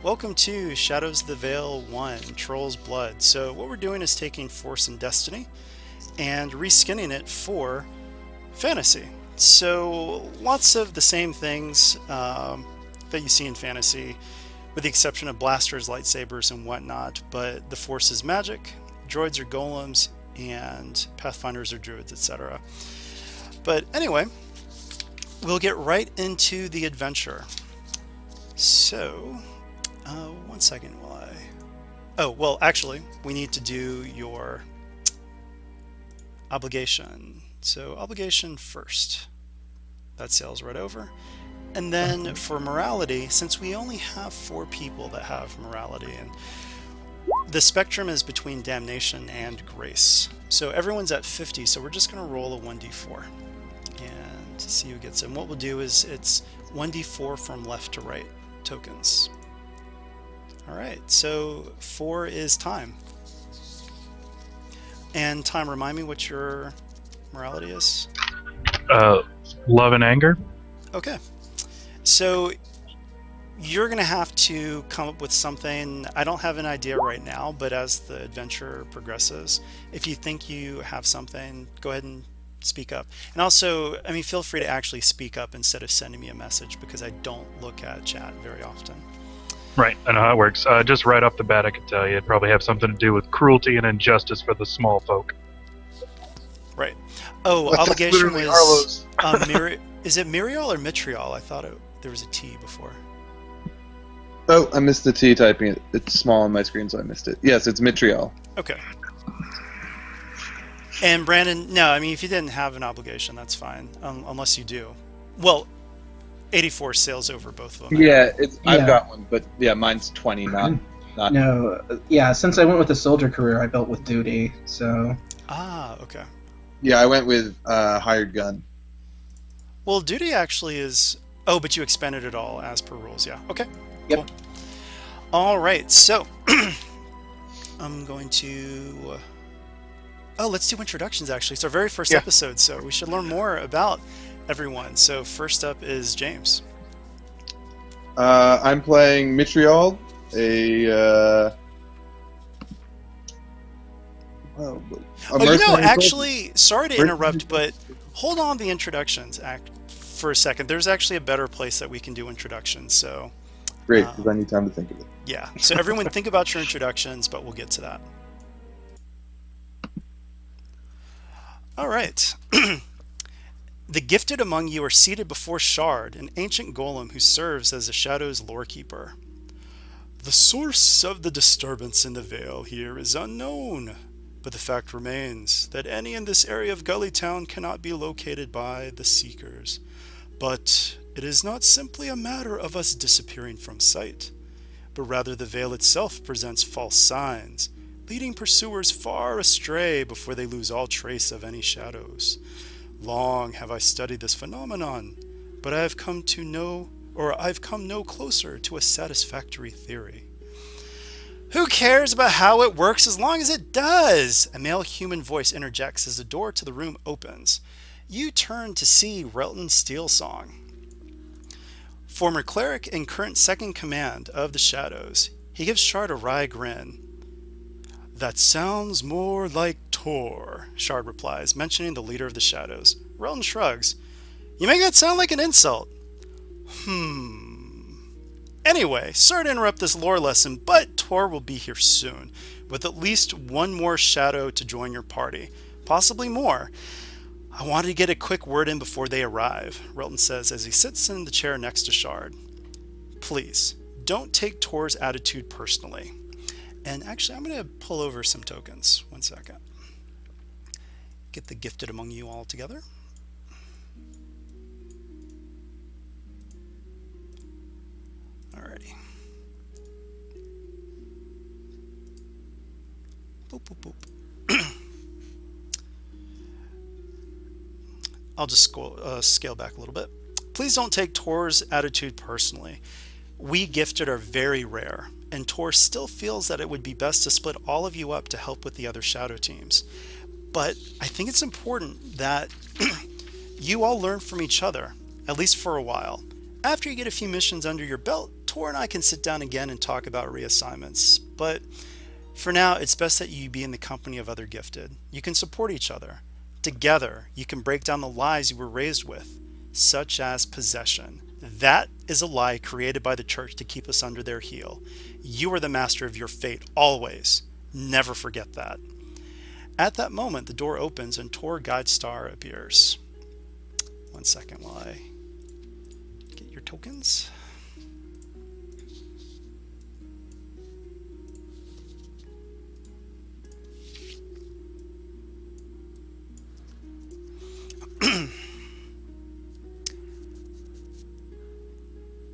Welcome to Shadows of the Vale 1, Troll's Blood. So what we're doing is taking Force and Destiny and reskinning it for fantasy. So lots of the same things that you see in fantasy, with the exception of blasters, lightsabers, and whatnot, but the Force is magic, droids are golems, and pathfinders are druids, etc. But anyway, we'll get right into the adventure. So, one second while I... Oh, well, actually, we need to do your obligation. So, obligation first. That sails right over. And then for morality, since we only have 4 people that have morality, and the spectrum is between damnation and grace. So everyone's at 50, so we're just going to roll a 1d4 and see who gets it. And what we'll do is it's 1d4 from left to right tokens. All right, so 4 is time. And time, remind me what your morality is. Love and anger. Okay, so you're going to have to come up with something. I don't have an idea right now, but as the adventure progresses, if you think you have something, go ahead and speak up. And also, I mean, feel free to actually speak up instead of sending me a message, because I don't look at chat very often. Right, I know how it works. Just right off the bat, I could tell you it'd probably have something to do with cruelty and injustice for the small folk. Right. Oh, That's obligation literally was Arlo's. Is it Muriel or Mitriol? I thought there was a T before. Oh, I missed the T typing it. It's small on my screen, so I missed it. Yes, it's Mitriol. Okay. And Brandon, no, I mean, if you didn't have an obligation, that's fine, unless you do. Well, 84 sails over both of them. Yeah, I've Yeah. got one, but yeah, mine's 20, not. No, yeah, since I went with the soldier career, I built with duty, so... Ah, okay. Yeah, I went with hired gun. Well, duty actually is... Oh, but you expended it all as per rules, yeah. Okay. Yep. Cool. All right, so I'm going to... Oh, let's do introductions, actually. It's our very first episode, so we should learn more about everyone. So first up is James. I'm playing Mitriol, Actually, sorry to interrupt, but hold on the introductions for a second. There's actually a better place that we can do introductions, so... Great, because I need time to think of it. Yeah, so everyone think about your introductions, but we'll get to that. All right. The gifted among you are seated before Shard, an ancient golem who serves as the Shadow's lorekeeper. The source of the disturbance in the Vale here is unknown, but the fact remains that any in this area of Gully Town cannot be located by the Seekers. But it is not simply a matter of us disappearing from sight, but rather the Vale itself presents false signs, leading pursuers far astray before they lose all trace of any shadows. Long have I studied this phenomenon, but I've come no closer to a satisfactory theory. Who cares about how it works as long as it does? A male human voice interjects as the door to the room opens. You turn to see Relton Steelsong, former cleric and current second command of the Shadows. He gives Shard a wry grin. That sounds more like Tor, Shard replies, mentioning the leader of the Shadows. Relton shrugs. You make that sound like an insult. Anyway, sorry to interrupt this lore lesson, but Tor will be here soon, with at least one more Shadow to join your party. Possibly more. I wanted to get a quick word in before they arrive, Relton says as he sits in the chair next to Shard. Please, don't take Tor's attitude personally. And actually, I'm going to pull over some tokens. One second. Get the gifted among you all together. Alrighty. Boop, boop, boop. I'll just scale back a little bit. Please don't take Tor's attitude personally. We gifted are very rare, and Tor still feels that it would be best to split all of you up to help with the other Shadow teams. But I think it's important that you all learn from each other, at least for a while. After you get a few missions under your belt, Tor and I can sit down again and talk about reassignments. But for now, it's best that you be in the company of other gifted. You can support each other. Together, you can break down the lies you were raised with, such as possession. That is a lie created by the church to keep us under their heel. You are the master of your fate, always. Never forget that. At that moment, the door opens and Tor Guide Star appears. 1 second while I get your tokens.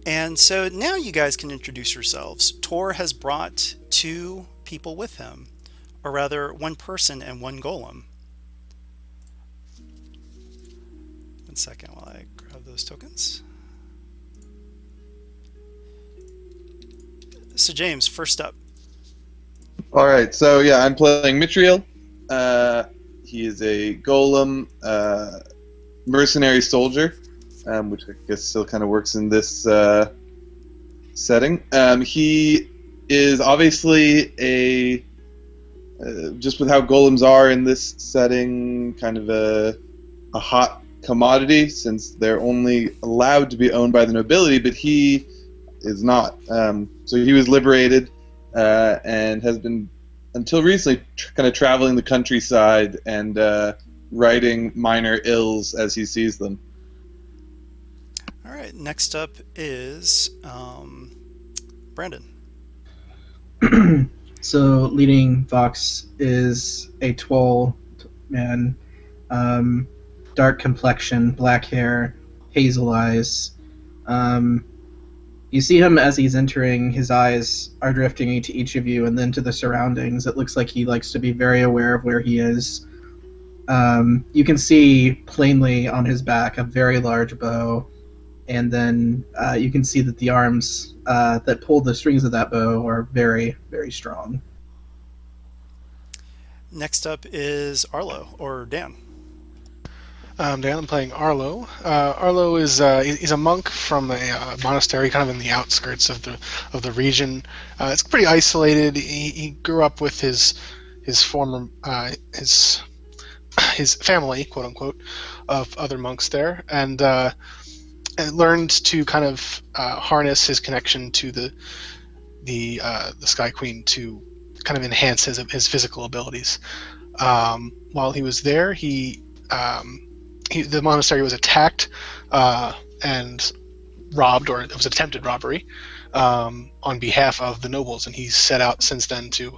And so now you guys can introduce yourselves. Tor has brought 2 people with him, or rather 1 person and 1 golem. 1 second while I grab those tokens. So James, first up. All right, so yeah, I'm playing Mitriel. He is a golem mercenary soldier, which I guess still kind of works in this setting. He is obviously a just with how golems are in this setting, kind of a hot commodity, since they're only allowed to be owned by the nobility, but he is not. So he was liberated and has been, until recently, kind of traveling the countryside and righting minor ills as he sees them. All right, next up is Brandon. So leading Vox is a tall man, dark complexion, black hair, hazel eyes. You see him as he's entering, his eyes are drifting to each of you and then to the surroundings. It looks like he likes to be very aware of where he is. You can see plainly on his back a very large bow, and then you can see that the arms that pull the strings of that bow are very, very strong. Next up is Arlo, or Dan. Dan, I'm playing Arlo. Arlo is he's a monk from a monastery, kind of in the outskirts of the region. It's pretty isolated. He grew up with his former his family, quote unquote, of other monks there, and learned to kind of harness his connection to the Sky Queen to kind of enhance his physical abilities. While he was there, the monastery was attacked and robbed, or it was attempted robbery on behalf of the nobles, and he's set out since then to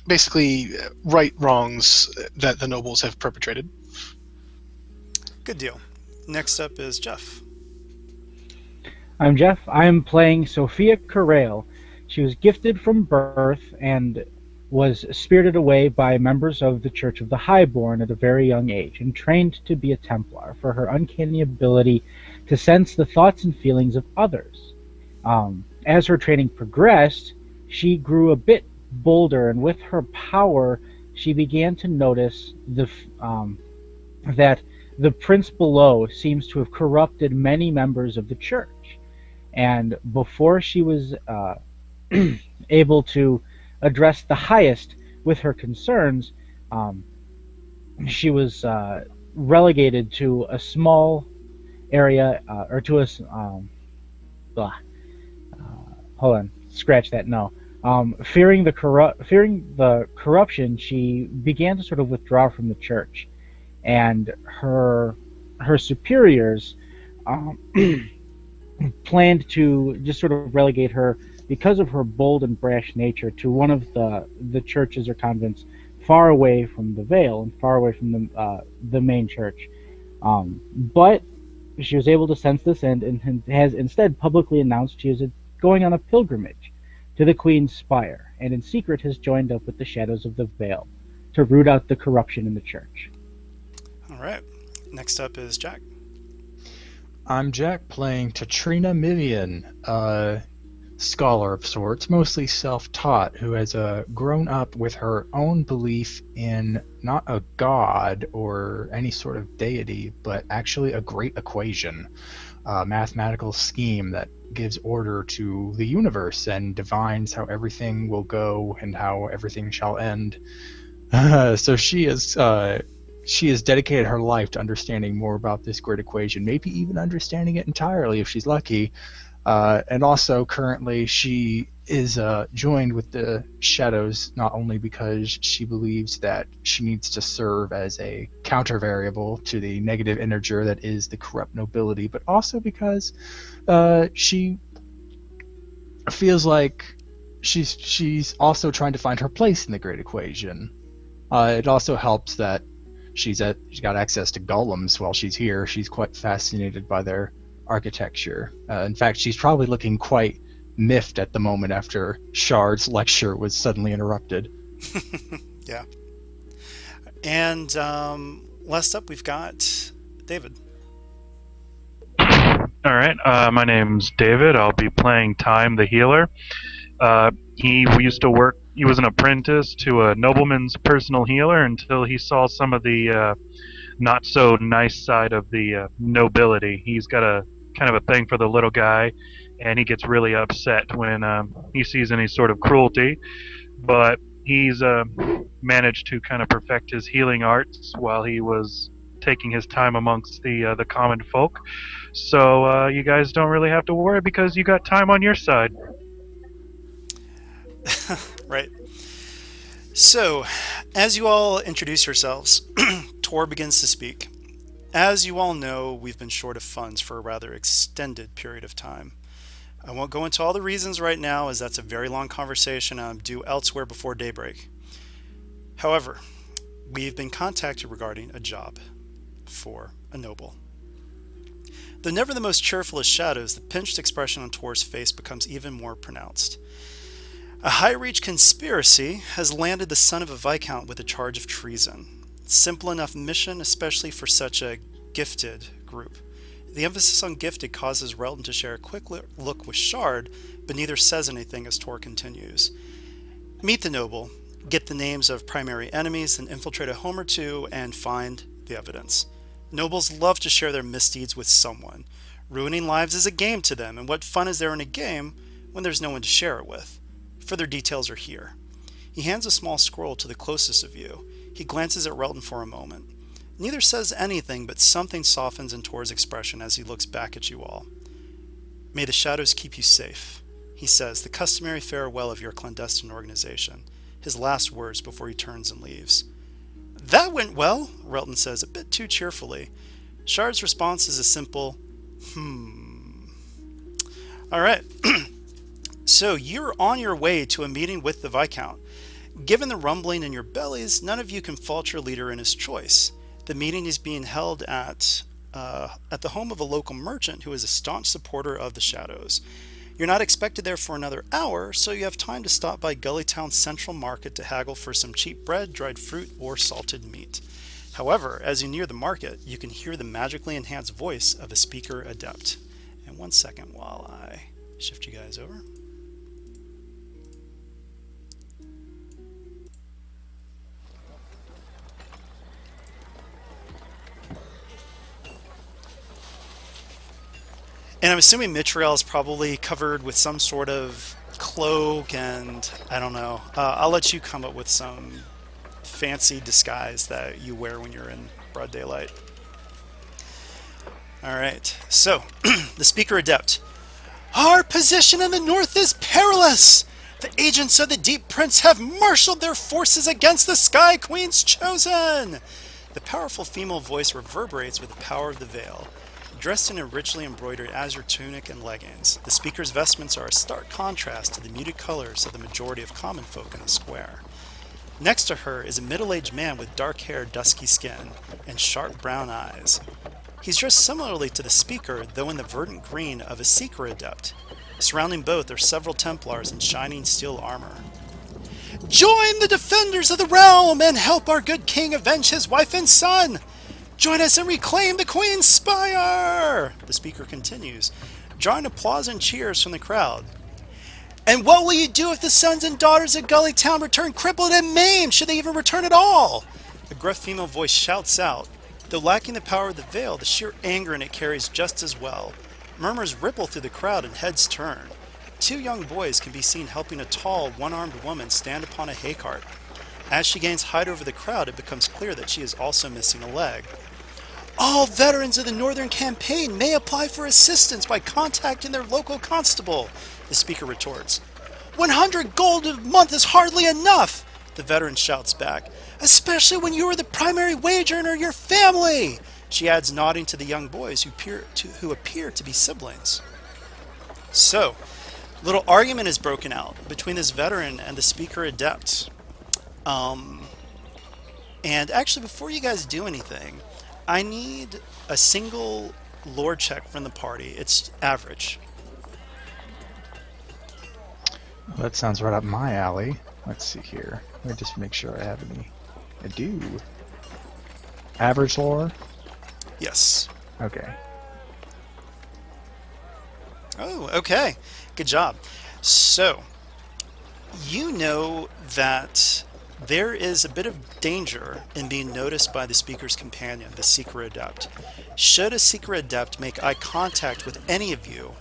basically right wrongs that the nobles have perpetrated. Good deal. Next up is Jeff. I'm Jeff. I'm playing Sophia Corrail. She was gifted from birth and was spirited away by members of the Church of the Highborn at a very young age and trained to be a Templar for her uncanny ability to sense the thoughts and feelings of others. As her training progressed, she grew a bit bolder, and with her power, she began to notice that the prince below seems to have corrupted many members of the church. And before she was able to address the highest with her concerns, she was relegated to a small area, or to a hold on, scratch that. No, fearing the corruption, she began to sort of withdraw from the church, and her superiors planned to just sort of relegate her, because of her bold and brash nature, to one of the churches or convents far away from the Vale and far away from the main church. But she was able to sense this and has instead publicly announced she is going on a pilgrimage to the Queen's Spire, and in secret has joined up with the Shadows of the Vale to root out the corruption in the church. All right. Next up is Jack. I'm Jack, playing Tatrina Mivian. scholar of sorts, mostly self-taught, who has grown up with her own belief in not a god or any sort of deity, but actually a great equation, a mathematical scheme that gives order to the universe and divines how everything will go and how everything shall end. So she has dedicated her life to understanding more about this great equation, maybe even understanding it entirely if she's lucky. And also, currently, she is joined with the Shadows not only because she believes that she needs to serve as a counter variable to the negative integer that is the corrupt nobility, but also because she feels like she's also trying to find her place in the great equation. It also helps that she's got access to golems while she's here. She's quite fascinated by their architecture. In fact, she's probably looking quite miffed at the moment after Shard's lecture was suddenly interrupted. Yeah. And last up, we've got David. All right, my name's David. I'll be playing Time the Healer. He used to work. He was an apprentice to a nobleman's personal healer until he saw some of the not so nice side of the nobility. He's got a kind of a thing for the little guy, and he gets really upset when he sees any sort of cruelty. But he's managed to kind of perfect his healing arts while he was taking his time amongst the common folk. So you guys don't really have to worry because you got time on your side. Right. So, as you all introduce yourselves, Tor begins to speak. As you all know, we've been short of funds for a rather extended period of time. I won't go into all the reasons right now, as that's a very long conversation I'm due elsewhere before daybreak. However, we've been contacted regarding a job for a noble. Though never the most cheerful of shadows, the pinched expression on Tor's face becomes even more pronounced. A high-reach conspiracy has landed the son of a viscount with a charge of treason. Simple enough mission, especially for such a gifted group. The emphasis on gifted causes Relton to share a quick look with Shard, but neither says anything as Tor continues. Meet the noble, get the names of primary enemies, then infiltrate a home or two, and find the evidence. Nobles love to share their misdeeds with someone. Ruining lives is a game to them, and what fun is there in a game when there's no one to share it with? Further details are here. He hands a small scroll to the closest of you. He glances at Relton for a moment. Neither says anything, but something softens in Tor's expression as he looks back at you all. May the shadows keep you safe, he says, the customary farewell of your clandestine organization, his last words before he turns and leaves. That went well, Relton says, a bit too cheerfully. Shard's response is a simple, All right. So you're on your way to a meeting with the Viscount. Given the rumbling in your bellies, none of you can fault your leader in his choice. The meeting is being held at the home of a local merchant who is a staunch supporter of the Shadows. You're not expected there for another hour, so you have time to stop by Gullytown's Central Market to haggle for some cheap bread, dried fruit, or salted meat. However, as you near the market, you can hear the magically enhanced voice of a speaker adept. And 1 second while I shift you guys over. And I'm assuming Mitriel is probably covered with some sort of cloak, and I don't know. I'll let you come up with some fancy disguise that you wear when you're in broad daylight. Alright, so, the speaker adept. Our position in the north is perilous! The agents of the Deep Prince have marshaled their forces against the Sky Queen's chosen! The powerful female voice reverberates with the power of the Vale. Dressed in a richly embroidered azure tunic and leggings, the speaker's vestments are a stark contrast to the muted colors of the majority of common folk in the square. Next to her is a middle-aged man with dark hair, dusky skin, and sharp brown eyes. He's dressed similarly to the speaker, though in the verdant green of a seeker adept. Surrounding both are several Templars in shining steel armor. Join the defenders of the realm and help our good king avenge his wife and son! Join us and reclaim the Queen's Spire! The speaker continues, drawing applause and cheers from the crowd. And what will you do if the sons and daughters of Gully Town return crippled and maimed? Should they even return at all? A gruff female voice shouts out. Though lacking the power of the veil, the sheer anger in it carries just as well. Murmurs ripple through the crowd and heads turn. Two young boys can be seen helping a tall, one-armed woman stand upon a hay cart. As she gains height over the crowd, it becomes clear that she is also missing a leg. All veterans of the Northern Campaign may apply for assistance by contacting their local constable, the speaker retorts. 100 gold a month is hardly enough, the veteran shouts back, especially when you are the primary wage earner of your family, she adds, nodding to the young boys who appear to be siblings. So, little argument is broken out between this veteran and the speaker adept. And actually, before you guys do anything, I need a single lore check from the party. It's average. Well, that sounds right up my alley. Let's see here. Let me just make sure I have any. I do. Average lore? Yes. Okay. Oh, okay. Good job. So, you know that there is a bit of danger in being noticed by the speaker's companion, the Seeker Adept. Should a Seeker Adept make eye contact with any of you,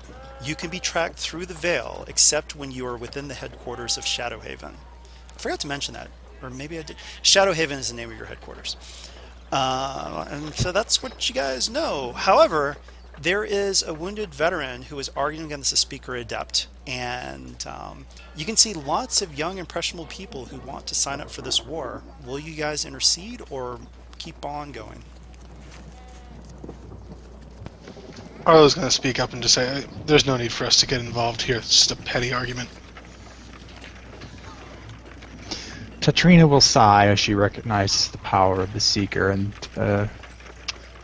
you can be tracked through the Vale, except when you are within the headquarters of Shadowhaven. I forgot to mention that, or maybe I did. Shadowhaven is the name of your headquarters. And so that's what you guys know. However, there is a wounded veteran who is arguing against the Speaker Adept, and you can see lots of young, impressionable people who want to sign up for this war. Will you guys intercede or keep on going? Arlo's going to speak up and just say, there's no need for us to get involved here. It's just a petty argument. Tatrina will sigh as she recognizes the power of the Seeker and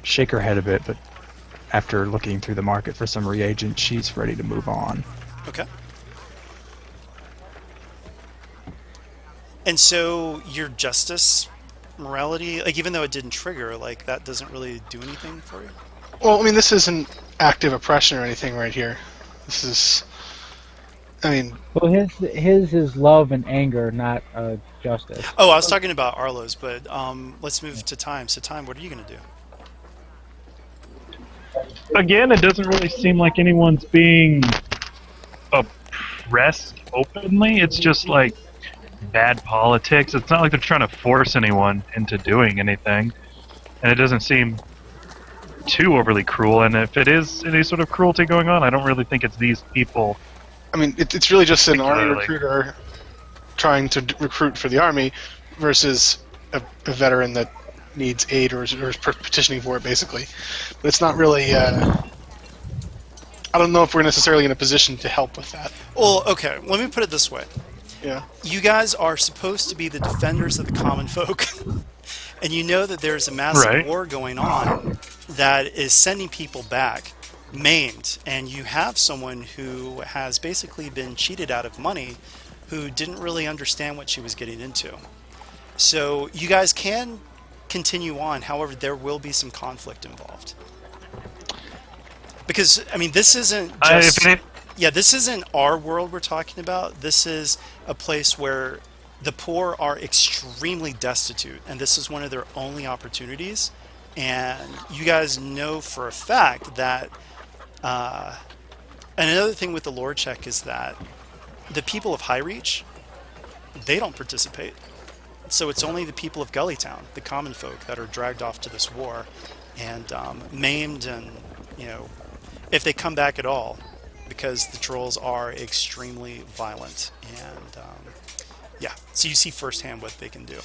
shake her head a bit, but after looking through the market for some reagents, she's ready to move on. Okay. And so your justice, morality, like even though it didn't trigger, like that doesn't really do anything for you? Well, I mean, this isn't active oppression or anything right here. This is, I mean... Well, his is love and anger, not justice. Oh, I was talking about Arlo's, but let's move to Time. So Time, what are you going to do? Again, it doesn't really seem like anyone's being oppressed openly. It's just like bad politics. It's not like they're trying to force anyone into doing anything. And it doesn't seem too overly cruel. And if it is any sort of cruelty going on, I don't really think it's these people. I mean, it's really just an army Particularly. recruiter trying to recruit for the army versus a veteran that needs aid or is petitioning for it, basically. But it's not really... I don't know if we're necessarily in a position to help with that. Well, okay, let me put it this way. Yeah. You guys are supposed to be the defenders of the common folk. And you know that there's a massive Right. war going on that is sending people back maimed. And you have someone who has basically been cheated out of money who didn't really understand what she was getting into. So you guys can continue on. However, there will be some conflict involved. Because, I mean, this isn't just... Yeah, this isn't our world we're talking about. This is a place where the poor are extremely destitute, and this is one of their only opportunities. And you guys know for a fact that... and another thing with the lore check is that the people of High Reach, they don't participate. So it's only the people of Gully Town, the common folk, that are dragged off to this war and maimed, and, you know, if they come back at all, because the trolls are extremely violent. And yeah, so you see firsthand what they can do.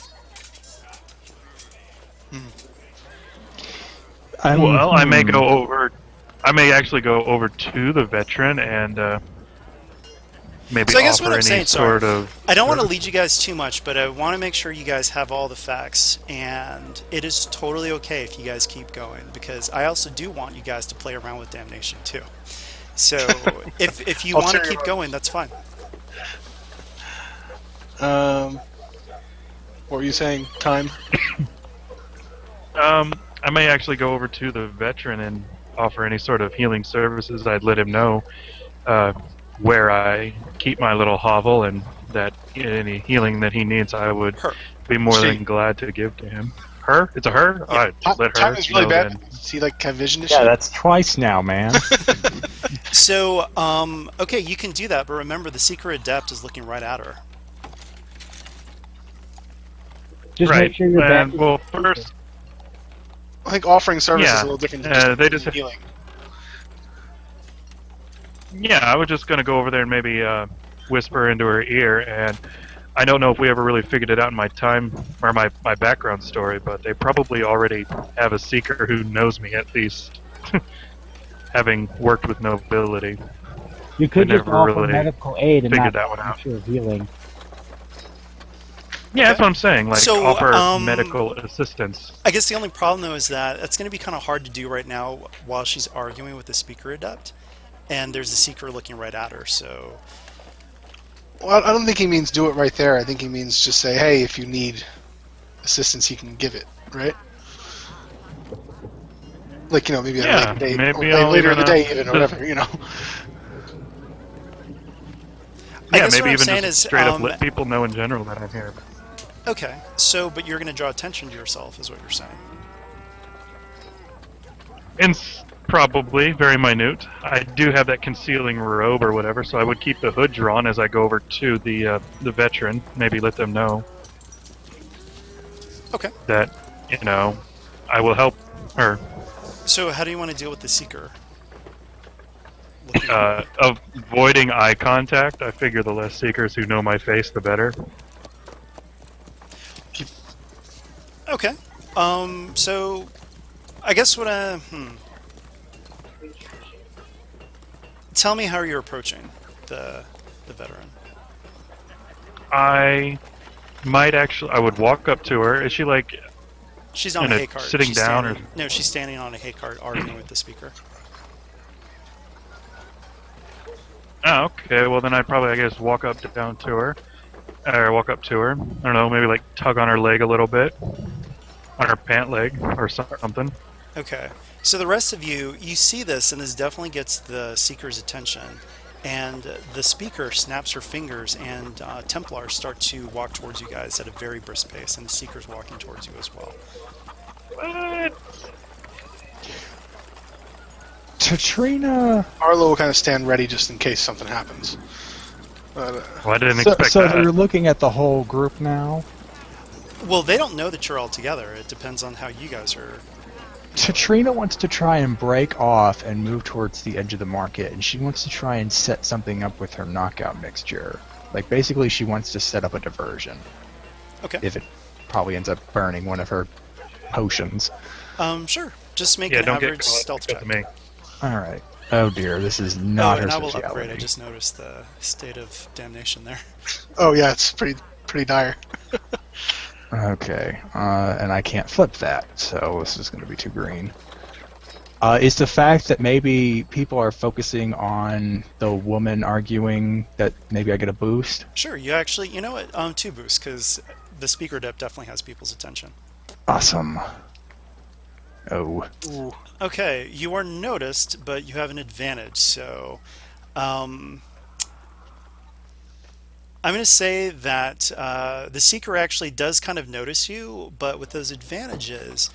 Well, I may go over. I may actually go over to the veteran and maybe So I guess offer what I'm any saying, sort sorry, of. I don't want to lead you guys too much, but I want to make sure you guys have all the facts, and it is totally okay if you guys keep going, because I also do want you guys to play around with damnation too. So if you want to keep going, that's fine. What were you saying? Time? I may actually go over to the veteran and offer any sort of healing services. I'd let him know. where I keep my little hovel, and that any healing that he needs, I would Her. be more She- than glad to give to him. Her? It's a her? Yeah. Alright, just let her. Time is really know bad. then. Does he like have vision Yeah, issues? that's twice now, man. So, okay, you can do that, but remember the secret adept is looking right at her. Just Right. make sure your back And, is well, first, I think offering service is Yeah. a little different than just They just- healing. yeah, I was just going to go over there and maybe whisper into her ear, and I don't know if we ever really figured it out in my time, or my background story, but they probably already have a seeker who knows me, at least, having worked with nobility. You could I just never offer really medical aid and figured not that one out. sure healing. Yeah, that's what I'm saying, like, So, offer medical assistance. I guess the only problem, though, is that it's going to be kind of hard to do right now while she's arguing with the speaker adept, and there's a seeker looking right at her, so... Well, I don't think he means do it right there. I think he means just say, hey, if you need assistance, he can give it, right? Like, maybe Yeah, a later date, maybe or I'll later in the even, day even, or whatever, I Yeah, guess maybe what I'm even saying just is, straight up let people know in general that I'm here. Okay, so, but you're going to draw attention to yourself, is what you're saying. And probably very minute. I do have that concealing robe or whatever, so I would keep the hood drawn as I go over to the veteran. Maybe let them know Okay. that I will help her. So how do you want to deal with the seeker? Looking- Avoiding eye contact. I figure the less seekers who know my face, the better. Okay. So I guess tell me how you're approaching the veteran. I might actually. I would walk up to her. Is she like? She's on In a a hay cart. sitting She's down standing, No, she's standing on a hay cart arguing with the speaker. Oh, okay. Well, then I'd probably, I guess, walk up to her. I don't know, maybe like tug on her leg a little bit, on her pant leg or something. Okay. So the rest of you see this, and this definitely gets the seeker's attention. And the speaker snaps her fingers, and Templars start to walk towards you guys at a very brisk pace, and the seeker's walking towards you as well. What? Katrina. Arlo will kind of stand ready just in case something happens. Well, I didn't So, expect so that. they're looking at the whole group now. Well, they don't know that you're all together. It depends on how you guys are. Katrina wants to try and break off and move towards the edge of the market, and she wants to try and set something up with her knockout mixture. Like, basically, she wants to set up a diversion. Okay. If it probably ends up burning one of her potions. Sure. Just make Yeah, an don't get average caught stealth because check. of me. Alright. Oh dear, this is not her and I will specialty. upgrade. I just noticed the state of damnation there. Oh yeah, it's pretty dire. Okay, and I can't flip that, so this is going to be too green. Is the fact that maybe people are focusing on the woman arguing that maybe I get a boost? Sure. You actually, you know what? 2 boosts, because the speaker adept definitely has people's attention. Awesome. Oh. Ooh. Okay, you are noticed, but you have an advantage. So, I'm going to say that the seeker actually does kind of notice you, but with those advantages,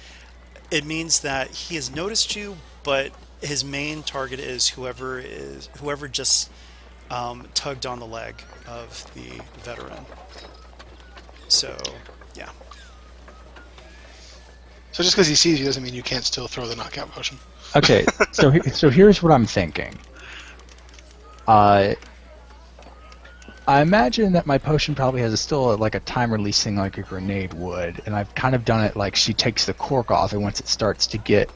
it means that he has noticed you, but his main target is whoever just tugged on the leg of the veteran. So, yeah. So just because he sees you doesn't mean you can't still throw the knockout potion. Okay, so here's what I'm thinking. I imagine that my potion probably has still like a time releasing like a grenade would, and I've kind of done it like she takes the cork off, and once it starts to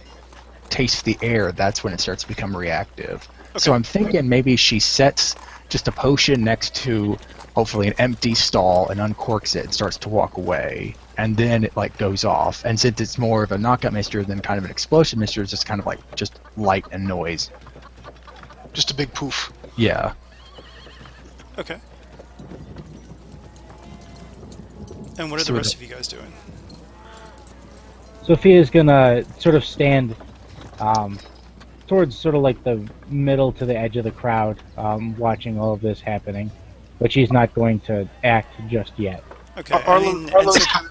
taste the air, that's when it starts to become reactive. Okay. So I'm thinking maybe she sets just a potion next to hopefully an empty stall and uncorks it and starts to walk away, and then it like goes off. And since it's more of a knockout mixture than kind of an explosive mixture, it's just kind of like just light and noise. Just a big poof. Yeah. Okay. And what are So the rest of you guys doing? Sophia's gonna sort of stand towards sort of like the middle to the edge of the crowd, watching all of this happening, but she's not going to act just yet. Okay. I mean, and Arlo's so, kind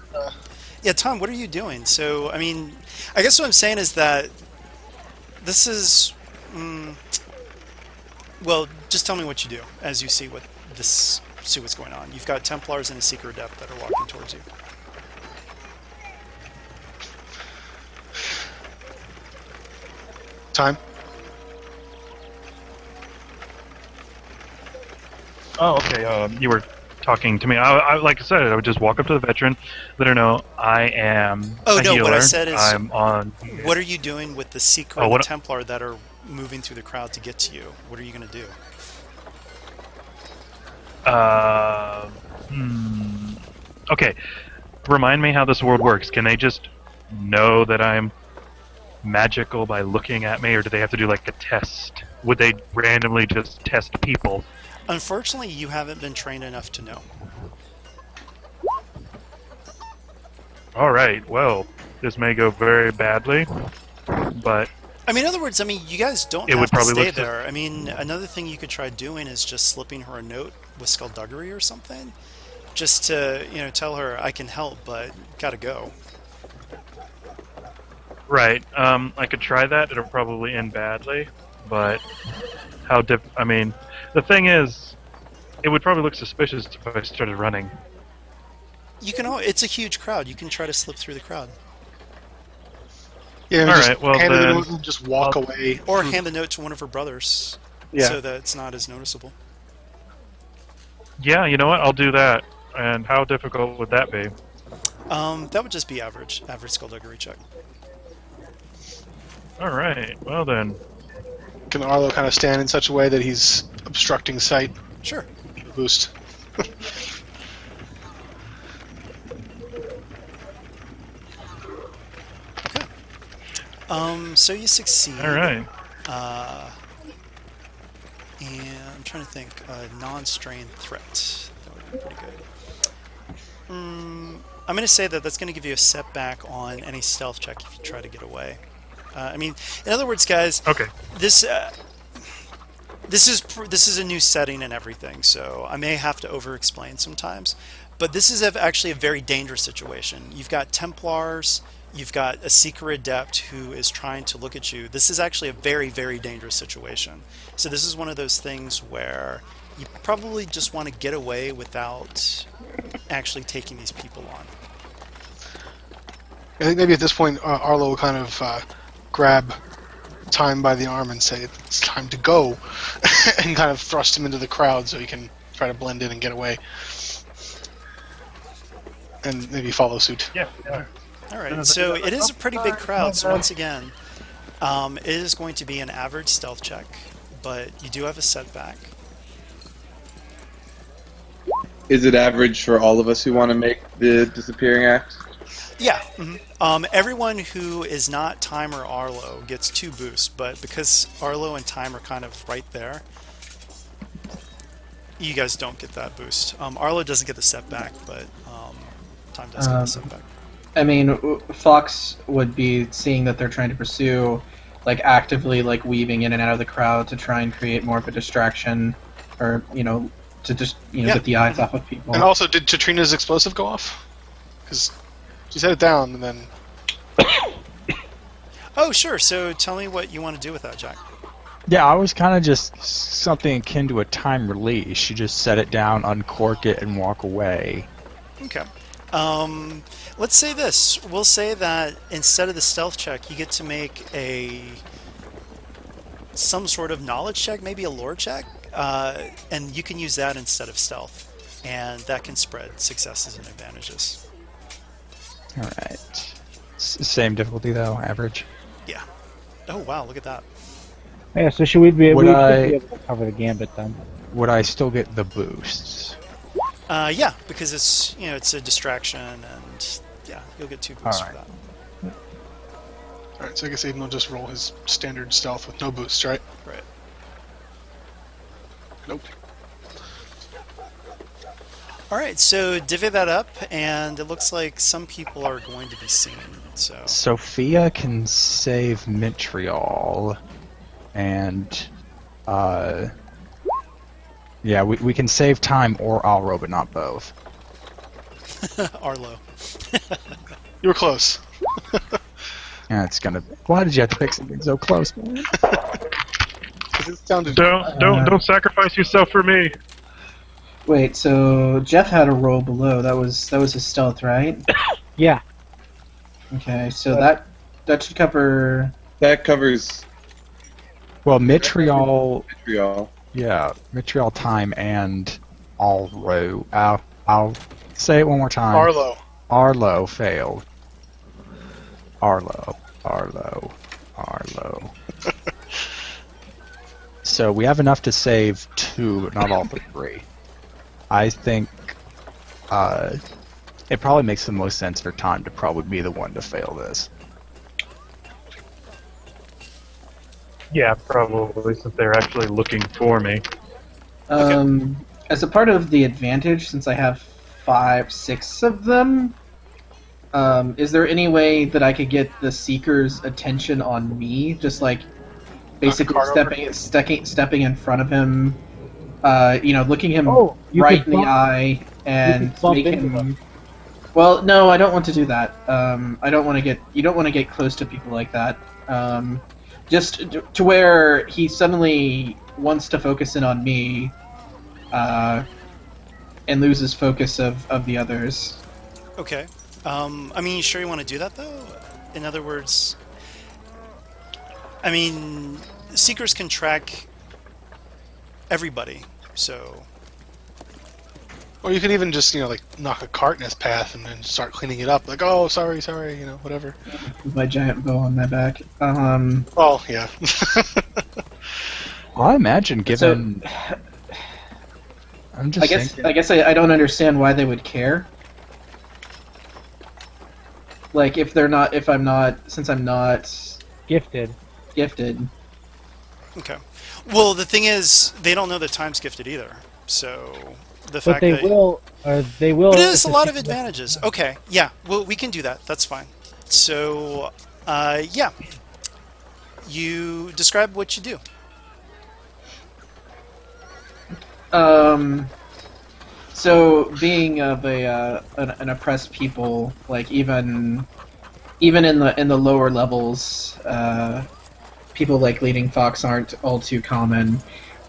yeah, Tom, what are you doing? So, I mean, I guess what I'm saying is that this is, well, just tell me what you do as you see what's going on. You've got Templars and a Seeker Adept that are walking towards you. time. Oh, okay. You were talking to me. Like I said, I would just walk up to the veteran, let her know I am Oh, a no, healer. what I said is, I'm on. what are you doing with the Seeker and the Templar that are moving through the crowd to get to you? What are you going to do? Okay. Remind me how this world works. Can they just know that I'm magical by looking at me, or do they have to do like a test? Would they randomly just test people? Unfortunately, you haven't been trained enough to know. All right. Well, this may go very badly, but I mean, in other words, I mean, you guys don't It have would to probably stay look to- there. I mean, another thing you could try doing is just slipping her a note with skullduggery or something, just to, tell her I can help, but gotta go. right. I could try that. It'll probably end badly, but I mean, the thing is, it would probably look suspicious if I started running. You can. It's a huge crowd. You can try to slip through the crowd, Yeah, All just right, well hand her the then- note and just walk away. or hand the note to one of her brothers, Yeah. so that it's not as noticeable. Yeah, you know what? I'll do that. And how difficult would that be? That would just be average skullduggery check. All right. Well then. Can Arlo kind of stand in such a way that he's obstructing sight? Sure. Boost. So you succeed. All right. And I'm trying to think, non-strain threat. That would be pretty good. I'm going to say that that's going to give you a setback on any stealth check if you try to get away. I mean, in other words, guys, Okay. this is a new setting and everything, so I may have to over-explain sometimes. But this is actually a very dangerous situation. You've got Templars. You've got a Seeker Adept who is trying to look at you. This is actually a very, very dangerous situation. So this is one of those things where you probably just want to get away without actually taking these people on. I think maybe at this point, Arlo will kind of grab Time by the arm and say, "It's time to go," and kind of thrust him into the crowd so he can try to blend in and get away. And maybe follow suit. Yeah. All right, so it is a pretty big crowd. So once again, it is going to be an average stealth check, but you do have a setback. Is it average for all of us who want to make the disappearing act? Yeah. Everyone who is not Time or Arlo gets 2 boosts, but because Arlo and Time are kind of right there, you guys don't get that boost. Arlo doesn't get the setback, but Time does get the setback. I mean, Fox would be seeing that they're trying to pursue, like actively like weaving in and out of the crowd to try and create more of a distraction, or to just get the eyes off of people. And also, did Katrina's explosive go off? Because she set it down and then. Oh, sure. So tell me what you want to do with that, Jack. Yeah, I was kind of just something akin to a time release. You just set it down, uncork it, and walk away. Okay. Let's say this. We'll say that instead of the stealth check, you get to make some sort of knowledge check, maybe a lore check, and you can use that instead of stealth, and that can spread successes and advantages. All right. Same difficulty though, average. Yeah. Oh wow! Look at that. Yeah, so should we be able, Would we should I- be able to cover the gambit then? Would I still get the boosts? Yeah, because it's a distraction, and yeah, you'll get 2 boosts for Alright. that. Alright, so I guess Aiden will just roll his standard stealth with no boost, right? Right. Nope. All right, so divvy that up, and it looks like some people are going to be seen. So Sophia can save Mitriol. and yeah, we can save time or Alro, but not both. Arlo. You were close. Yeah, it's gonna. Why did you have to pick something so close, man? 'Cause it sounded. Don't sacrifice yourself for me. Wait, so Jeff had a roll below. That was his stealth, right? Yeah. Okay, so that should cover. That covers Well, Mitriol, vitriol. yeah, Mitriol, time, and Alro. I'll say it one more time. Arlo. Arlo failed. Arlo. So we have enough to save 2, but not all 3. I think it probably makes the most sense for time to probably be the one to fail this. Yeah, probably, since they're actually looking for me. As a part of the advantage, since I have 5, 6 of them, is there any way that I could get the Seeker's attention on me? Just like basically stepping in front of him, looking him you right could in the bump- eye and bump make into him. them. Well, no, I don't want to do that. I don't want to get. You don't want to get close to people like that. Just to where he suddenly wants to focus in on me, and loses focus of the others. Okay. I mean, you sure you want to do that though? In other words, I mean, Seekers can track everybody, so. Or you could even just, like, knock a cart in his path and then start cleaning it up. Like, oh, sorry, whatever. With my giant bow on my back. Well, yeah. Well, I imagine given. I'm just thinking. I guess I don't understand why they would care. Like since I'm not Gifted. gifted. Okay. Well, the thing is, they don't know that time's gifted either. So the But fact they that will. They will. but it has a if lot the of Seeker- advantages. Okay. Yeah. Well, we can do that. That's fine. So, yeah. You describe what you do. So being of an oppressed people, like even in the lower levels, people like Leading Fox aren't all too common,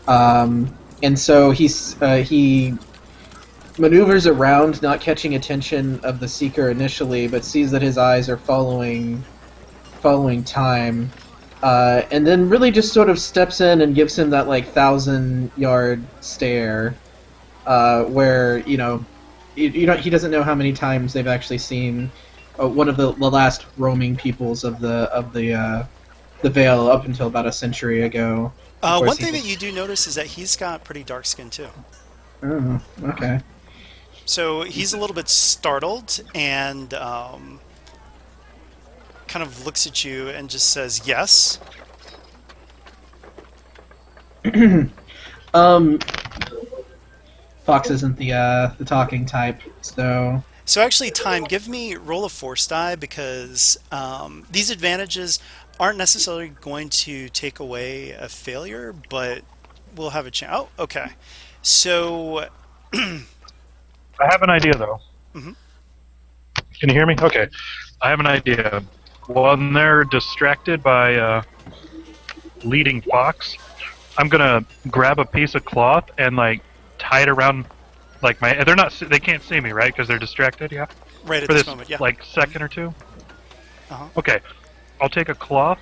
and so he maneuvers around, not catching attention of the Seeker initially, but sees that his eyes are following time, and then really just sort of steps in and gives him that 1,000-yard stare. Where he doesn't know how many times they've actually seen one of the last roaming peoples of the Vale up until about a century ago. Of course, One thing that you do notice is that he's got pretty dark skin too. Oh, okay. So he's a little bit startled and kind of looks at you and just says yes. Fox isn't the talking type, so. So actually, Time, give me roll a force die because these advantages aren't necessarily going to take away a failure, but we'll have a chance. Oh, okay. So I have an idea, though. Mhm. Can you hear me? Okay. I have an idea. When they're distracted by Leading Fox, I'm gonna grab a piece of cloth and tie it around my. They can't see me, right? Because they're distracted. Yeah. right at For this this moment, yeah. second or two. Uh-huh. Okay. I'll take a cloth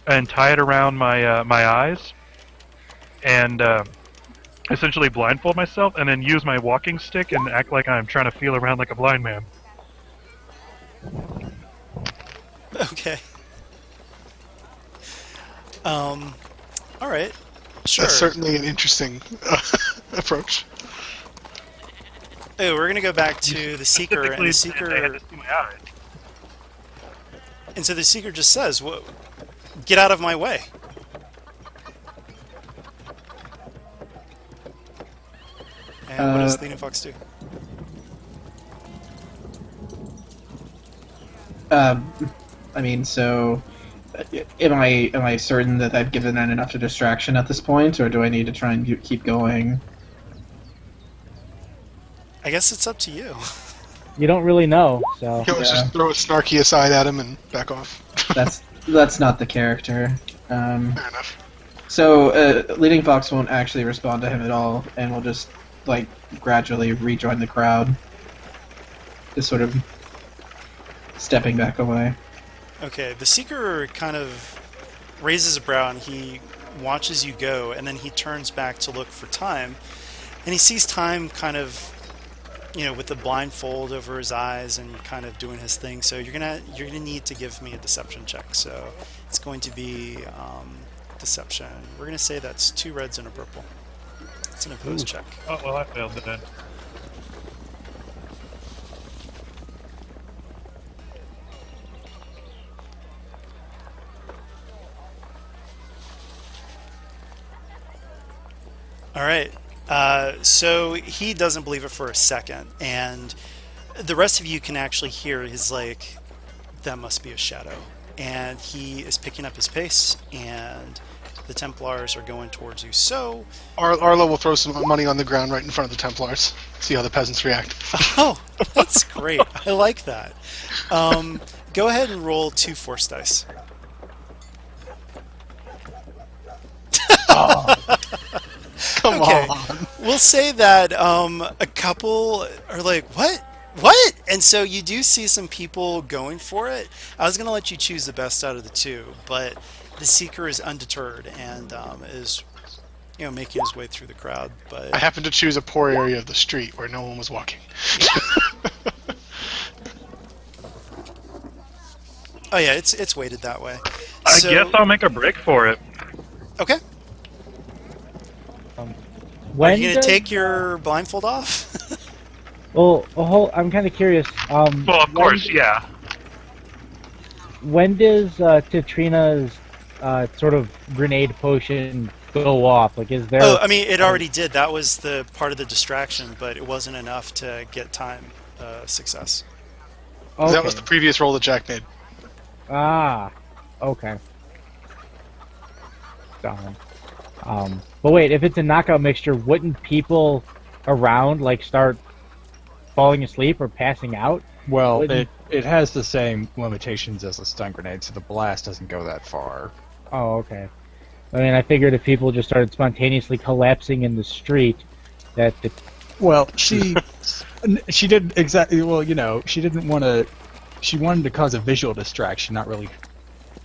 and tie it around my my eyes, and essentially blindfold myself, and then use my walking stick and act like I'm trying to feel around like a blind man. Okay. All right. Sure. That's certainly an interesting approach. Oh, we're gonna go back to the Seeker, and the Specifically, they had Seeker, to see my eyes. and so the Seeker just says, "Whoa, get out of my way." And what does Leading Fox do? I mean, so Am I certain that I've given that enough of distraction at this point, or do I need to try and keep going? I guess it's up to you. You don't really know, so You can always Yeah. just throw a snarky aside at him and back off. That's not the character. Fair enough. So Leading Fox won't actually respond to him at all, and will just like gradually rejoin the crowd, just sort of stepping back away. Okay, the Seeker kind of raises a brow and he watches you go, and then he turns back to look for Time, and he sees Time kind of, with the blindfold over his eyes and kind of doing his thing. So you're gonna need to give me a deception check. So it's going to be deception. We're gonna say that's 2 reds and a purple. It's an opposed check. Oh, well, I failed it then. All right. So he doesn't believe it for a second, and the rest of you can actually hear his like, that must be a shadow, and he is picking up his pace, and the Templars are going towards you. So, Arlo will throw some money on the ground right in front of the Templars. See how the peasants react. oh, that's great. I like that. Go ahead and roll 2 force dice. Come Okay. on. We'll say that a couple are like, what? What? And so you do see some people going for it. I was going to let you choose the best out of the 2, but the Seeker is undeterred and is, making his way through the crowd. But I happened to choose a poor area of the street where no one was walking. oh yeah, it's weighted that way. I So- guess I'll make a break for it. Okay. Are when you going does, to take your blindfold off? I'm kind of curious. Well, of course, yeah. When does Katrina's sort of grenade potion go off? Like, is there? Oh, I mean, it already did. That was the part of the distraction, but it wasn't enough to get Time success. Okay. That was the previous roll that Jack made. Okay. Darn. But wait, if it's a knockout mixture, wouldn't people around like start falling asleep or passing out? Well, Wouldn't- it has the same limitations as a stun grenade, so the blast doesn't go that far. Oh, okay. I mean, I figured if people just started spontaneously collapsing in the street, that the Well, she didn't exactly. Well, she didn't want to. She wanted to cause a visual distraction, not really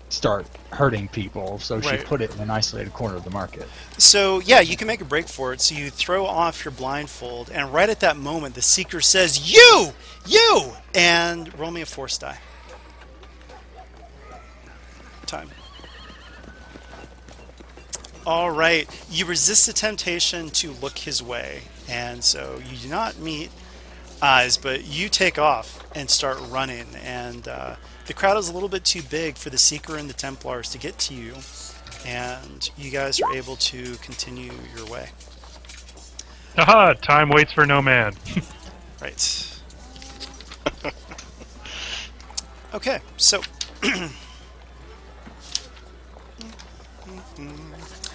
start hurting people. So she Right. put it in an isolated corner of the market. So, yeah, you can make a break for it. So you throw off your blindfold, and right at that moment, the Seeker says, You! And roll me a force die. Time. All right. You resist the temptation to look his way, and so you do not meet eyes, but you take off and start running, and the crowd is a little bit too big for the Seeker and the Templars to get to you, and you guys are able to continue your way. Haha, time waits for no man. Right. Okay, so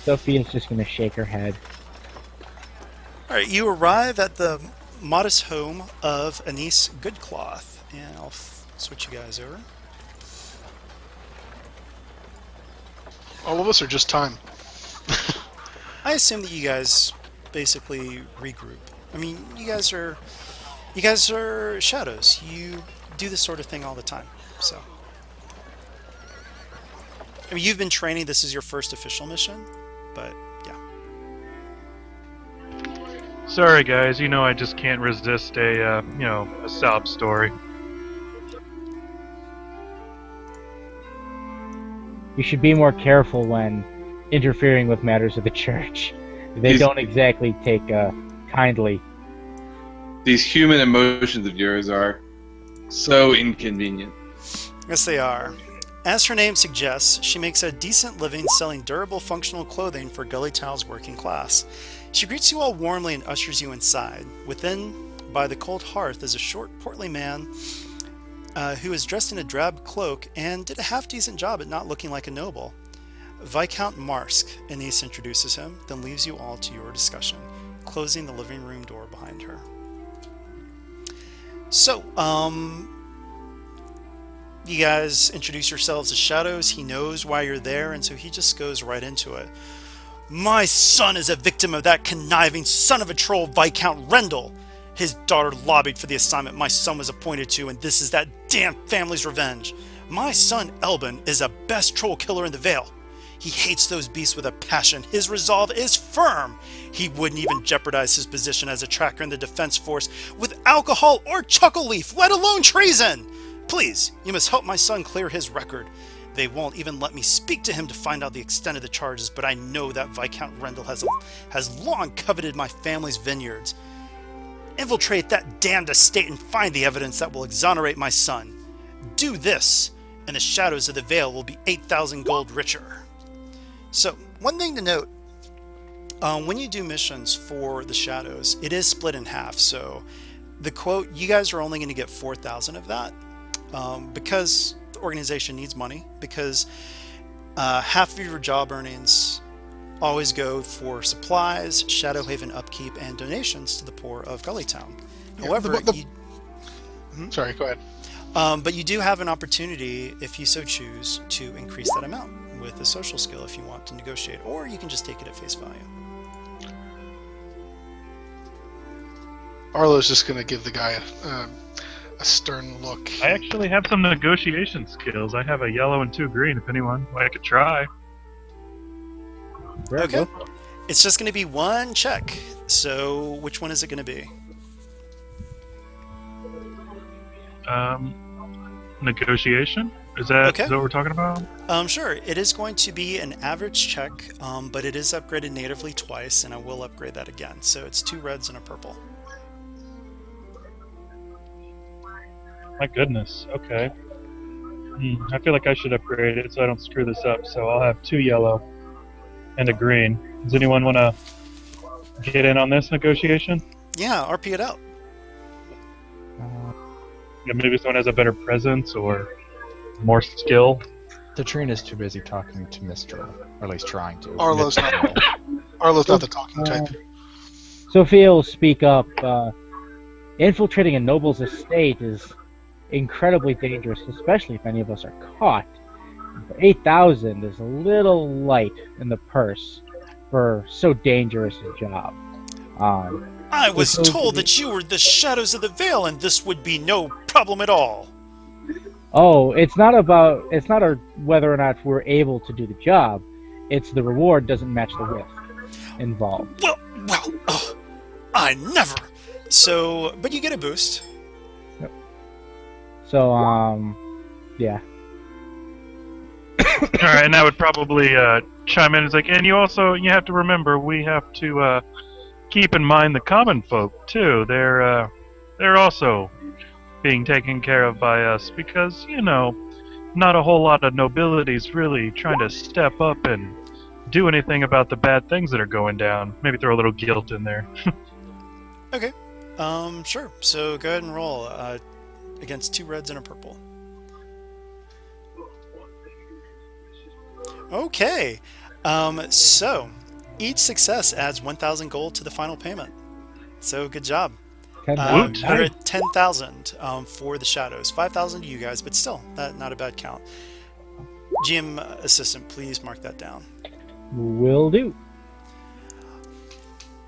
Sophia's just gonna shake her head. all right, you arrive at the modest home of Anise Goodcloth, and I'll switch you guys over. All of us are just Time. I assume that you guys basically regroup. I mean, you guys are shadows. You do this sort of thing all the time. So, I mean, you've been training. This is your first official mission, but yeah. Sorry, guys. I just can't resist a sob story. You should be more careful when interfering with matters of the church. They These- don't exactly take kindly. These human emotions of yours are so inconvenient. Yes, they are. As her name suggests, she makes a decent living selling durable, functional clothing for Gully Town's working class. She greets you all warmly and ushers you inside. Within, by the cold hearth, is a short, portly man who is dressed in a drab cloak and did a half-decent job at not looking like a noble. Viscount Marsk, Anise introduces him, then leaves you all to your discussion, closing the living room door behind her. So, you guys introduce yourselves as shadows. He knows why you're there, and so he just goes right into it. My son is a victim of that conniving son of a troll, Viscount Rendell. His daughter lobbied for the assignment my son was appointed to, and this is that damn family's revenge. My son, Elbin, is the best troll killer in the Vale. He hates those beasts with a passion. His resolve is firm. He wouldn't even jeopardize his position as a tracker in the defense force with alcohol or chuckle leaf, let alone treason. Please, you must help my son clear his record. They won't even let me speak to him to find out the extent of the charges, but I know that Viscount Rendell has long coveted my family's vineyards. Infiltrate that damned estate and find the evidence that will exonerate my son. Do this, and the shadows of the Vale will be 8,000 gold richer. So, one thing to note, when you do missions for the shadows, it is split in half. So, the quote, you guys are only going to get 4,000 of that, because the organization needs money, because half of your job earnings always go for supplies, Shadow Haven upkeep, and donations to the poor of Gullytown. Yeah, However, Sorry, go ahead. but you do have an opportunity, if you so choose, to increase that amount with a social skill if you want to negotiate, or you can just take it at face value. Arlo's just going to give the guy a stern look. I actually have some negotiation skills. I have a yellow and 2 green. If anyone, I could try. Okay. It's just going to be one check. So, which one is it going to be? Negotiation? Is that, Okay. is that what we're talking about? Sure. It is going to be an average check, but it is upgraded natively twice, and I will upgrade that again. So it's 2 reds and a purple. My goodness. Okay. I feel like I should upgrade it so I don't screw this up. So I'll have 2 yellow and a green. Does anyone want to get in on this negotiation? Yeah, RP it out. Yeah, maybe someone has a better presence or more skill. Katrina's too busy talking to Mistral, or at least trying to. Arlo's not. Arlo's not the talking type. Sophia will speak up. Infiltrating a noble's estate is incredibly dangerous, especially if any of us are caught. 8,000 is a little light in the purse for so dangerous a job. I was This told that you were the shadows of the Vale, and this would be no problem at all. Oh, it's not whether or not we're able to do the job. It's the reward doesn't match the risk involved. Well, I never. So, but you get a boost. So, yeah. All right, and I would probably chime in. It's like, and you have to remember we have to keep in mind the common folk too. They're also being taken care of by us because not a whole lot of nobility's really trying to step up and do anything about the bad things that are going down. Maybe throw a little guilt in there. Okay. Sure. So go ahead and roll against 2 reds and a purple. Okay. So each success adds 1,000 gold to the final payment. So good job. You're at 10,000 for the shadows. 5,000 to you guys, but still, not a bad count. GM assistant, please mark that down. Will do.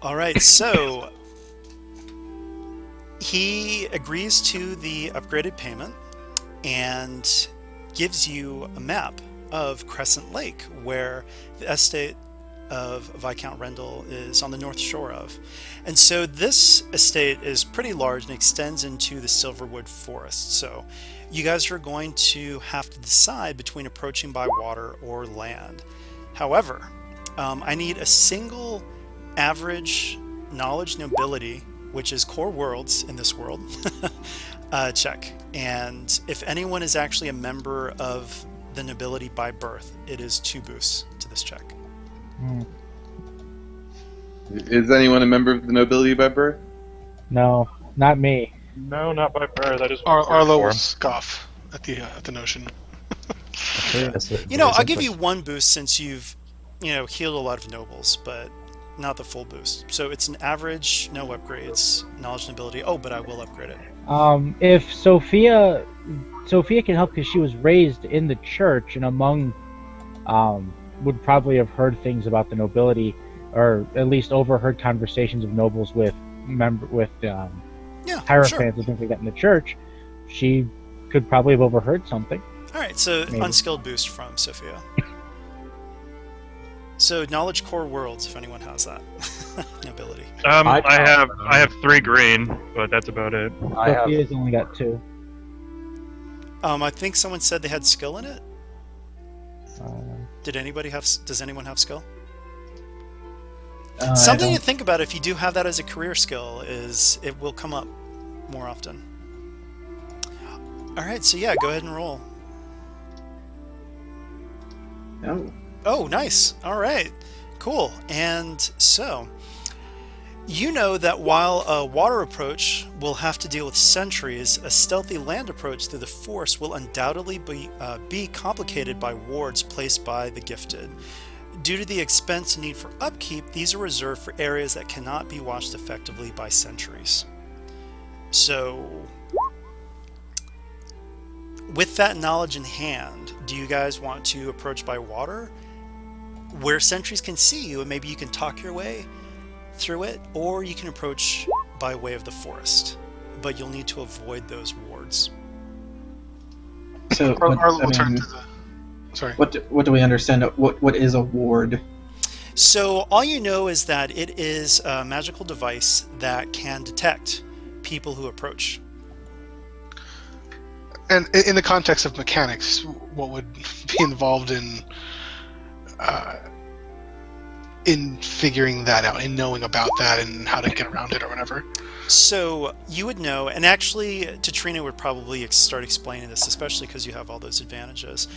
All right, so he agrees to the upgraded payment and gives you a map of Crescent Lake, where the estate of Viscount Rendell is on the north shore of. And so this estate is pretty large and extends into the Silverwood Forest. So you guys are going to have to decide between approaching by water or land. However, I need a single average knowledge nobility, which is core worlds in this world, check. And if anyone is actually a member of the nobility by birth, it is 2 boosts to this check. Is anyone a member of the nobility by birth? No, not me. No, not by prayer. That is Arlo will for. scoff at the notion. Yes, it I'll isn't, give but- you one boost since you've, healed a lot of nobles, but not the full boost. So it's an average, no upgrades, knowledge and ability. Oh, but I will upgrade it. If Sophia can help because she was raised in the church and among, would probably have heard things about the nobility, or at least overheard conversations of nobles with Yeah, hierophants sure. and things like that in the church. She could probably have overheard something. All right, so Maybe. unskilled boost from Sophia. So knowledge core worlds, if anyone has that ability. I have 3 green, but that's about it. I have Sophia's only got 2. I think someone said they had skill in it. Uh, Does anyone have skill? I Something don't- to think about if you do have that as a career skill is it will come up more often. All right, so yeah, go ahead and roll. No. Oh, nice. All right, cool. And so, you know that while a water approach will have to deal with sentries, a stealthy land approach through the forest will undoubtedly be complicated by wards placed by the gifted. Due to the expense and need for upkeep, these are reserved for areas that cannot be watched effectively by sentries. So, with that knowledge in hand, do you guys want to approach by water, where sentries can see you and maybe you can talk your way through it, or you can approach by way of the forest, but you'll need to avoid those wards. So Arlo will turn to the. Sorry. what do we understand? What is a ward? So all you know is that it is a magical device that can detect people who approach. And in the context of mechanics, what would be involved in figuring that out, in knowing about that, and how to get around it or whatever? So you would know, and actually Tatrina would probably start explaining this, especially because you have all those advantages.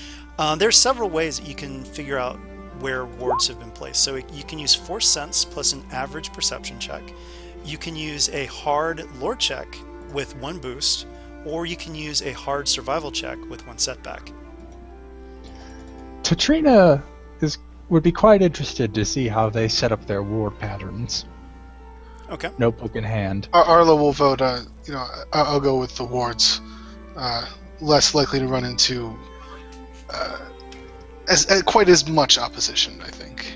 There's several ways that you can figure out where wards have been placed. So you can use Force Sense plus an average perception check. You can use a hard lore check with 1 boost, or you can use a hard survival check with 1 setback. Tatrina would be quite interested to see how they set up their war patterns. Okay. Notebook in hand. Arlo will vote. I'll go with the wards. Less likely to run into quite as much opposition, I think.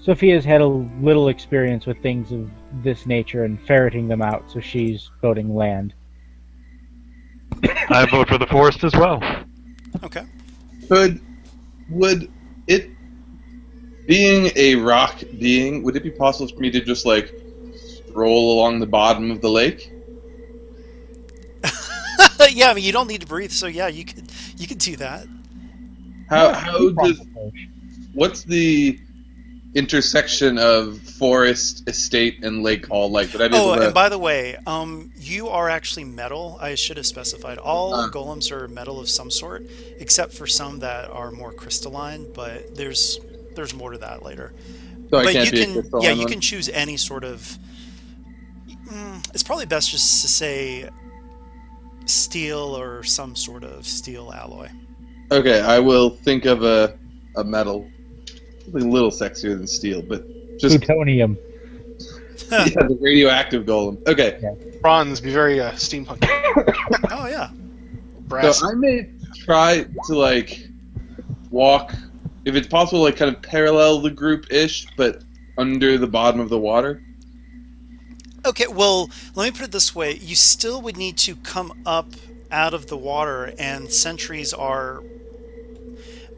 Sophia's had a little experience with things of this nature and ferreting them out, so she's voting land. I vote for the forest as well. Okay. Would it, being a rock being, would it be possible for me to just like stroll along the bottom of the lake? Yeah, I mean you don't need to breathe, so yeah, you could do that. What's the intersection of forest, estate, and lake all like? Would I be able to... And by the way, you are actually metal. I should have specified. All golems are metal of some sort, except for some that are more crystalline. But there's more to that later. So I But can't you be a can, crystalline yeah, you one? can choose any sort of. It's probably best just to say steel or some sort of steel alloy. Okay, I will think of a metal. Something a little sexier than steel, but just Plutonium. yeah, the radioactive golem. Okay, Bronze, be very steampunk. Oh yeah. Brass. so I may try to like walk, if it's possible, like kind of parallel the group-ish, but under the bottom of the water. Okay, well, let me put it this way. You still would need to come up out of the water, and sentries are...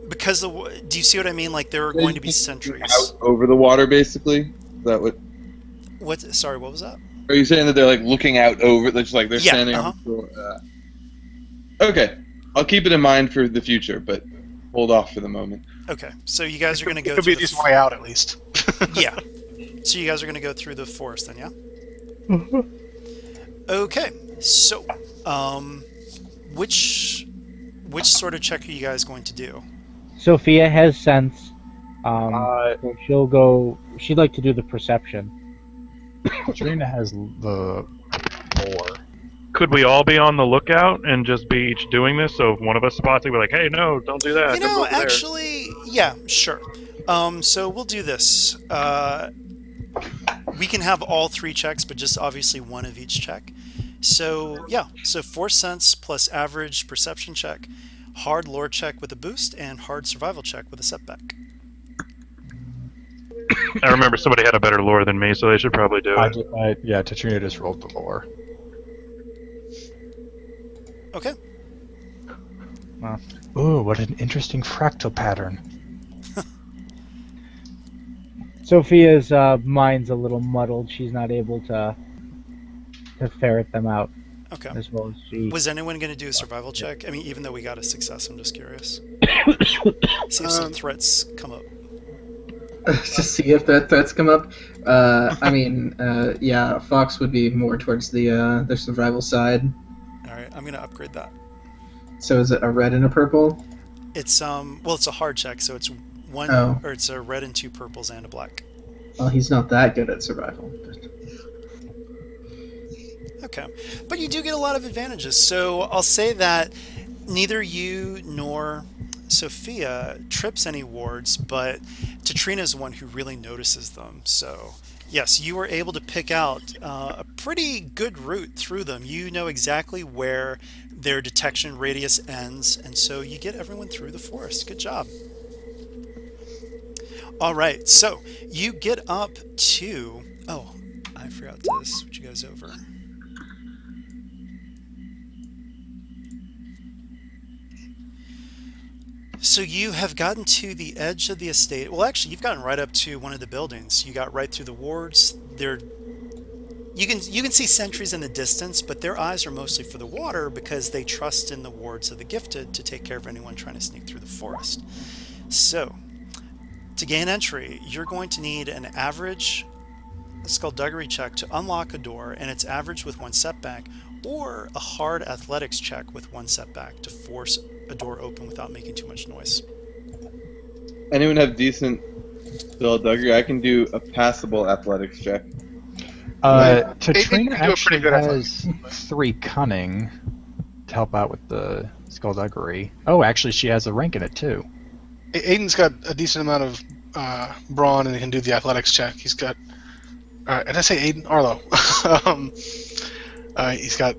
Because do you see what I mean? Like, there are going to be sentries. Out over the water, basically. Is that what? Sorry, what was that? Are you saying that they're like looking out over? They're just like they're Yeah, standing on the shore? Okay, I'll keep it in mind for the future, but hold off for the moment. Okay, so you guys are going to go It could be through a decent way out, at least. Yeah. So you guys are going to go through the forest then, yeah? Okay, so, which sort of check are you guys going to do? Sophia has sense. So she'll go. She'd like to do the perception. Katrina has the lore. Could we all be on the lookout and just be each doing this? So if one of us spots it, we're like, "Hey, no, don't do that. You Don't go know, over there." actually, yeah, sure. So we'll do this. We can have all 3 checks, but just obviously one of each check. So yeah, so force sense plus average perception check, hard lore check with a boost, and hard survival check with a setback. I remember somebody had a better lore than me, so they should probably do it. Yeah, Tatrina just rolled the lore. Okay. Ooh, what an interesting fractal pattern. Sophia's mind's a little muddled. She's not able to ferret them out Okay. as well as she. Was anyone going to do a survival check? I mean, even though we got a success, I'm just curious. See if some threats come up. To see if that threats come up. Yeah, Fox would be more towards the survival side. All right, I'm going to upgrade that. So is it a red and a purple? It's it's a hard check, so it's one, Oh. or it's a red and 2 purples and a black. Well, he's not that good at survival. Okay, but you do get a lot of advantages. So I'll say that neither you nor Sophia trips any wards, but Tatrina is the one who really notices them. So yes, you were able to pick out a pretty good route through them. You know exactly where their detection radius ends, and so you get everyone through the forest. Good job. All right, so you get up to... Oh, I forgot to switch you guys over. So you have gotten to the edge of the estate. Well, actually, you've gotten right up to one of the buildings. You got right through the wards. You can see sentries in the distance, but their eyes are mostly for the water because they trust in the wards of the gifted to take care of anyone trying to sneak through the forest. So, to gain entry, you're going to need an average skullduggery check to unlock a door, and it's average with 1 setback, or a hard athletics check with 1 setback to force a door open without making too much noise. Anyone have decent skullduggery? I can do a passable athletics check. Tatrina do a pretty actually good has 3 cunning to help out with the skullduggery. Oh, actually, she has a rank in it too. Aiden's got a decent amount of brawn and he can do the athletics check. He's got. Did I say Aiden? Arlo. He's got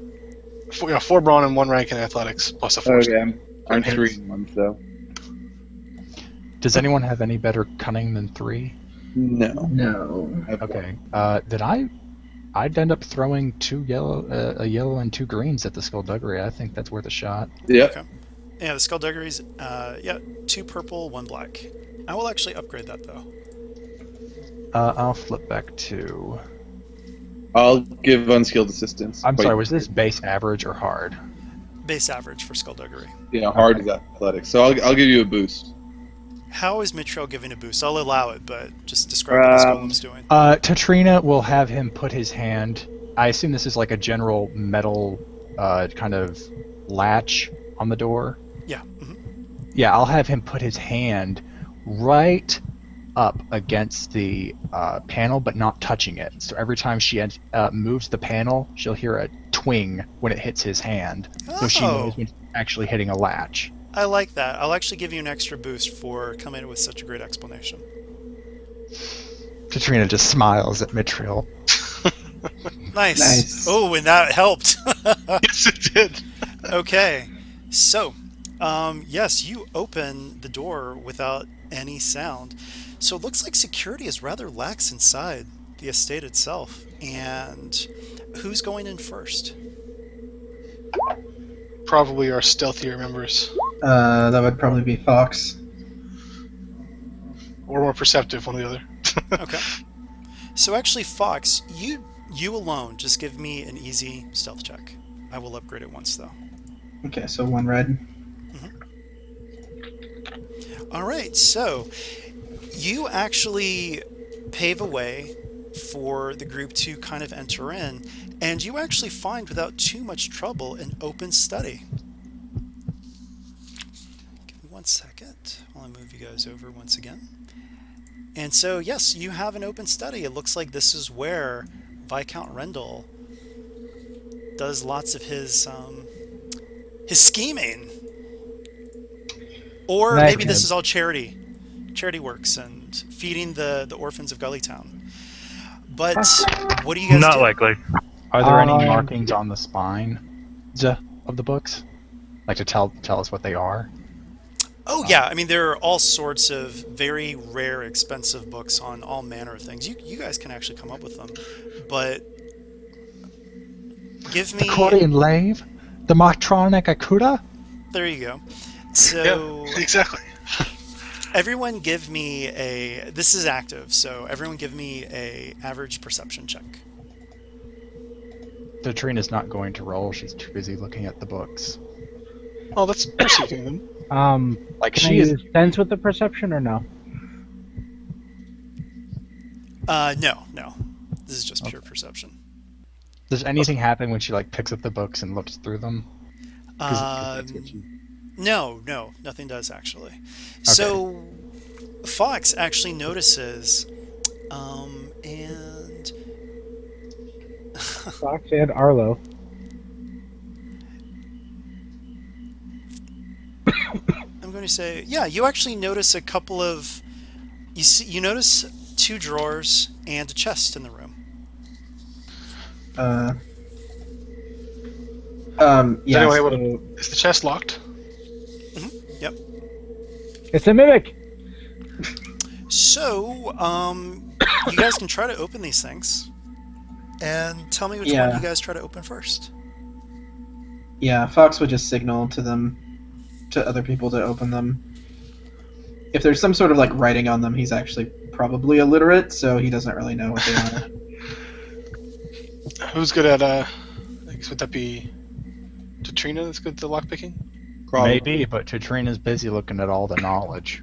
4 brawn and 1 rank in athletics plus a 4. Okay, I'm 3 in 1, so. Does anyone have any better cunning than 3? No. No. Okay. Then I'd end up throwing a yellow and 2 greens at the skullduggery. I think that's worth a shot. Yep. Okay. Yeah, the skullduggery's 2 purple, 1 black. I will actually upgrade that though. I'll flip back to. I'll give unskilled assistance. I'm sorry, was this base average or hard? Base average for skullduggery. Yeah, hard is athletics. So I'll give you a boost. How is Mitriel giving a boost? I'll allow it, but just describe what his golem's doing. Tatrina will have him put his hand. I assume this is like a general metal kind of latch on the door. Yeah. Yeah, I'll have him put his hand right up against the panel, but not touching it. So every time she moves the panel, she'll hear a twing when it hits his hand. So she knows when it's actually hitting a latch. I like that. I'll actually give you an extra boost for coming in with such a great explanation. Tatrina just smiles at Mitriel. Nice. Oh, and that helped. Yes, it did. Okay. So, yes, you open the door without any sound. So it looks like security is rather lax inside the estate itself. And who's going in first? Probably our stealthier members. That would probably be Fox. Or more perceptive, one or the other. Okay. So actually, Fox, you alone, just give me an easy stealth check. I will upgrade it once, though. Okay, so 1 red. All right, so you actually pave a way for the group to kind of enter in, and you actually find, without too much trouble, an open study. Give me 1 second while I move you guys over once again. And so, yes, you have an open study. It looks like this is where Viscount Rendell does lots of his scheming. Or Nice. maybe this is all charity works and feeding the orphans of Gullytown. But what do you guys Not do? likely. Are there any Um, markings on the spine of the books? Like to tell us what they are? Oh yeah, I mean there are all sorts of very rare, expensive books on all manner of things. You guys can actually come up with them, but give The me. Korean Lave? The Matronic Akuta? There you go. So Yeah, exactly. everyone, give me a. This is active, so everyone give me a average perception check. Katrina's not going to roll. She's too busy looking at the books. Well, that's perceiving them. Like Can I she is. use sense with the perception or no? No. This is just pure perception. Does anything happen when she like picks up the books and looks through them? 'Cause that's what she- No, nothing does actually. So Fox actually notices, and Fox and Arlo. I'm going to say, yeah, you actually notice a couple of. You notice 2 drawers and a chest in the room. Yeah. anyone So, able Is the chest locked? Yep. It's a mimic. So, you guys can try to open these things, and tell me which one Yeah. you guys try to open first. yeah, Fox would just signal to other people to open them. If there's some sort of like writing on them, he's actually probably illiterate, so he doesn't really know what they are. Who's good at I guess would that be Katrina that's good at the lockpicking? Probably. Maybe, but Katrina's busy looking at all the knowledge.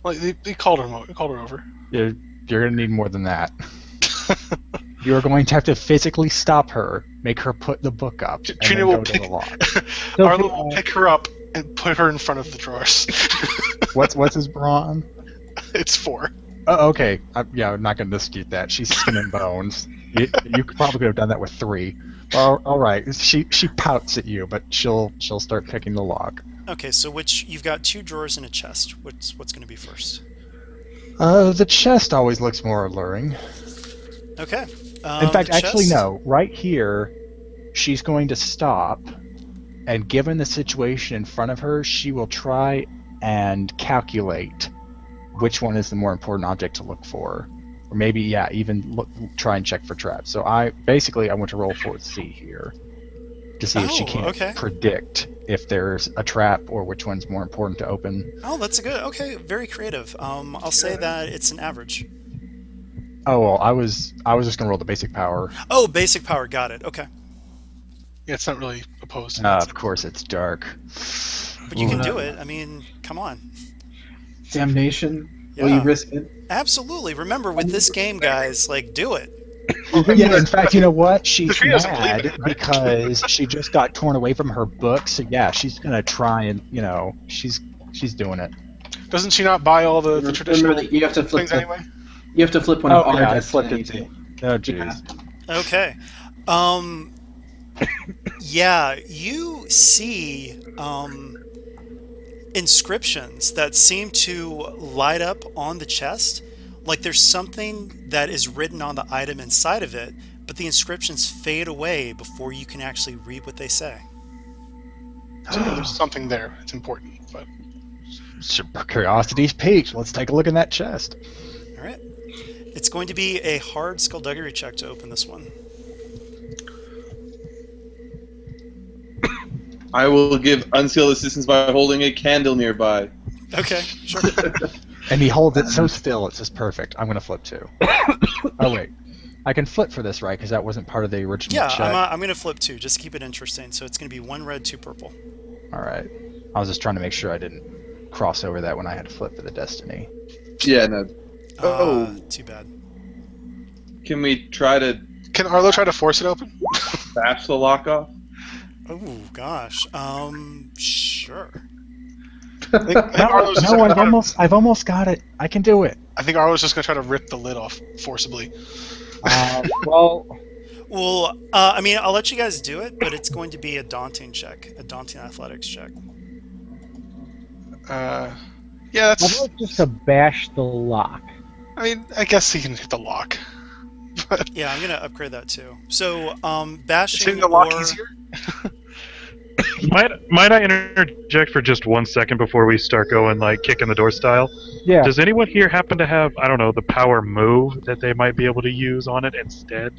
Well, they called her. Called her over. You're going to need more than that. You're going to have to physically stop her, make her put the book up, and Trina then will go to pick- the lock. Arlo will pick her up and put her in front of the drawers. What's his brawn? It's 4. Oh, okay. I'm not going to dispute that. She's skin and bones. You probably could have done that with 3. All right. She pouts at you, but she'll start picking the lock. Okay, so you've got 2 drawers and a chest. What's going to be first? The chest always looks more alluring. Okay. In fact, the actually, chest- no. Right here, she's going to stop, and given the situation in front of her, she will try and calculate which one is the more important object to look for. Or maybe, even try and check for traps. So I want to roll for C here to see if she Oh, can okay. predict if there's a trap or which one's more important to open. Oh, that's a good. Okay, very creative. I'll say that it's an average. Oh well, I was just gonna roll the basic power. Oh, basic power. Got it. Okay, Yeah, it's not really opposed. To Of course, it's dark. but you can do it. I mean, come on. Damnation. Will Yeah. you risk it? Absolutely. Remember, with this game, guys, like, do it. Yeah, in fact, you know what? She's Katrina doesn't believe mad it, right? because she just got torn away from her book. So yeah, she's gonna try and she's doing it. Doesn't she not buy all the Remember traditional that you have to flip things the, anyway? You have to flip one of our I flipped it destiny. too. Oh jeez. Yeah. Okay. Yeah, you see inscriptions that seem to light up on the chest. Like there's something that is written on the item inside of it, but the inscriptions fade away before you can actually read what they say. So there's something there. It's important, but Curiosity's piqued. Let's take a look in that chest. All right. It's going to be a hard skullduggery check to open this one. I will give unsealed assistance by holding a candle nearby. Okay, sure. And he holds it so still, it's just perfect. I'm gonna flip too. Oh wait, I can flip for this, right? Because that wasn't part of the original Yeah, check. I'm going to flip 2, just to keep it interesting. So it's going to be 1 red, 2 purple. All right. I was just trying to make sure I didn't cross over that when I had to flip for the destiny. Yeah, no. Oh. Too bad. Can we try to can Arlo try to force it open? bash the lock off? Oh gosh. Sure. I think Arlo's just No, gonna I've almost got it. I can do it. I think Arlo's just gonna try to rip the lid off forcibly. Well, Well, I mean, I'll let you guys do it, but it's going to be a daunting check, a daunting athletics check. Yeah, How that's. about just to bash the lock? I mean, I guess he can hit the lock. But Yeah, I'm gonna upgrade that too. So, is bashing hitting the lock or easier? Might I interject for just 1 second before we start going like kicking the door style? Yeah. Does anyone here happen to have, I don't know, the power move that they might be able to use on it instead?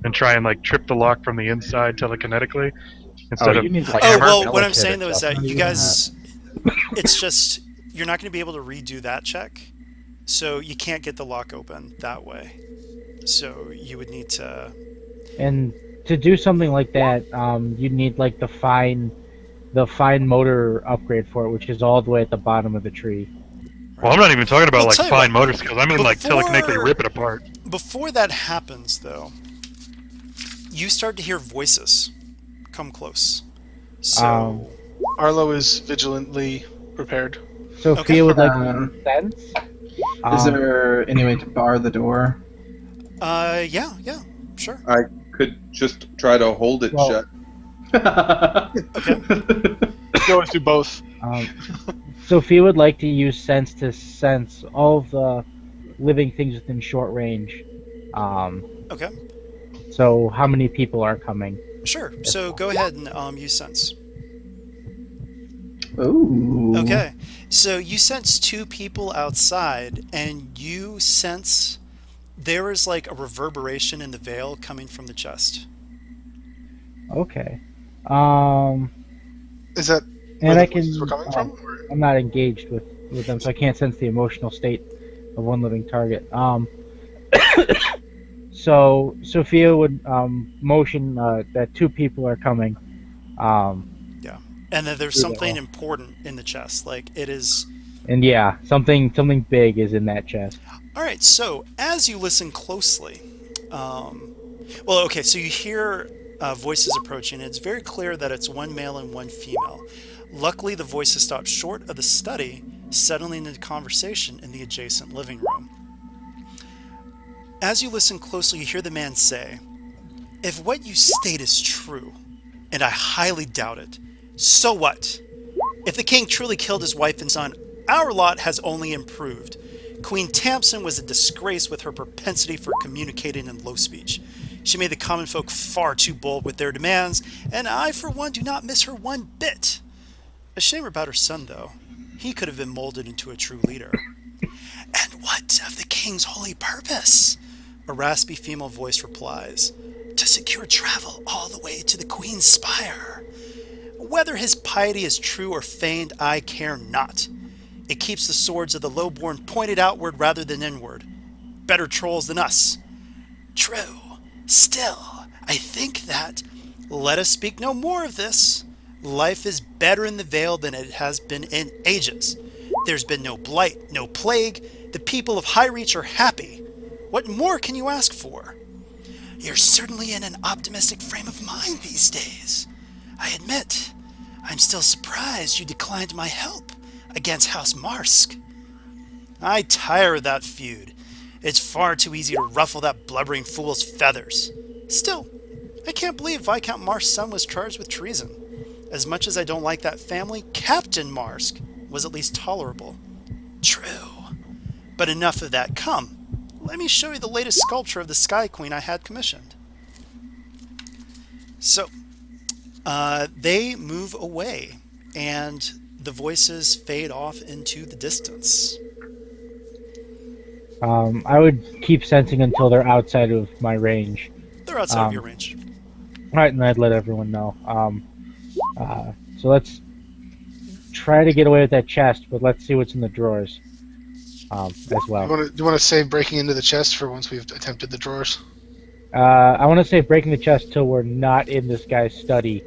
And try and like trip the lock from the inside telekinetically instead Oh, of you need like Oh, hammer? well, what I'm delicate saying though is that you adjustments. guys, it's just you're not going to be able to redo that check, so you can't get the lock open that way. So you would need to. And to do something like that, you'd need like the fine motor upgrade for it, which is all the way at the bottom of the tree. Well, I'm not even talking about Well, like tell you fine what, motor skills. I mean like telekinetically rip it apart. Before that happens, though, you start to hear voices come close. So, Arlo is vigilantly prepared. Sophia Okay. would like Um, sense. Is there any way to bar the door? yeah, sure. I could just try to hold it Well- shut. Okay. You always do both. Sophia would like to use sense to sense all of the living things within short range. Okay, So how many people are coming? sure. So go ahead and use sense. Ooh. Okay, so you sense two people outside, and you sense there is like a reverberation in the veil coming from the chest. Okay. Is that And where I the can. voices were coming from? Or- I'm not engaged with them, so I can't sense the emotional state of one living target. So Sophia would motion that two people are coming. And that there's Through the something hall. important in the chest. Like it is. And yeah, something big is in that chest. All right, so as you listen closely, well, okay, so you hear voices approaching. It's very clear that it's one male and one female. Luckily, the voices stop short of the study, settling into conversation in the adjacent living room. As you listen closely, you hear the man say, "If what you state is true, and I highly doubt it, so what? If the king truly killed his wife and son, our lot has only improved. Queen Tamsin was a disgrace with her propensity for communicating in low speech. She made the common folk far too bold with their demands, and I, for one, do not miss her one bit. A shame about her son, though. He could have been molded into a true leader." "And what of the king's holy purpose?" a raspy female voice replies. "To secure travel all the way to the queen's spire. Whether his piety is true or feigned, I care not. It keeps the swords of the lowborn pointed outward rather than inward. Better trolls than us. True. Still, I think that, let us speak no more of this. Life is better in the Vale than it has been in ages. There's been no blight, no plague. The people of High Reach are happy. What more can you ask for? You're certainly in an optimistic frame of mind these days. I admit, I'm still surprised you declined my help against House Marsk. I tire of that feud. It's far too easy to ruffle that blubbering fool's feathers. Still, I can't believe Viscount Marsk's son was charged with treason. As much as I don't like that family, Captain Marsk was at least tolerable. True. But enough of that. Come, let me show you the latest sculpture of the Sky Queen I had commissioned." So, they move away, and the voices fade off into the distance. I would keep sensing until they're outside of my range. They're outside of your range. Right, and I'd let everyone know. So let's try to get away with that chest, but let's see what's in the drawers as well. Do you want to save breaking into the chest for once we've attempted the drawers? I want to say breaking the chest till we're not in this guy's study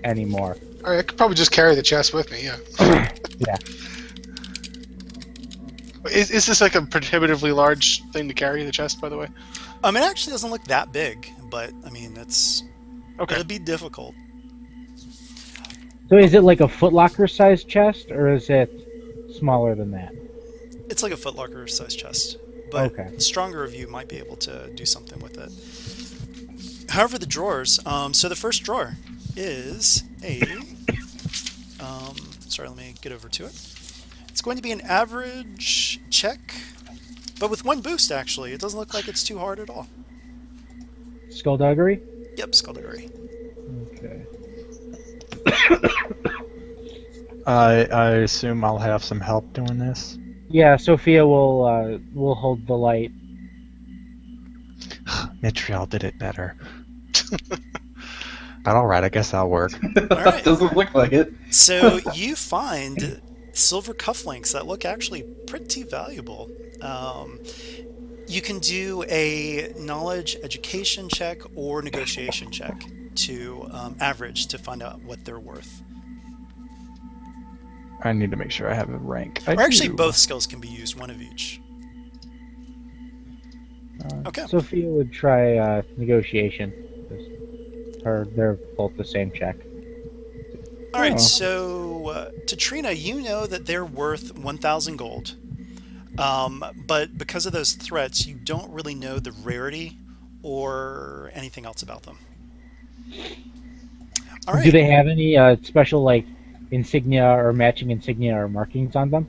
anymore. All right, I could probably just carry the chest with me. Yeah. Yeah. Is this like a prohibitively large thing to carry, the chest, by the way? It actually doesn't look that big, but I mean, Okay. it'd be difficult. So is it like a Foot Locker sized chest, or is it smaller than that? It's like a Foot Locker sized chest, but Okay. stronger of you might be able to do something with it. However, the drawers. So the first drawer is a. Sorry, let me get over to it. It's going to be an average check, but with one boost. Actually, it doesn't look like it's too hard at all. Skullduggery? Yep, skullduggery. Okay. I assume I'll have some help doing this. Yeah, Sophia will hold the light. Mitriel did it better. But alright, I guess that'll work. right. Doesn't look like it. So you find silver cufflinks that look actually pretty valuable. You can do a knowledge education check or negotiation check to average to find out what they're worth. I need to make sure I have a rank. Or actually, both skills can be used, one of each. Okay. Sophia would try negotiation. They're both the same check. All right, Oh. so to Trina, you know that they're worth 1,000 gold. But because of those threats, you don't really know the rarity or anything else about them. All right. Do they have any special like insignia or matching insignia or markings on them?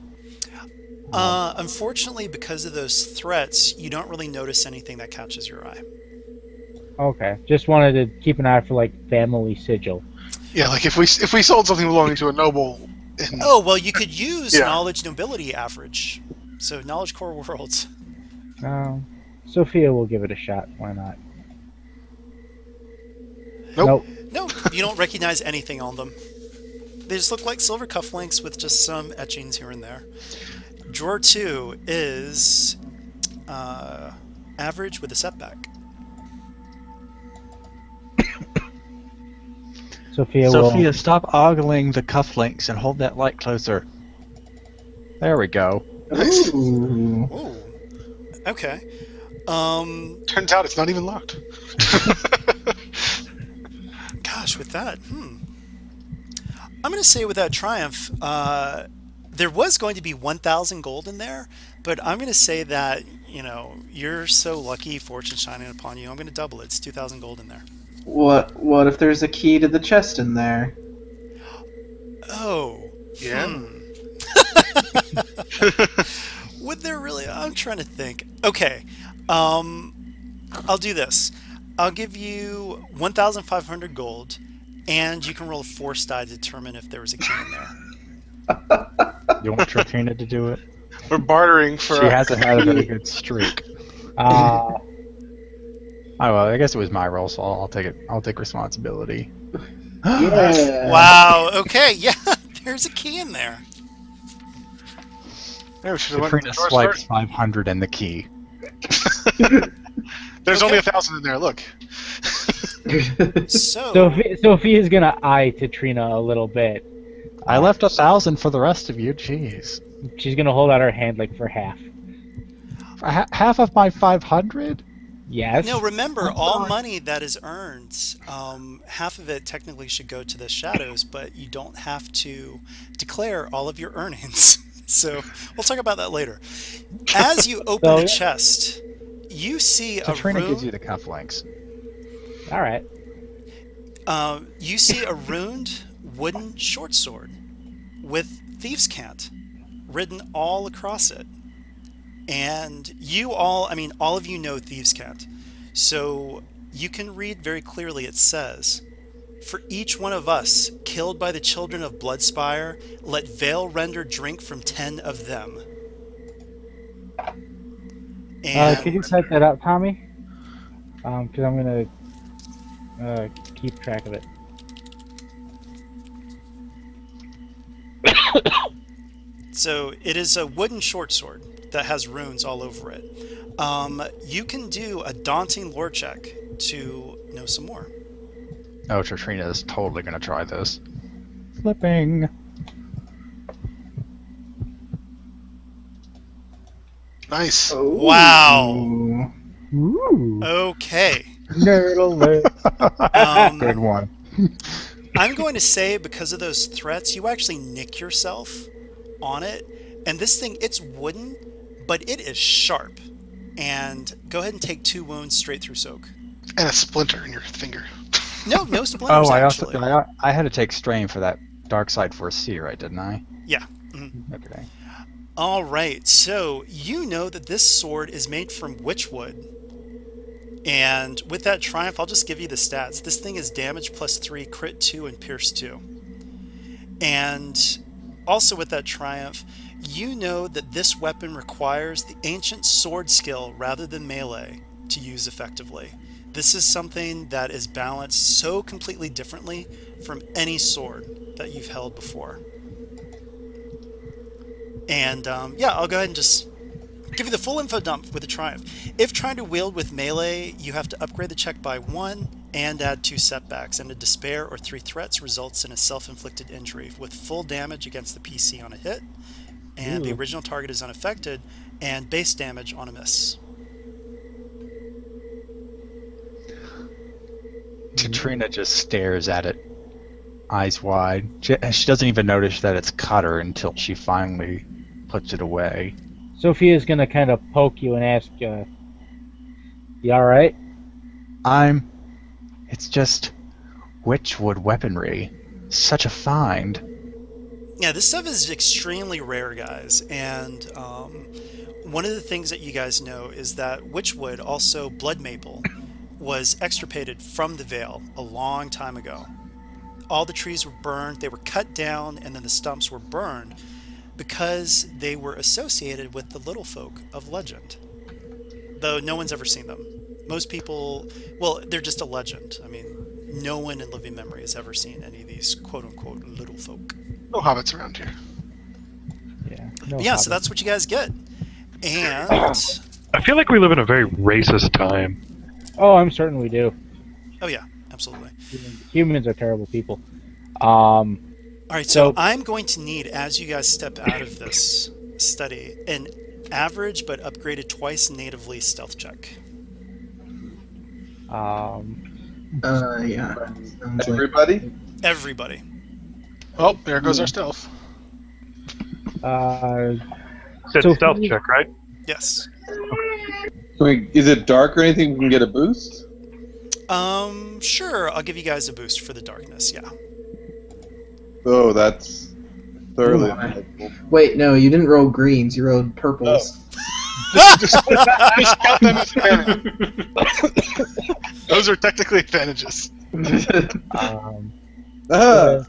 Unfortunately, because of those threats, you don't really notice anything that catches your eye. Okay, just wanted to keep an eye for like family sigil. Yeah, like if we sold something belonging to a noble. Oh, well, you could use Yeah. knowledge nobility average. So knowledge core worlds. Sophia will give it a shot. Why not? Nope. No, you don't recognize anything on them. They just look like silver cufflinks with just some etchings here and there. Drawer 2 is average with a setback. Sophia Sophia, stop ogling the cufflinks and hold that light closer. There we go. Nice. Ooh. Ooh. Okay. Turns out it's not even locked. Gosh, with that, I'm going to say with that triumph, there was going to be 1,000 gold in there, but I'm going to say that, you're so lucky, fortune shining upon you. I'm going to double it. It's 2,000 gold in there. What if there's a key to the chest in there? Oh. Yeah. Would there really? I'm trying to think. Okay. I'll do this. I'll give you 1,500 gold, and you can roll a force die to determine if there was a key in there. You want Trina to do it? We're bartering for. She hasn't had a very good streak. Oh well, I guess it was my role, so I'll take it. I'll take responsibility. Yeah. Wow. Okay. Yeah. There's a key in there. Yeah, we should have went to Trina the drawers swipes first. 500 and the key. There's Okay. only 1,000 in there. Look. So. Sophia's gonna eye Katrina a little bit. I left 1,000 for the rest of you. Jeez, She's gonna hold out her hand like for half. half of my 500. Yes. No, remember, all money that is earned, half of it technically should go to the shadows, but you don't have to declare all of your earnings. So we'll talk about that later. As you open the chest, you see a Trina rune. gives you the cufflinks. All right. You see a runed wooden short sword with thieves' cant written all across it. And all of you know thieves' cant. So you can read very clearly. It says, "For each one of us killed by the children of Bloodspire, let Vale render drink from 10 of them." And Could you type that out, Tommy? Because I'm gonna keep track of it. so it is a wooden short sword that has runes all over it. You can do a daunting lore check to know some more. Oh, Trina is totally gonna try this. Flipping. Nice. Wow. Ooh. Okay. Nerd alert. Good one. I'm going to say because of those threats, you actually nick yourself on it. And this thing, it's wooden, but it is sharp. And go ahead and take 2 wounds straight through soak. And a splinter in your finger. No splinters Oh, actually. I had to take strain for that dark side for C, right? Didn't I? Yeah. Mhm. Okay. All right. So you know that this sword is made from witchwood. And with that triumph, I'll just give you the stats. This thing is damage +3, crit 2, and pierce 2. And also with that triumph, you know that this weapon requires the ancient sword skill rather than melee to use effectively. This is something that is balanced so completely differently from any sword that you've held before. And yeah, I'll go ahead and just give you the full info dump with the triumph. If trying to wield with melee, you have to upgrade the check by 1 and add 2 setbacks, and a despair or 3 threats results in a self-inflicted injury with full damage against the PC on a hit, and the Ooh. original target is unaffected, and base damage on a miss. Katrina just stares at it, eyes wide. She doesn't even notice that it's cut her until she finally puts it away. Sophia's gonna kind of poke you and ask, "You all right?" It's just witchwood weaponry. Such a find. Yeah, this stuff is extremely rare, guys, and one of the things that you guys know is that witchwood, also blood maple, was extirpated from the Vale a long time ago. All the trees were burned, they were cut down, and then the stumps were burned because they were associated with the little folk of legend. Though no one's ever seen them. Most people, well, they're just a legend. I mean, no one in living memory has ever seen any of these quote-unquote little folk. No hobbits around here. Yeah. But yeah, so that's what you guys get. And I feel like we live in a very racist time. Oh, I'm certain we do. oh yeah, absolutely. Humans are terrible people. All right, so So- I'm going to need, as you guys step out of this study, an average but upgraded twice natively stealth check. Yeah. Sounds like- Everybody? Everybody. Oh, there goes our stealth. Said So- stealth check, right? Yes. Is it dark or anything? We can get a boost? Sure, I'll give you guys a boost for the darkness, yeah. Oh, that's thoroughly Oh, my. helpful. Wait, no, you didn't roll greens. You rolled purples. Just count them as advantage. Those are technically advantages. Ah!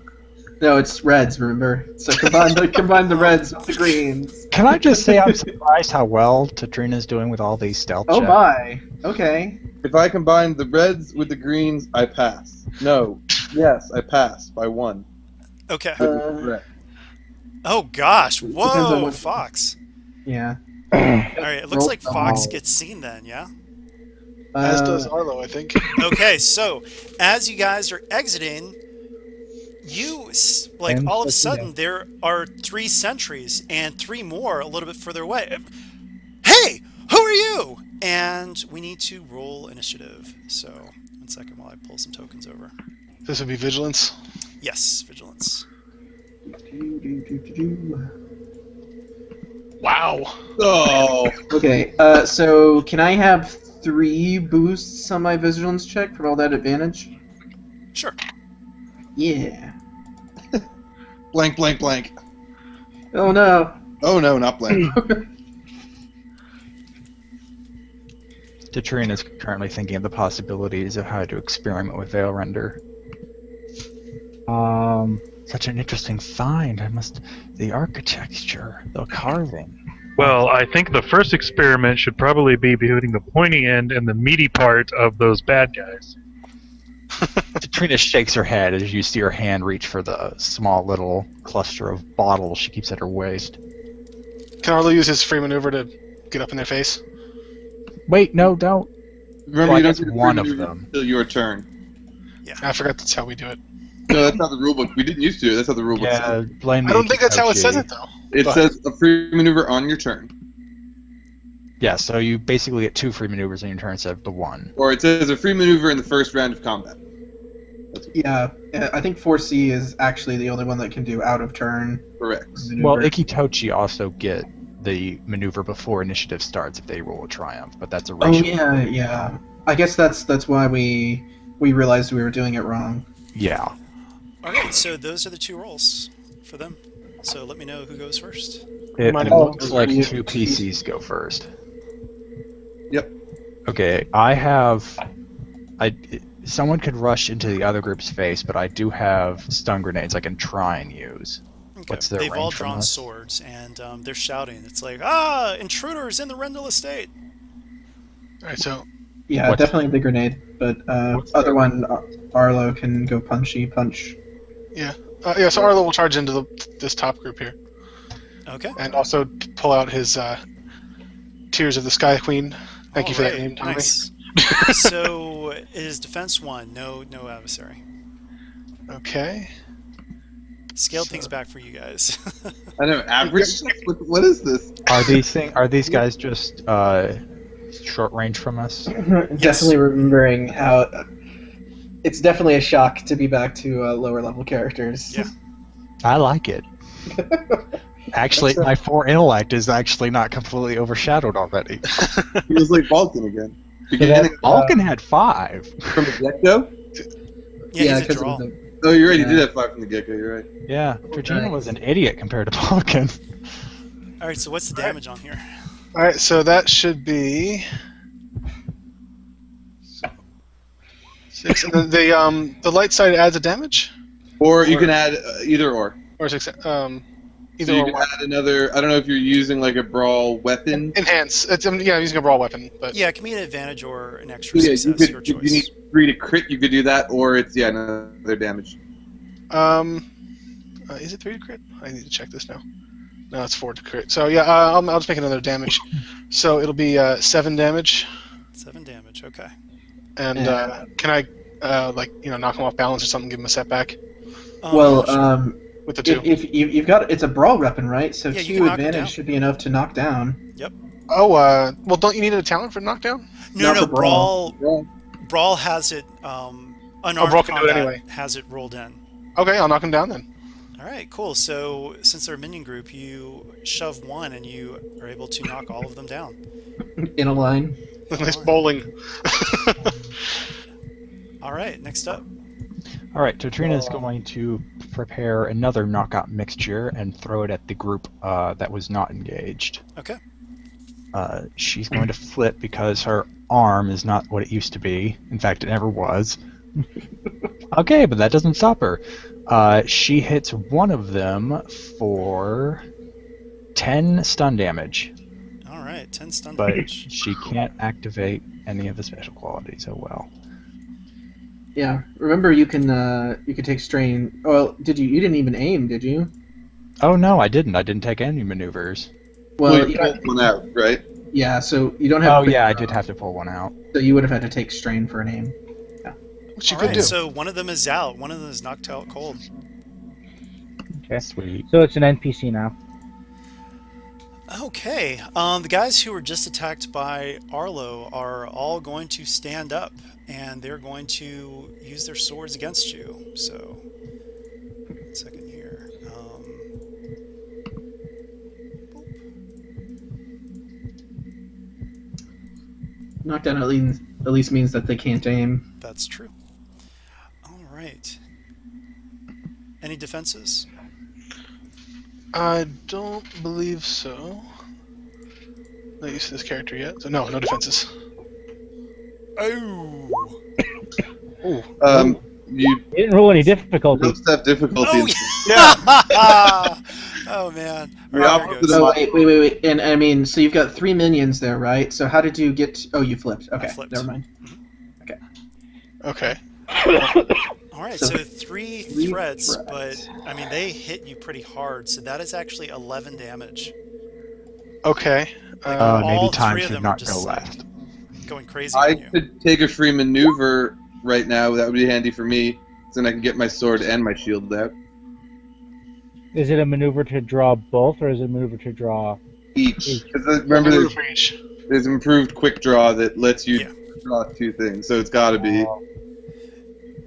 No, it's reds. Remember, so combine the reds with the greens. Can I just say I'm surprised how well Katrina's doing with all these stealth Oh checks. my. Okay. If I combine the reds with the greens, I pass. No. Yes, I pass by 1. Okay. Correct. Oh gosh, Depends on whoa, what- Fox. Yeah. All right, it looks Roll like them Fox all. gets seen then, yeah? As does Arlo, I think. Okay, so as you guys are exiting, like And all of a Sophia. sudden there are 3 sentries and 3 more a little bit further away. Hey, who are you? And we need to roll initiative. So 1 second while I pull some tokens over. This would be vigilance. Yes, vigilance. Wow. Oh! Okay. So can I have 3 boosts on my vigilance check for all that advantage? Sure. Yeah. Blank, blank, blank. Oh no. Oh no, not blank. Katrina's currently thinking of the possibilities of how to experiment with Veil Render. Such an interesting find. The architecture, the carving. Well, I think the first experiment should probably be putting the pointy end and the meaty part of those bad guys. Katrina shakes her head as you see her hand reach for the small little cluster of bottles she keeps at her waist. Can Arlo use his free maneuver to get up in their face? Wait, no, don't. Remember, Well, I you don't guess get a one free of maneuver them. until your turn. I forgot that's how we do it. No, that's not the rulebook. We didn't used to. That's how the rulebook Yeah, says. blame I don't think that's how it says it, though. It but- says a free maneuver on your turn. Yeah, so you basically get 2 free maneuvers on your turn instead of the 1. Or it says a free maneuver in the first round of combat. Yeah. I think 4C is actually the only one that can do out of turn Correct. maneuver. Well, Ikitochi also get the maneuver before initiative starts if they roll a triumph, but that's a Oh ratio. yeah. I guess that's why we realized we were doing it wrong. Yeah. All right, so those are the 2 rolls for them. So let me know who goes first. It Might- looks like you- 2 PCs go first. Yep. Okay, someone could rush into the other group's face, but I do have stun grenades I can try and use. Okay. What's their They've all range from drawn us? swords, and they're shouting. It's like, intruders in the Rendell estate. All right, so Yeah, What's- definitely the grenade. But What's other the- one, Arlo can go punch. so Arlo will charge into this top group here, Okay. and also pull out his Tears of the Sky Queen. Thank you for that Alright, name, Tommy. nice. So is defense 1, no adversary. Okay. Scaled things back for you guys. I know. Average. What is this? Are these guys just short range from us? Definitely remembering how it's definitely a shock to be back to lower level characters. Yeah. I like it. Actually, my 4 intellect is actually not completely overshadowed already. He was like Balkan again. that- Beginning Vulcan had 5. from the get-go? Yeah, he's a 'cause draw. of the- Oh, you're right. Yeah. He did have 5 from the get-go. You're right. Yeah, Georgina was an idiot compared to Vulcan. Alright, so what's the damage on here? All right, so that should be 6. And then the light side adds a damage, Or you can add either or. or 6. Either So you or can one. add another. I don't know if you're using like a brawl weapon. Enhance. I'm using a brawl weapon, but Yeah, it can be an advantage or an extra Yeah, success, your if you choice. need 3 to crit, you could do that, or it's another damage. is it 3 to crit? I need to check this now. No, it's 4 to crit. So yeah, I'll just make another damage. So it'll be 7 damage, 7 damage, okay. and Yeah. can I knock him off balance or something, give him a setback Well, sure. with the 2? if you've got it's a brawl weapon, right? So Yeah, you 2 can knock him down. advantage should be enough to knock down. Oh, well, don't you need a talent for knockdown? No, not for brawl. Brawl has it, unarmed Brawl can do it combat anyway. has it rolled in. Okay, I'll knock him down then. Alright, cool. So, since they're a minion group, you shove 1 and you are able to knock all of them down. In a line. Nice bowling. Alright, next up. All right, Totrina is going to prepare another knockout mixture and throw it at the group that was not engaged. Okay. She's going to flip because her arm is not what it used to be. In fact, it never was. Okay, but that doesn't stop her. She hits one of them for 10 stun damage, Alright, 10 stun but damage. she can't activate any of the special qualities. Oh well. Yeah. Remember, you can take strain. Well, did you? You didn't even aim, did you? Oh no, I didn't. I didn't take any maneuvers. Well, you yeah, pulled one out, right? yeah. So you don't have. Oh quick yeah, I draw, did have to pull one out. So you would have had to take strain for an aim. Which you Alright, could do. so one of them is out. One of them is knocked out cold. Okay. Sweet. So it's an NPC now. Okay, the guys who were just attacked by Arlo are all going to stand up, and they're going to use their swords against you. So, 1 second here. Knockdown at least means that they can't aim. That's true. All right. Any defenses? I don't believe so. Not used to this character yet, so no defenses. Oh. You You didn't roll any difficulty. don't have difficulty. Oh, in- yeah. Oh man. We All opted right, to there Oh goes. wait. And I mean, so you've got 3 minions there, right? So how did you get? Oh, you flipped. Okay, flipped. never mind. Okay. All right, So so three three threats, threats. but I mean they hit you pretty hard, so that is actually 11 damage. Okay. All Maybe three time of should them not are just go like, left. going crazy I on you. could take a free maneuver right now. That would be handy for me. So then I can get my sword and my shield out. Is it a maneuver to draw both, or is it a maneuver to draw? Each. 'Cause remember, Maneuver there's, for each. there's improved quick draw that lets you Yeah. draw 2 things. So it's got to be.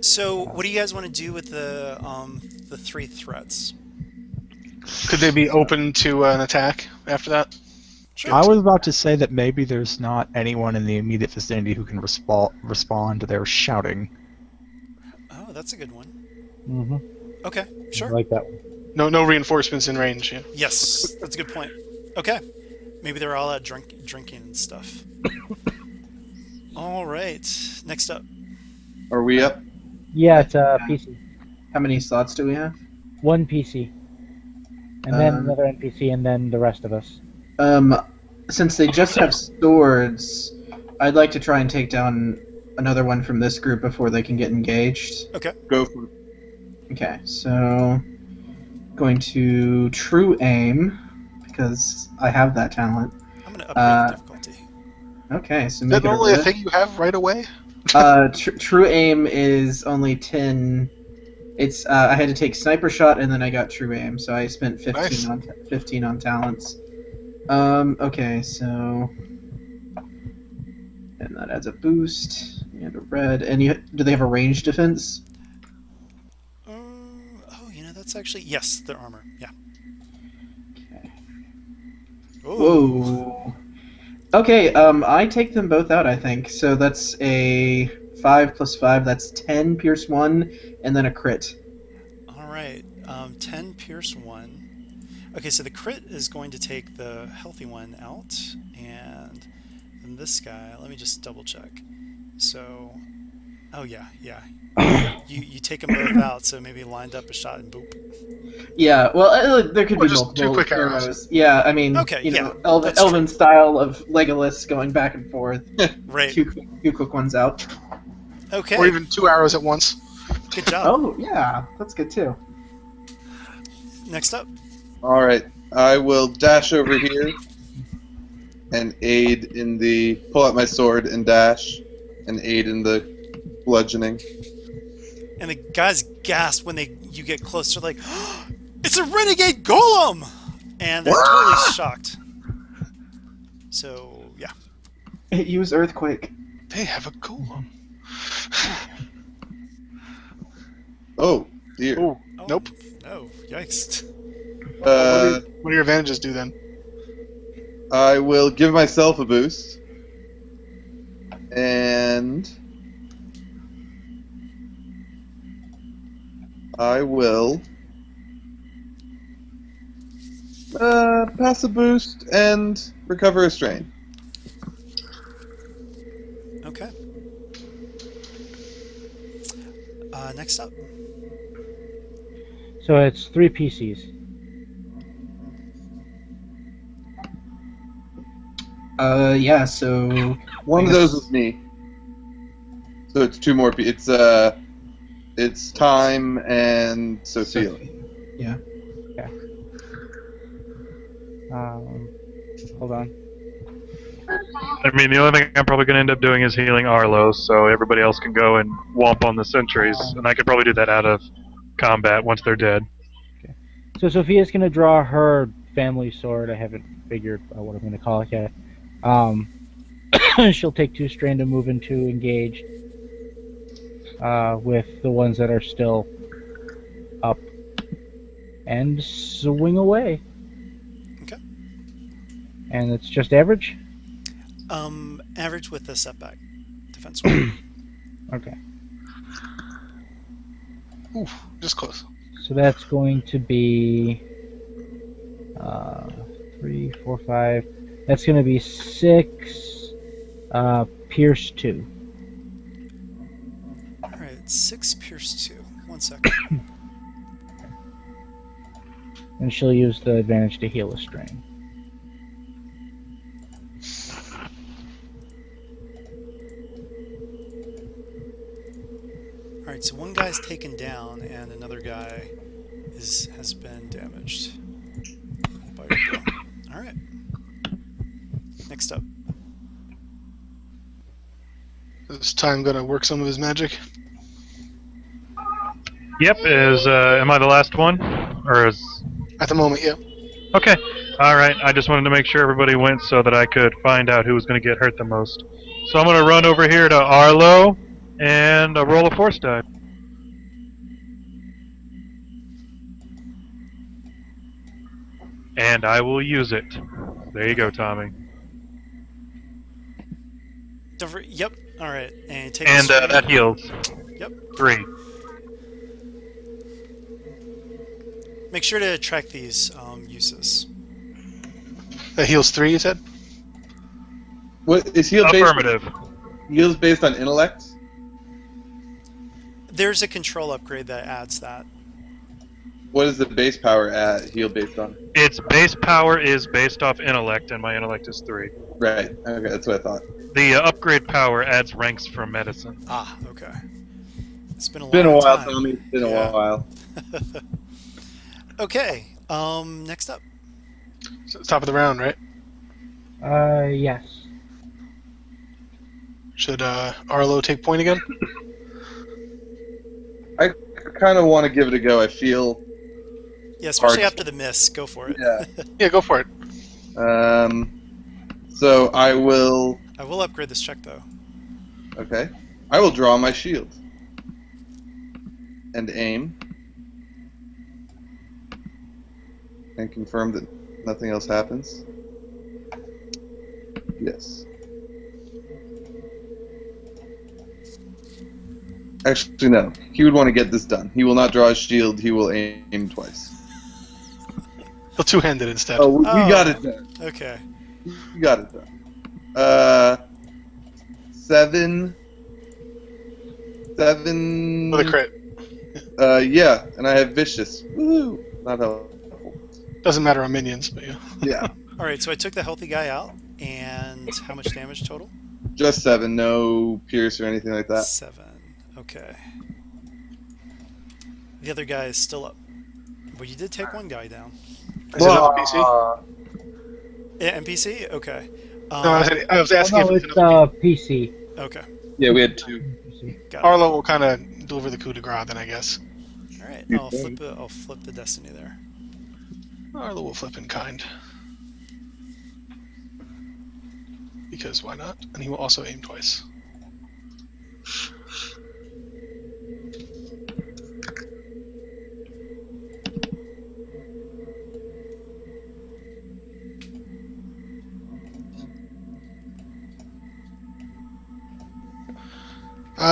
So, what do you guys want to do with the 3 threats? Could they be open to an attack after that? Sure. I was about to say that maybe there's not anyone in the immediate vicinity who can respond to their shouting. Oh, that's a good one. Mm-hmm. Okay, I sure. like that one. No reinforcements in range. Yeah. Yes, that's a good point. Okay, maybe they're all out drinking and stuff. All right, next up. Are we up? Yeah, it's a PC. How many slots do we have? One PC. And then Um, another NPC, and then the rest of us. Since they just have swords, I'd like to try and take down another one from this group before they can get engaged. Okay. Go for it. Okay, so going to true aim because I have that talent. I'm gonna upgrade the difficulty. Okay, so Is make that it only a red. thing you have right away? True aim is only 10. It's I had to take sniper shot and then I got true aim, so I spent 15 Nice. on 15 on talents. Okay, so and that adds a boost and a red. And do they have a range defense? Oh, that's actually yes, their armor. Yeah. Okay. Ooh. Whoa. Okay, I take them both out, I think. So that's a 5 plus 5. That's 10 pierce 1, and then a crit. All right. 10 pierce 1. Okay, so the crit is going to take the healthy one out, and then this guy. Let me just double check. So, oh yeah. You take them both out, so maybe lined up a shot and boop. Yeah, well, there could Or be just multiple two quick arrows. Yeah, I mean, Okay, yeah, that's Elven style of Legolas going back and forth. Right. Two quick ones out. Okay. Or even 2 arrows at once. Good job. Oh, yeah, that's good too. Next up. All right. I will dash over here and aid in the pull out my sword and dash and aid in the bludgeoning. And the guys gasp when you get close. They're like, oh, "It's a renegade golem!" And they're totally shocked. So yeah. Use earthquake. They have a golem. Oh dear. Oh, Oh, nope. No. Yikes. What do your advantages do then? I will give myself a boost. And I will pass a boost and recover a strain. Okay. Next up. So it's 3 PCs. Yeah, so One of those is me. So it's 2 more. It's Time and Sophia. Yeah. Hold on. I mean, the only thing I'm probably going to end up doing is healing Arlo, so everybody else can go and womp on the sentries, and I could probably do that out of combat once they're dead. So Sophia's going to draw her family sword. I haven't figured out what I'm going to call it yet. She'll take 2 strain to move into engaged with the ones that are still up and swing away. Okay. And it's just average? Average with a setback. Defense one. Okay. Oof, just close. So that's going to be 3, 4, 5. That's going to be 6 pierce 2. All right. 6 pierce 2. 1 second. And she'll use the advantage to heal a strain. All right. So one guy's taken down, and another guy has been damaged by your blow. All right. Next up. Is Time gonna work some of his magic? Yep, am I the last one? Or is... At the moment, yeah. Okay, alright, I just wanted to make sure everybody went so that I could find out who was going to get hurt the most. So I'm going to run over here to Arlo and roll a force die. And I will use it. There you go, Tommy. Yep. All right. And take And the that heals. Yep. 3. Make sure to track these uses. That heals 3, you said? What is heal based? Affirmative. Heals based on intellect. There's a control upgrade that adds that. What is the base power at heal based on? Its base power is based off intellect, and my intellect is 3. Right. Okay, that's what I thought. The upgrade power adds ranks from medicine. Ah, okay. It's been a long It's been a while, time. Tommy. It's been Yeah. a while. Okay. Next up. So it's top of the round, right? Yes. Should Arlo take point again? I kind of want to give it a go. I feel. Yeah, especially Hard. after the miss. Go for it. Yeah. Yeah, go for it. So I will. I will upgrade this check though. Okay. I will draw my shield. And aim. And confirm that nothing else happens. Yes. Actually, no. He would want to get this done. He will not draw his shield. He will aim twice. He'll two-hand it instead. Oh, we Oh. got it done. Okay. We got it done. 7. With a crit. Yeah, and I have vicious. Woo! Not helpful. Doesn't matter on minions, but yeah. Yeah, All right. So I took the healthy guy out, and how much damage total? just 7. No pierce or anything like that. 7. Okay. The other guy is still up. But you did take one guy down. Is it another PC? Yeah, NPC? Okay. No, I was asking No, if it's it's another PC. Okay. Yeah, we had 2. Got it. Arlo will kind of deliver the coup de grace then, I guess. All right. You I'll think? flip the destiny there. Arlo will flip in kind. Because why not? And he will also aim twice.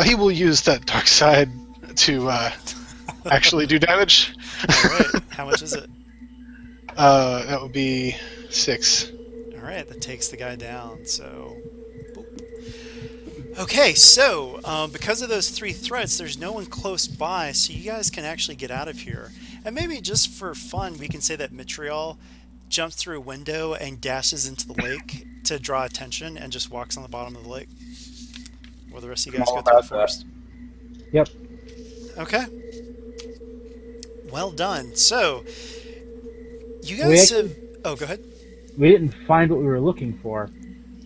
He will use that dark side to actually do damage. All right. How much is it? That would be 6. All right. That takes the guy down. So. Boop. Okay. So because of those 3 threats, there's no one close by, so you guys can actually get out of here. And maybe just for fun, we can say that Mitriel jumps through a window and dashes into the lake to draw attention and just walks on the bottom of the lake. Will the rest of you guys I'm go all through the about that. forest? Yep. Okay. Well done. So, you We guys actually- have... Oh, go ahead. We didn't find what we were looking for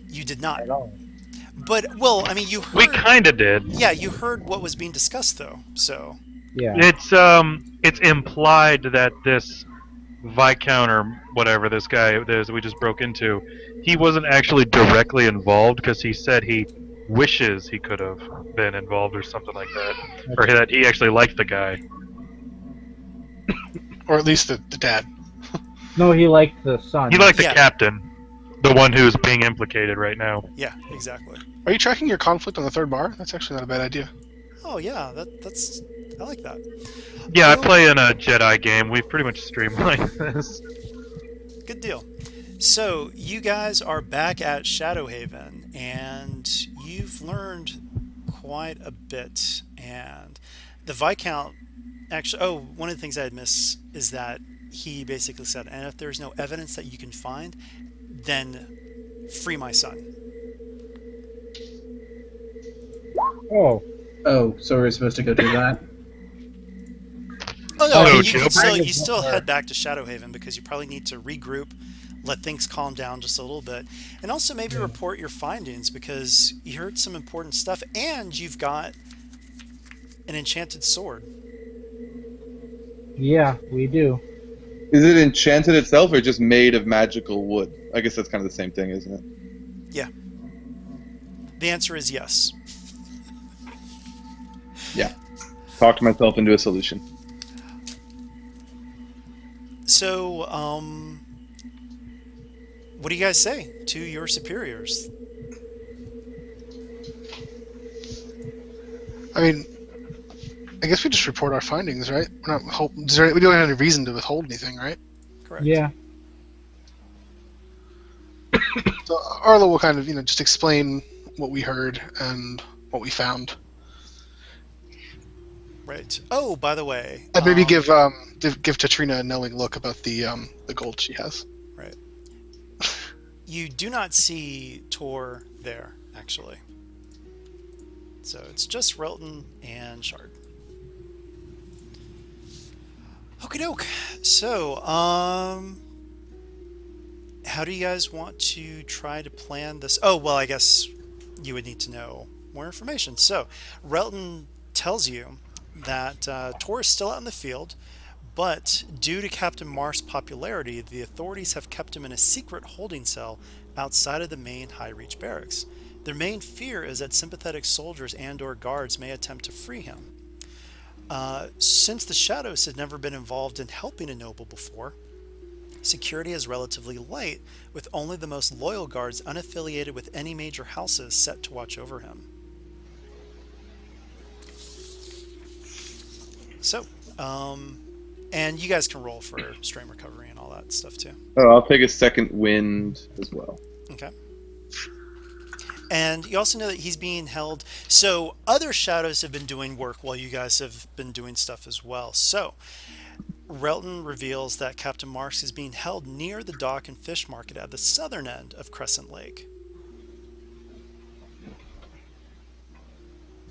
You did not. at all. But, well, I mean, you heard... We kind of did. Yeah, you heard what was being discussed, though. So, Yeah. It's implied that this Viscount or whatever this guy is we just broke into, he wasn't actually directly involved because he said he wishes he could have been involved or something like that, or that he actually liked the guy. Or at least the dad. No, he liked the son. He liked the Yeah. captain, the one who's being implicated right now. yeah, exactly. Are you tracking your conflict on the third bar? That's actually not a bad idea. Oh, yeah, that's... I like that. Yeah, I Well, play in a Jedi game. We've pretty much streamlined this. Good deal. So, you guys are back at Shadowhaven, and you've learned quite a bit. And the Viscount actually... Oh, one of the things I had missed is that he basically said, and if there's no evidence that you can find, then free my son. Oh, Oh, so we're supposed to go do that? Oh, no, Oh, you, Joe. can still, you Bring still it head back to Shadowhaven because you probably need to regroup, let things calm down just a little bit, and also maybe report your findings because you heard some important stuff and you've got an enchanted sword. yeah, we do. Is it enchanted itself or just made of magical wood? I guess that's kind of the same thing, isn't it? The answer is yes. Talked myself into a solution. So, what do you guys say to your superiors? I mean, I guess we just report our findings, right? We're not we don't have any reason to withhold anything, right? Correct. Yeah. So Arlo will kind of, just explain what we heard and what we found. Right. Oh, by the way, And maybe give Tatrina a knowing look about the gold she has. right. You do not see Tor there, actually. So it's just Relton and Shard. Okie doke. So, how do you guys want to try to plan this? Oh, well, I guess you would need to know more information. So, Relton tells you that Tor is still out in the field, but due to Captain Marsk's popularity, the authorities have kept him in a secret holding cell outside of the main High Reach barracks. Their main fear is that sympathetic soldiers and/or guards may attempt to free him. Since the Shadows had never been involved in helping a noble before, security is relatively light, with only the most loyal guards unaffiliated with any major houses set to watch over him. So, and you guys can roll for strain recovery and all that stuff too. Oh, I'll take a second wind as well. Okay. And you also know that he's being held. So other shadows have been doing work while you guys have been doing stuff as well. So Relton reveals that Captain Marsk is being held near the dock and fish market at the southern end of Crescent Lake.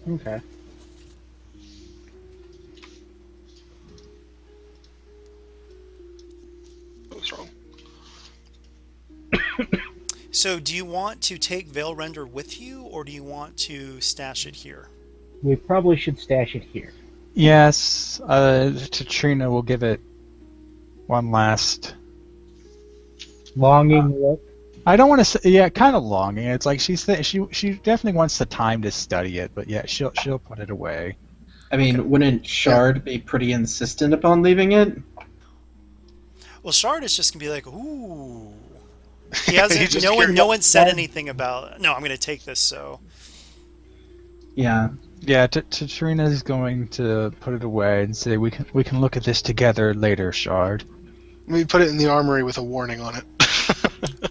Okay. What's wrong? So do you want to take Vale Render with you, or do you want to stash it here? We probably should stash it here. Yes, Tatrina will give it one last. Longing look. I don't want to say, yeah, kind of longing. It's like she definitely wants the time to study it, but yeah, she'll put it away. I mean, wouldn't Shard be pretty insistent upon leaving it? Well, Shard is just gonna be like, ooh. He hasn't. He's just No one said anything about. No, I'm gonna take this. So Yeah. Yeah, Tatrina's going to put it away and say we can look at this together later, Shard. We put it in the armory with a warning on it.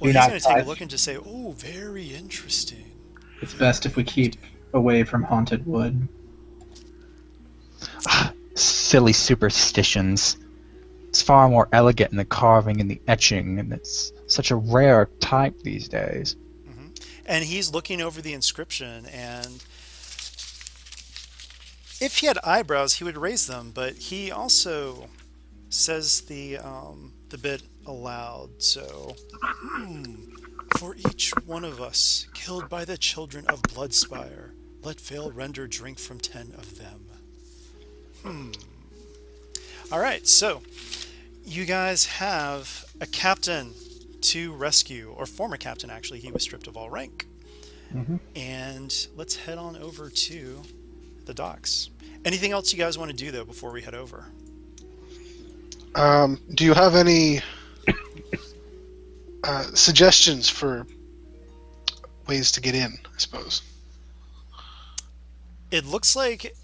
well, he's gonna take a look and just say, "Oh, very interesting." It's best if we keep away from haunted wood. Silly superstitions. It's far more elegant in the carving and the etching, and it's such a rare type these days. Mm-hmm. And he's looking over the inscription, and if he had eyebrows, he would raise them, but he also says the bit aloud. So, for each one of us killed by the children of Bloodspire, let Vale Render drink from 10 of them. All right, so you guys have a captain to rescue, or former captain actually. He was stripped of all rank. Mm-hmm. And let's head on over to the docks. Anything else you guys want to do though before we head over? Do you have any suggestions for ways to get in, I suppose? It looks like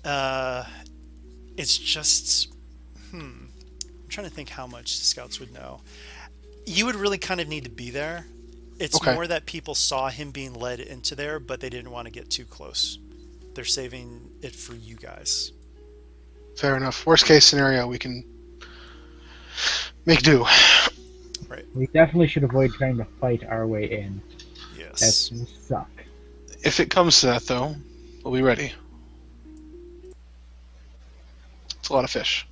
it's just I'm trying to think how much scouts would know. You would really kind of need to be there. It's Okay. more that people saw him being led into there, but they didn't want to get too close. They're saving it for you guys. Fair enough. Worst case scenario, we can make do. Right. We definitely should avoid trying to fight our way in. Yes. That's gonna suck. If it comes to that, though, we'll be ready. It's a lot of fish.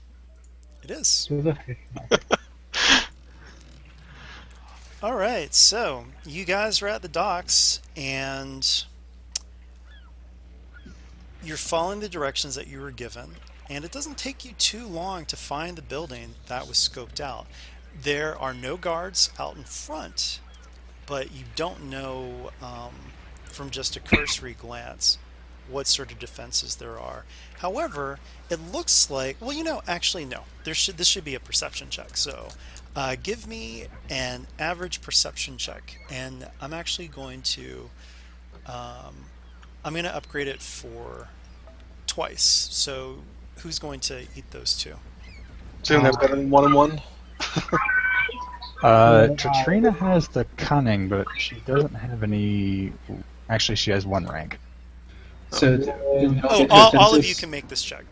It is. To the fish market. All right, so you guys are at the docks, and you're following the directions that you were given, and it doesn't take you too long to find the building that was scoped out. There are no guards out in front, but you don't know from just a cursory glance what sort of defenses there are. However, it looks like, well, actually no. This should be a perception check. So Give me an average perception check, and I'm actually going to upgrade it for twice. So who's going to eat those two? So that's better than 1 and 1. Katrina has the cunning, but she doesn't have any. Actually, she has 1 rank. So, Oh, all of you can make this check.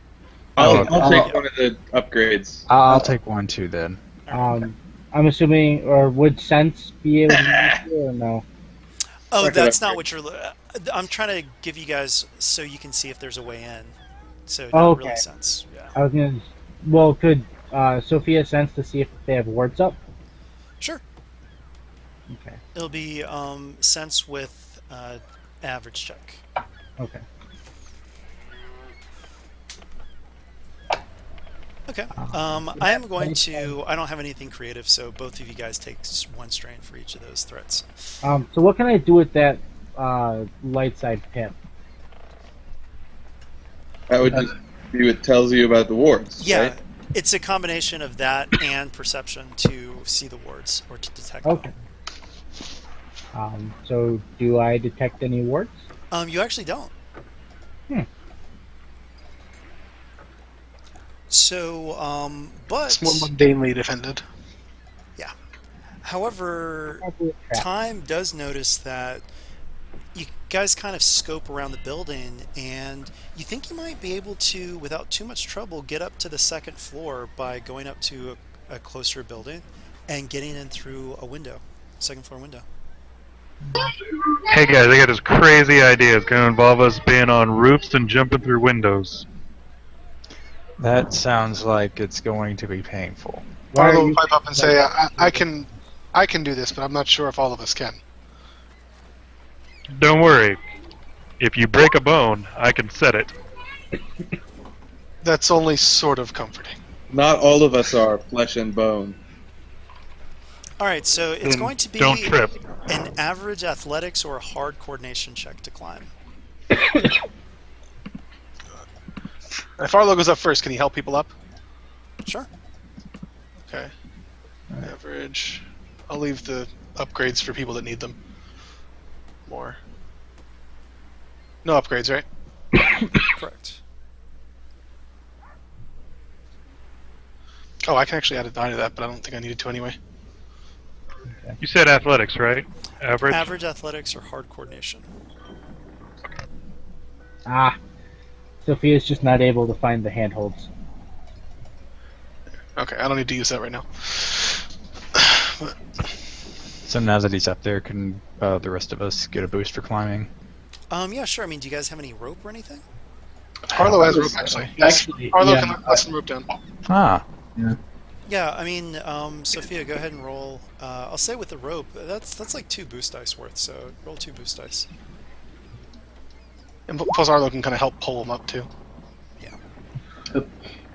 I'll take yeah. one of the upgrades. I'll take 1 too then. I'm assuming, or would sense be able to use it or no? Oh, Check it that's out. not what you're. I'm trying to give you guys so you can see if there's a way in. So Oh, not okay. really sense. Yeah. I was gonna. Well, could Sophia sense to see if they have wards up? Sure. Okay. It'll be sense with average check. Okay. Okay. I am going to. I don't have anything creative, so both of you guys take 1 strain for each of those threats. So what can I do with that light side pip? That would just be what tells you about the wards. Yeah, Right? it's a combination of that and perception to see the wards or to detect Okay. So do I detect any wards? them. You actually don't. So, but It's more mundanely defended. yeah. However, Time does notice that you guys kind of scope around the building, and you think you might be able to, without too much trouble, get up to the 2nd floor by going up to a closer building and getting in through a window, 2nd floor window. Hey guys, I got this crazy idea. It's going to involve us being on roofs and jumping through windows. That sounds like it's going to be painful. Why are Arlo will you- pipe up and say, I can do this, but I'm not sure if all of us can. Don't worry. If you break a bone, I can set it. That's only sort of comforting. Not all of us are flesh and bone. All right, so it's Then going to be don't trip. an average athletics or a hard coordination check to climb. If Arlo goes up first, can he help people up? Sure. Okay. Average. I'll leave the upgrades for people that need them. More. No upgrades, right? Correct. Oh, I can actually add a die to that, but I don't think I needed to anyway. You said athletics, right? Average? Average athletics or hard coordination. Sophia's just not able to find the handholds. Okay, I don't need to use that right now. So now that he's up there, can the rest of us get a boost for climbing? Yeah, sure. I mean, do you guys have any rope or anything? Arlo has rope, actually. Yes. Actually, Arlo yeah. can let some rope down. Ah, Yeah, I mean, Sophia, go ahead and roll. I'll say with the rope, that's like 2 boost dice worth, so roll 2 boost dice. And plus Arlo can kind of help pull him up, too.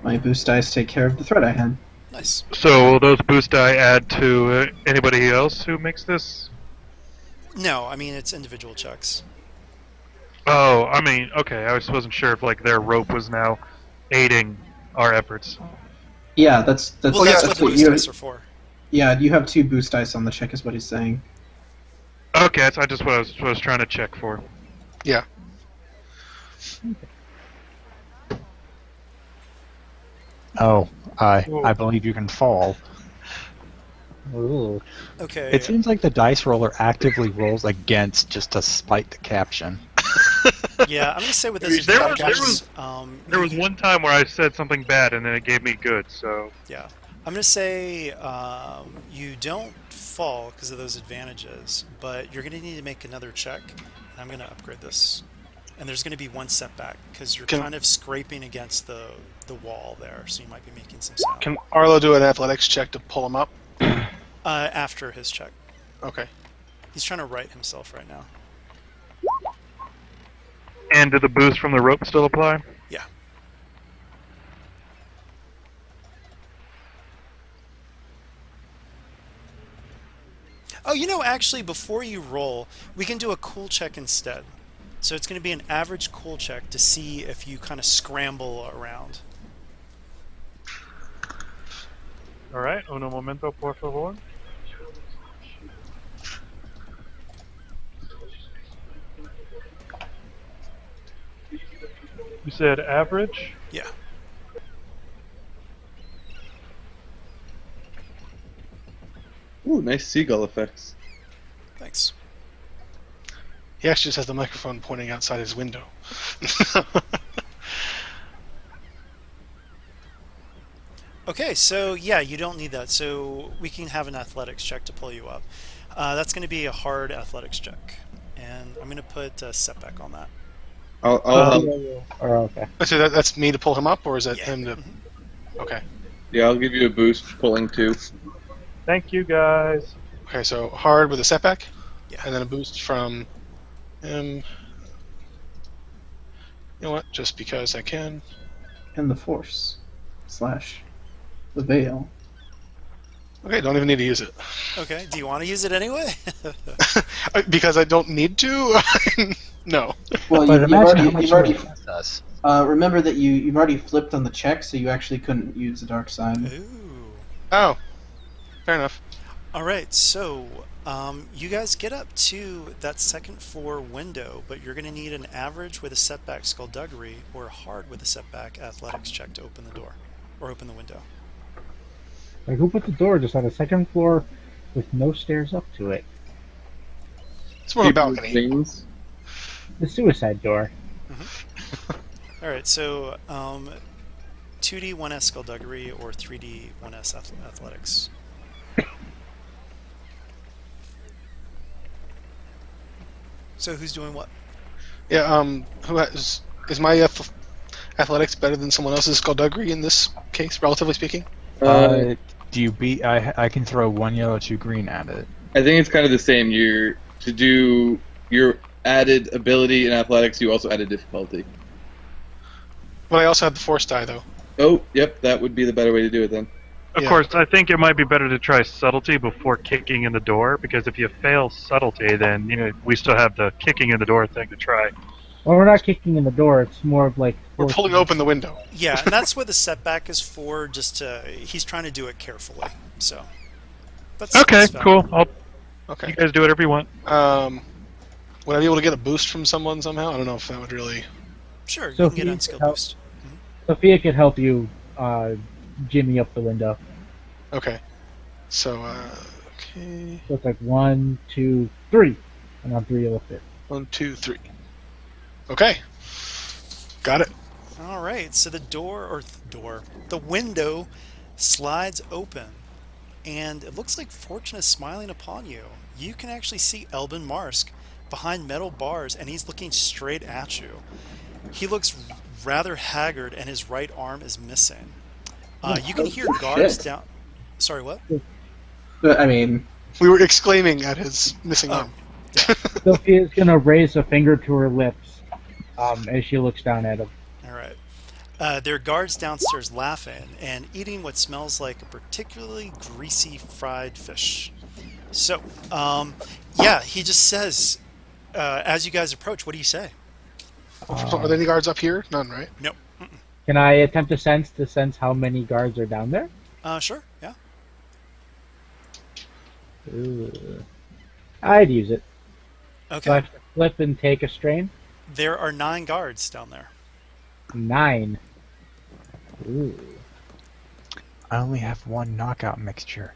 My boost dice take care of the threat I had. Nice. So will those boost die add to anybody else who makes this? No, I mean, it's individual checks. Oh, I mean, okay. I wasn't sure if like their rope was now aiding our efforts. Yeah, that's Well, that's what that's the what boost you. dice are for. Yeah, you have 2 boost dice on the check, is what he's saying. Okay, that's just what I was trying to check for. Yeah. oh, I believe you can fall. Ooh. Okay. It seems like the dice roller actively rolls against just to spite the caption. Yeah, I'm gonna say with this There was- advantages, There was one time where I said something bad and then it gave me good, so... Yeah, I'm gonna say you don't fall because of those advantages, but you're gonna need to make another check. And I'm gonna upgrade this, and there's gonna be 1 setback because you're Can- kind of scraping against the wall there, so you might be making some sound. Can Arlo do an athletics check to pull him up? After his check, Okay. he's trying to right himself right now. And did the boost from the rope still apply? Yeah. Oh, actually, before you roll, we can do a cool check instead. So it's going to be an average cool check to see if you kind of scramble around. All right, uno momento, por favor. You said average? Yeah. Ooh, nice seagull effects. Thanks. He actually just has the microphone pointing outside his window. Okay, so yeah, you don't need that. So we can have an athletics check to pull you up. That's going to be a hard athletics check, and I'm going to put a setback on that. I'll help. Or okay. So that's me to pull him up, or is that Yeah. him to? Mhm. Okay. Yeah, I'll give you a boost pulling 2. Thank you, guys. Okay, so hard with a setback, Yeah. and then a boost from him. You know what? Just because I can. And the Force / the Vale. Okay, don't even need to use it. Okay. Do you want to use it anyway? Because I don't need to? No. Well, But imagine how you've much already it costs us. remember that you've already flipped on the check, so you actually couldn't use the dark side. Ooh. Oh, fair enough. All right. So you guys get up to that second floor window, but you're going to need an average with a setback skullduggery or a hard with a setback athletics check to open the door or open the window. Like, who put the door just on the second floor with no stairs up to it? It's more of a People with balcony. wings. The suicide door. All right. So 2D 1S skullduggery or 3D 1S athletics. So who's doing what? Yeah. Who has is my athletics better than someone else's skullduggery in this case, relatively speaking? Do you beat? I can throw 1 yellow, 2 green at it. I think it's kind of the same. To do your added ability in athletics, you also added difficulty. But I also had the force die though. Oh, yep, that would be the better way to do it then. Of Yeah. course, I think it might be better to try subtlety before kicking in the door, because if you fail subtlety, then we still have the kicking in the door thing to try. Well, we're not kicking in the door. It's more of like We're pulling open the window. Yeah, and that's what the setback is for. He's trying to do it carefully. So. Okay, that's valid. cool. You Okay. guys do whatever you want. Would I be able to get a boost from someone somehow? I don't know if that would really. Sure, So you if can get you unskilled help- boost. Sophia could help you jimmy up the window. Okay. So okay. So it's like 1, 2, 3, and on 3 you'll lift it. 1, 2, 3. Okay. Got it. All right, so the window slides open, and it looks like fortune is smiling upon you. You can actually see Elben Marsk behind metal bars, and he's looking straight at you. He looks rather haggard, and his right arm is missing. You can hear guards shit. down. Sorry, what? But I mean, We were exclaiming at his missing arm. Sophia's gonna raise a finger to her lips as she looks down at him. All right. There are guards downstairs laughing and eating what smells like a particularly greasy fried fish. So, yeah, he just says, as you guys approach, what do you say? Are there any guards up here? None, right? Nope. Can I attempt to sense how many guards are down there? Sure, yeah. Ooh. I'd use it. So I Okay. have to flip and take a strain. There are 9 guards down there. 9. Ooh. I only have 1 knockout mixture.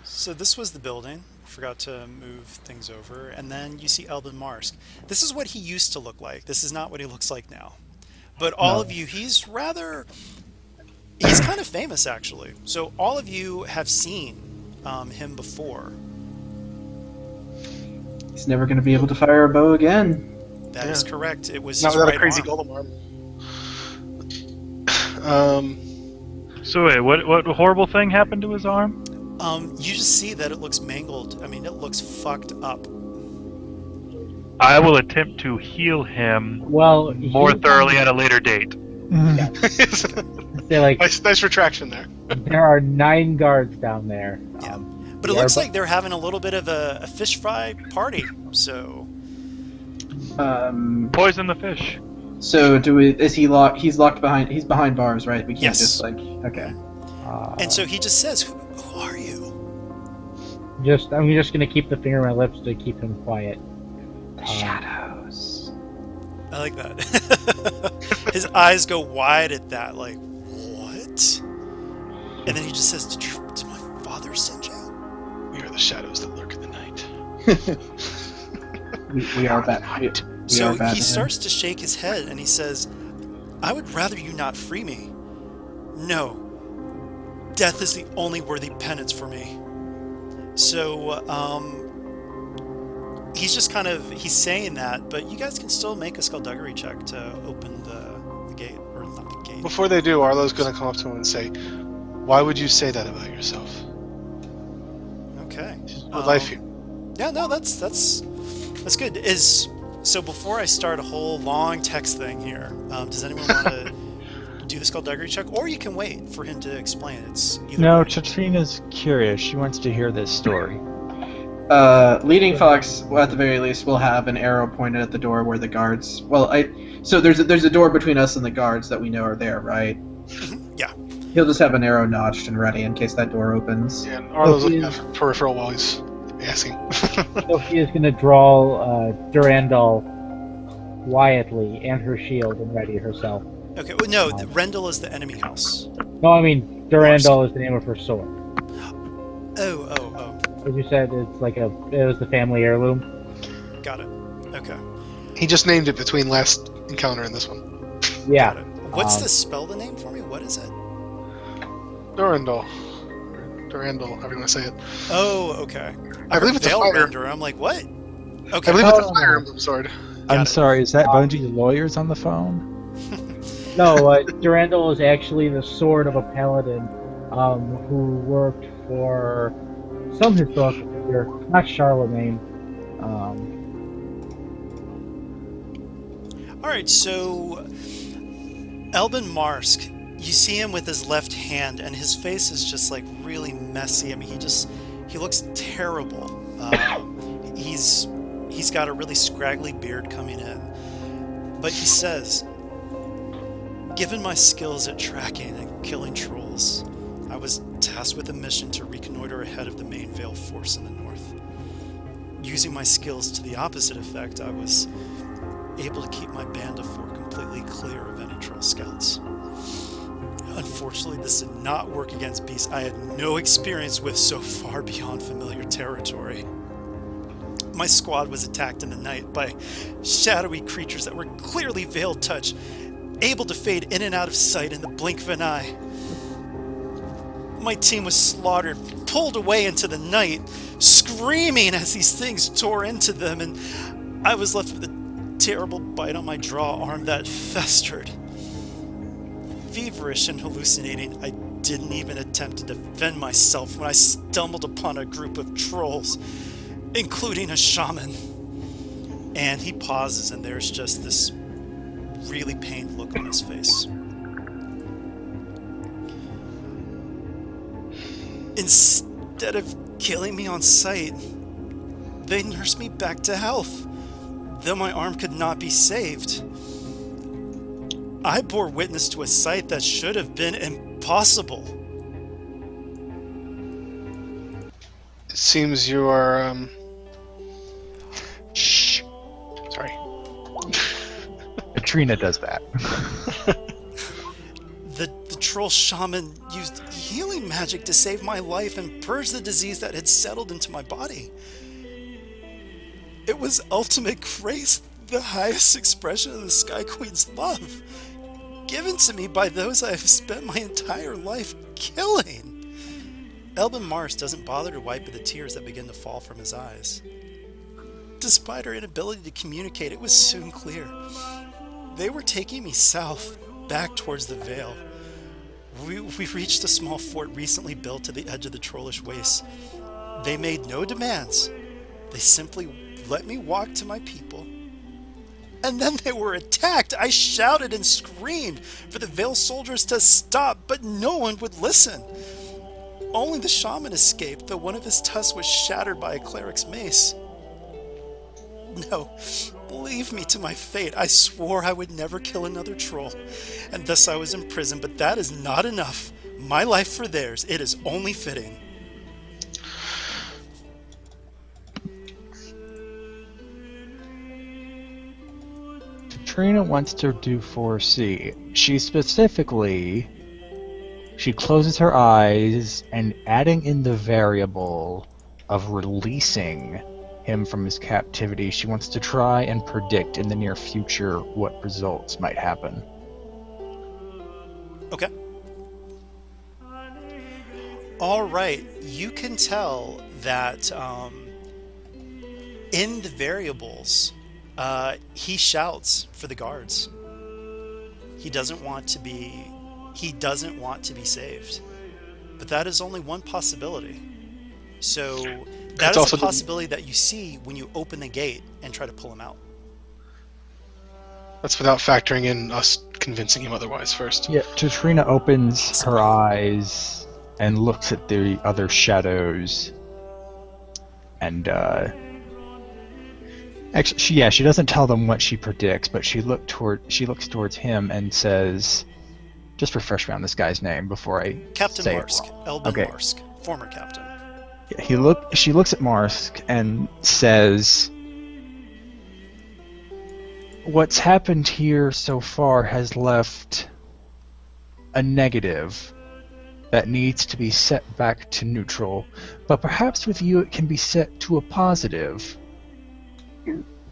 So this was the building. Forgot to move things over. And then you see Elben Marsk. This is what he used to look like. This is not what he looks like now. But all of you, he's kind of famous, actually. So all of you have seen him before. he's never going to be able to fire a bow again. That is Yeah. correct. It was Not his without right a crazy arm. golem arm. So wait, what horrible thing happened to his arm? You just see that it looks mangled. I mean, it looks fucked up. I will attempt to heal him Well, more thoroughly at a later date. Say like nice retraction there. there are 9 guards down there. Yeah. But it Yeah, looks but- like they're having a little bit of a fish fry party. So, Poison the fish. So do we? Is he locked? He's locked behind. He's behind bars, right? We can't Yes. just like. Okay. And so he just says, who are you? I'm just gonna keep the finger on my lips to keep him quiet. The shadows. I like that. His eyes go wide at that, like, what? And then he just says, did my father send you? We are the shadows that lurk in the night. We are bad. So he starts to shake his head and he says, I would rather you not free me. No. Death is the only worthy penance for me. So, he's just he's saying that, but you guys can still make a skullduggery check to open the gate, or not the gate. Before they do, Arlo's going to come up to him and say, "Why would you say that about yourself?" Okay. Good life here. Yeah, no, that's good. So before I start a whole long text thing here, does anyone want to do the skullduggery check, or you can wait for him to explain? It's either No, way. Tatrina's curious. She wants to hear this story. Leading Fox, well, at the very least, will have an arrow pointed at the door where the guards. So there's a door between us and the guards that we know are there, right? Yeah. He'll just have an arrow notched and ready in case that door opens. Yeah, and Arlo's looking at peripheral while he's asking. Sophia's gonna draw Durandal quietly and her shield and ready herself. Okay. Well, no, Rendell is the enemy house. No, I mean Durandal is the name of her sword. Oh. As you said, it was the family heirloom. Got it. Okay. He just named it between last encounter and this one. Yeah. Got it. What's spell the name for me? What is it? Durandal. Durandal, however you want to say it. Oh, okay. I believe it's a fire. Render. I'm like, what? Okay. I believe it's a Fire Emblem sword. I'm it. sorry, is that Bungie's lawyers on the phone? No, Durandal is actually the sword of a paladin who worked for some historical figure, not Charlemagne. All right, so Elben Marsk, you see him with his left hand, and his face is just like really messy. I mean, he looks terrible. He's got a really scraggly beard coming in, but he says, "Given my skills at tracking and killing trolls, I was tasked with a mission to reconnoiter ahead of the main Vale force in the north. Using my skills to the opposite effect, I was able to keep my band of four completely clear of any troll scouts. Unfortunately, this did not work against beasts I had no experience with so far beyond familiar territory. My squad was attacked in the night by shadowy creatures that were clearly veiled touch, able to fade in and out of sight in the blink of an eye. My team was slaughtered, pulled away into the night, screaming as these things tore into them, and I was left with a terrible bite on my draw arm that festered. Feverish and hallucinating, I didn't even attempt to defend myself when I stumbled upon a group of trolls, including a shaman." And he pauses, and there's just this really pained look on his face. "Instead of killing me on sight, they nursed me back to health, though my arm could not be saved. I bore witness to a sight that should have been impossible." It seems you are, Shh. Sorry. Katrina does that. The troll shaman used healing magic to save my life and purge the disease that had settled into my body. It was ultimate grace, the highest expression of the Sky Queen's love, given to me by those I have spent my entire life killing. Elben Mars doesn't bother to wipe the tears that begin to fall from his eyes. Despite our inability to communicate, it was soon clear. They were taking me south, back towards the Vale. We reached a small fort recently built to the edge of the trollish waste. They made no demands. They simply let me walk to my people. And then they were attacked. I shouted and screamed for the Vale soldiers to stop, but no one would listen. Only the shaman escaped, though one of his tusks was shattered by a cleric's mace. No, leave me to my fate. I swore I would never kill another troll, and thus I was imprisoned, but that is not enough. My life for theirs, it is only fitting. Trina wants to do 4C. She closes her eyes and adding in the variable of releasing him from his captivity, she wants to try and predict in the near future what results might happen. Okay. All right. You can tell that in the variables, he shouts for the guards. He doesn't want to be saved. But that is only one possibility. So that is a possibility that you see when you open the gate and try to pull him out. That's without factoring in us convincing him otherwise first. Yeah, Trina opens her eyes and looks at the other shadows, and actually, she doesn't tell them what she predicts, but she looks towards him and says, "Just refresh me on this guy's name before I Captain say Marsk, it wrong." Elben Okay. Marsk, former captain. Yeah, she looks at Marsk and says, "What's happened here so far has left a negative that needs to be set back to neutral, but perhaps with you it can be set to a positive.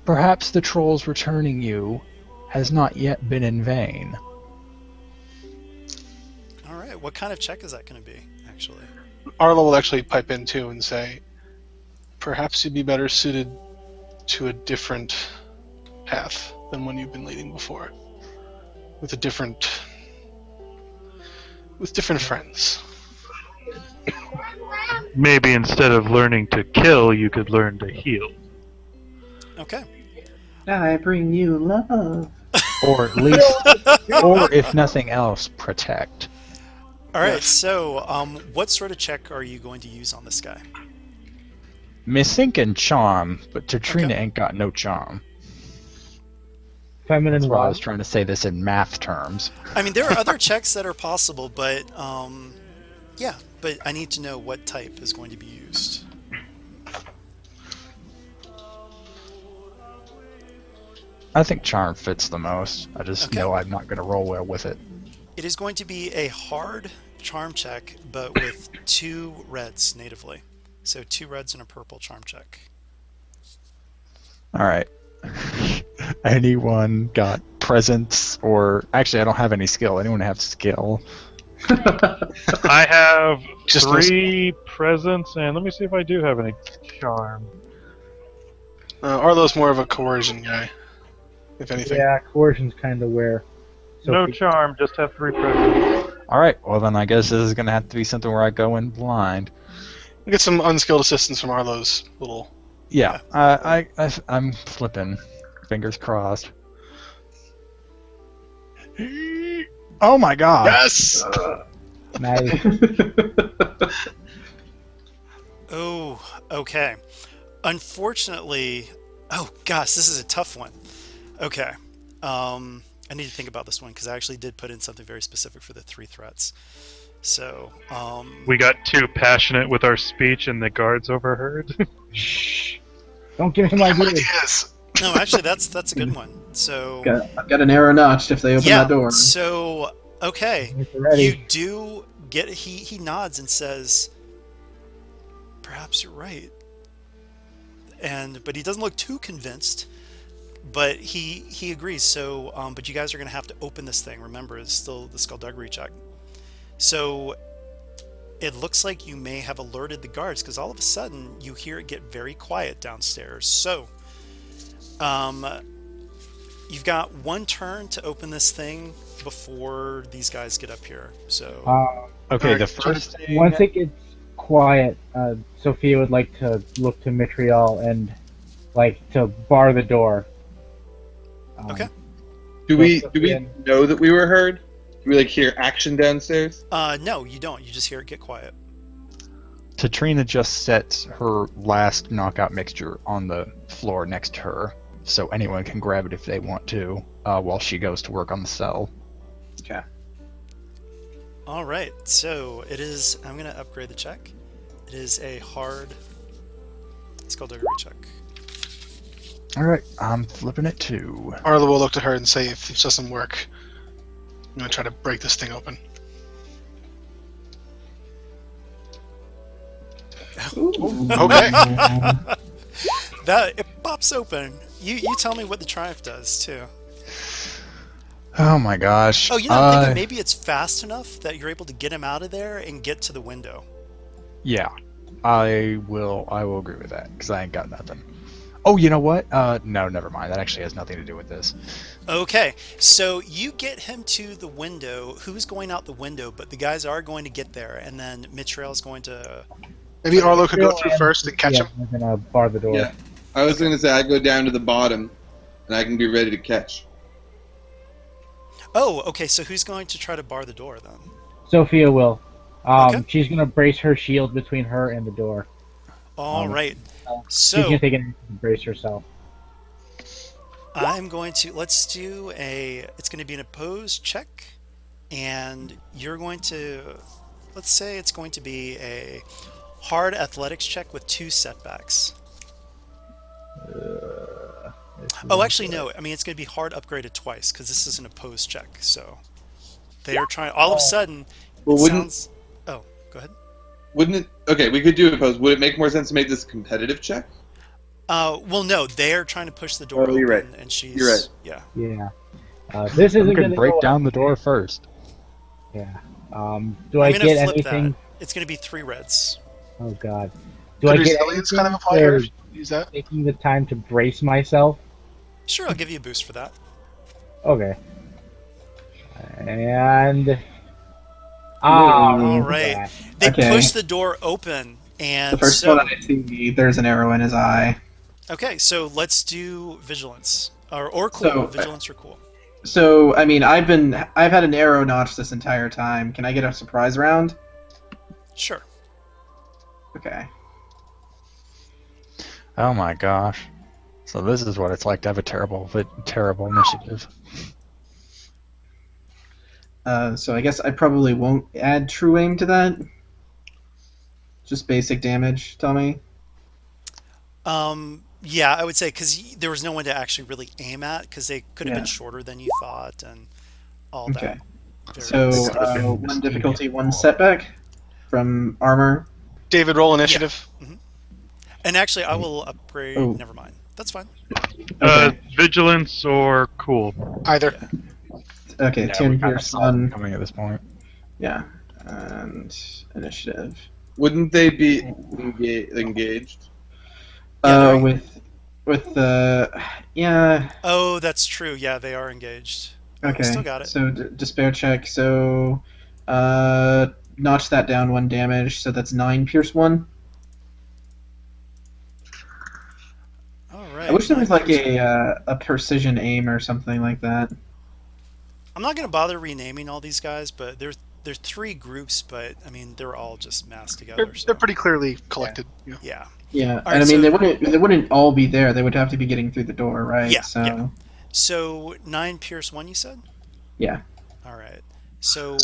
Perhaps the trolls returning you has not yet been in vain." All right. What kind of check is that going to be, actually? Arlo will actually pipe in too and say, perhaps you'd be better suited to a different path than one you've been leading before. With different friends. Maybe instead of learning to kill, you could learn to heal. Okay. I bring you love. Or at least, or if nothing else, protect. All right. Yes. So, what sort of check are you going to use on this guy? Missing can charm, but Trina Okay. ain't got no charm. Feminine That's why I love. was trying to say this in math terms. I mean, there are other checks that are possible, but yeah. But I need to know what type is going to be used. I think charm fits the most. I just Okay. know I'm not going to roll well with it. It is going to be a hard charm check, but with 2 reds natively. So 2 reds and a purple charm check. All right. Anyone got presence or actually I don't have any skill. Anyone have skill? I have Just 3 presents, and let me see if I do have any charm. Arlo's more of a coercion guy, if anything. Yeah, coercion's kind of where. No Sophie- charm, just have 3 presents. All right. Well, then I guess this is going to have to be something where I go in blind. We get some unskilled assistance from Arlo's little. Yeah. I'm flipping. Fingers crossed. Oh my god. Yes! Nice. Oh, okay. Unfortunately, oh gosh, this is a tough one. Okay. I need to think about this one because I actually did put in something very specific for the 3 threats. So, We got too passionate with our speech, and the guards overheard. Shh. Don't give him ideas. Ideas! no, actually, that's a good one. So, I've got an arrow notched if they open yeah. that door. So, okay, It's ready. you do get. He nods and says, "Perhaps you're right." But he doesn't look too convinced. But he agrees. So, but you guys are going to have to open this thing. Remember, it's still the skullduggery check. So, it looks like you may have alerted the guards because all of a sudden you hear it get very quiet downstairs. So, you've got 1 turn to open this thing before these guys get up here. So, Okay, Alright, the first thing. Once it gets quiet, Sophia would like to look to Mitriel and like to bar the door. Okay. Do we Yeah. know that we were heard? Do we hear action downstairs? no, you don't. You just hear it get quiet. Tatrina just sets her last knockout mixture on the floor next to her, so anyone can grab it if they want to, while she goes to work on the cell. Okay. All right, so it is. I'm going to upgrade the check. It is a hard skullduggery check. All right, I'm flipping it too. Arlo will look at her and say, if this doesn't work, I'm going to try to break this thing open. Okay. That it pops open. You tell me what the triumph does too. Oh my gosh. Oh, I'm thinking maybe it's fast enough that you're able to get him out of there and get to the window. Yeah, I will agree with that because I ain't got nothing. Oh, you know what? No, never mind. That actually has nothing to do with this. Okay, so you get him to the window. Who's going out the window? But the guys are going to get there, and then Mitrail's going to. Maybe Arlo could go through first and catch him. I'm gonna bar the door. Yeah. I was going to say I go down to the bottom, and I can be ready to catch. Oh, okay. So who's going to try to bar the door then? Sophia will. Okay. She's gonna brace her shield between her and the door. All right. She's So gonna take it and brace herself. I'm going to let's do a. It's going to be an opposed check, and you're going to. Let's say it's going to be a hard athletics check with 2 setbacks. Oh, actually, no. I mean, it's going to be hard upgraded twice because this is an opposed check. So they are trying. All of a sudden, Well, it wouldn't sounds. Oh, go ahead. wouldn't it? Okay, we could do a pose. Would it make more sense to make this a competitive check? Well, no. They're trying to push the door Oh, open, you're right. and she's. You're right. Yeah. Yeah. This isn't We gonna could break go down the door first. Yeah. Do I I'm gonna get flip anything? that. It's going to be 3 reds. Oh God. Do Could I get resilience anything kind of apply here? for Use that? taking the time to brace myself? Sure, I'll give you a boost for that. Okay. And All right. They Okay. push the door open, and The first so one I see, there's an arrow in his eye. okay. So let's do vigilance or cool. So- Vigilance or cool. So, I mean, I've had an arrow notch this entire time. Can I get a surprise round? Sure. Okay. Oh my gosh. So this is what it's like to have a terrible initiative. So I guess I probably won't add true aim to that. Just basic damage, tell me. Yeah, I would say because there was no one to actually really aim at because they could have Yeah. been shorter than you thought and all Okay. that. So This could have been one difficulty, 1 setback from armor. David, roll initiative. And actually, I will upgrade. Oh. Never mind. That's fine. Okay. Vigilance or cool? Either. Okay, Yeah, Tim we kinda Pierce saw it on. coming at this point. Yeah. And initiative. Wouldn't they be engaged? Yeah, With the yeah. Oh, that's true. Yeah, they are engaged. Okay. Still got it. So despair check. So notch that down 1 damage. So that's 9 pierce 1. All right. I wish there was like Pierce. a precision aim or something like that. I'm not going to bother renaming all these guys, but there's 3 groups, but I mean they're all just massed together. They're pretty clearly collected. Yeah. Yeah. Yeah, All and right, I mean so- they wouldn't all be there. They would have to be getting through the door, right? Yeah, So yeah. So 9 pierce 1, you said? yeah. All right. So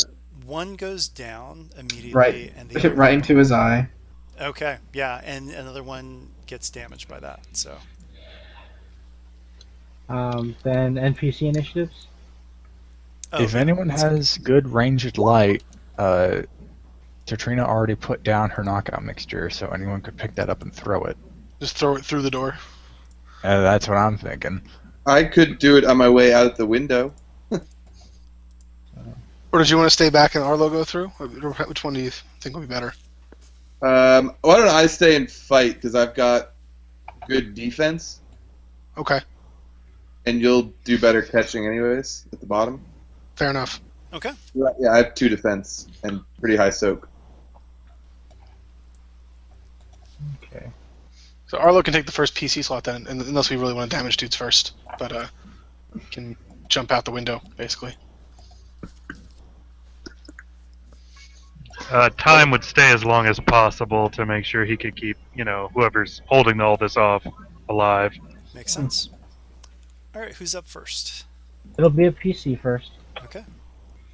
1 goes down immediately, Right. and the Hit other right into his eye. Okay, yeah, and another one gets damaged by that. So then NPC initiatives. oh, If yeah, anyone that's- has good ranged light, Katrina already put down her knockout mixture, so anyone could pick that up and throw it. Just throw it through the door. That's what I'm thinking. I could do it on my way out the window. Or did you want to stay back and Arlo go through? Or which one do you think would be better? Why don't I stay and fight because I've got good defense, Okay, and you'll do better catching anyways at the bottom. fair enough. okay. Yeah, I have 2 defense and pretty high soak. Okay. So Arlo can take the first PC slot then, unless we really want to damage dudes first. But can jump out the window basically. Time would stay as long as possible to make sure he could keep, whoever's holding all this off alive. Makes sense. All right, who's up first? It'll be a PC first. Okay.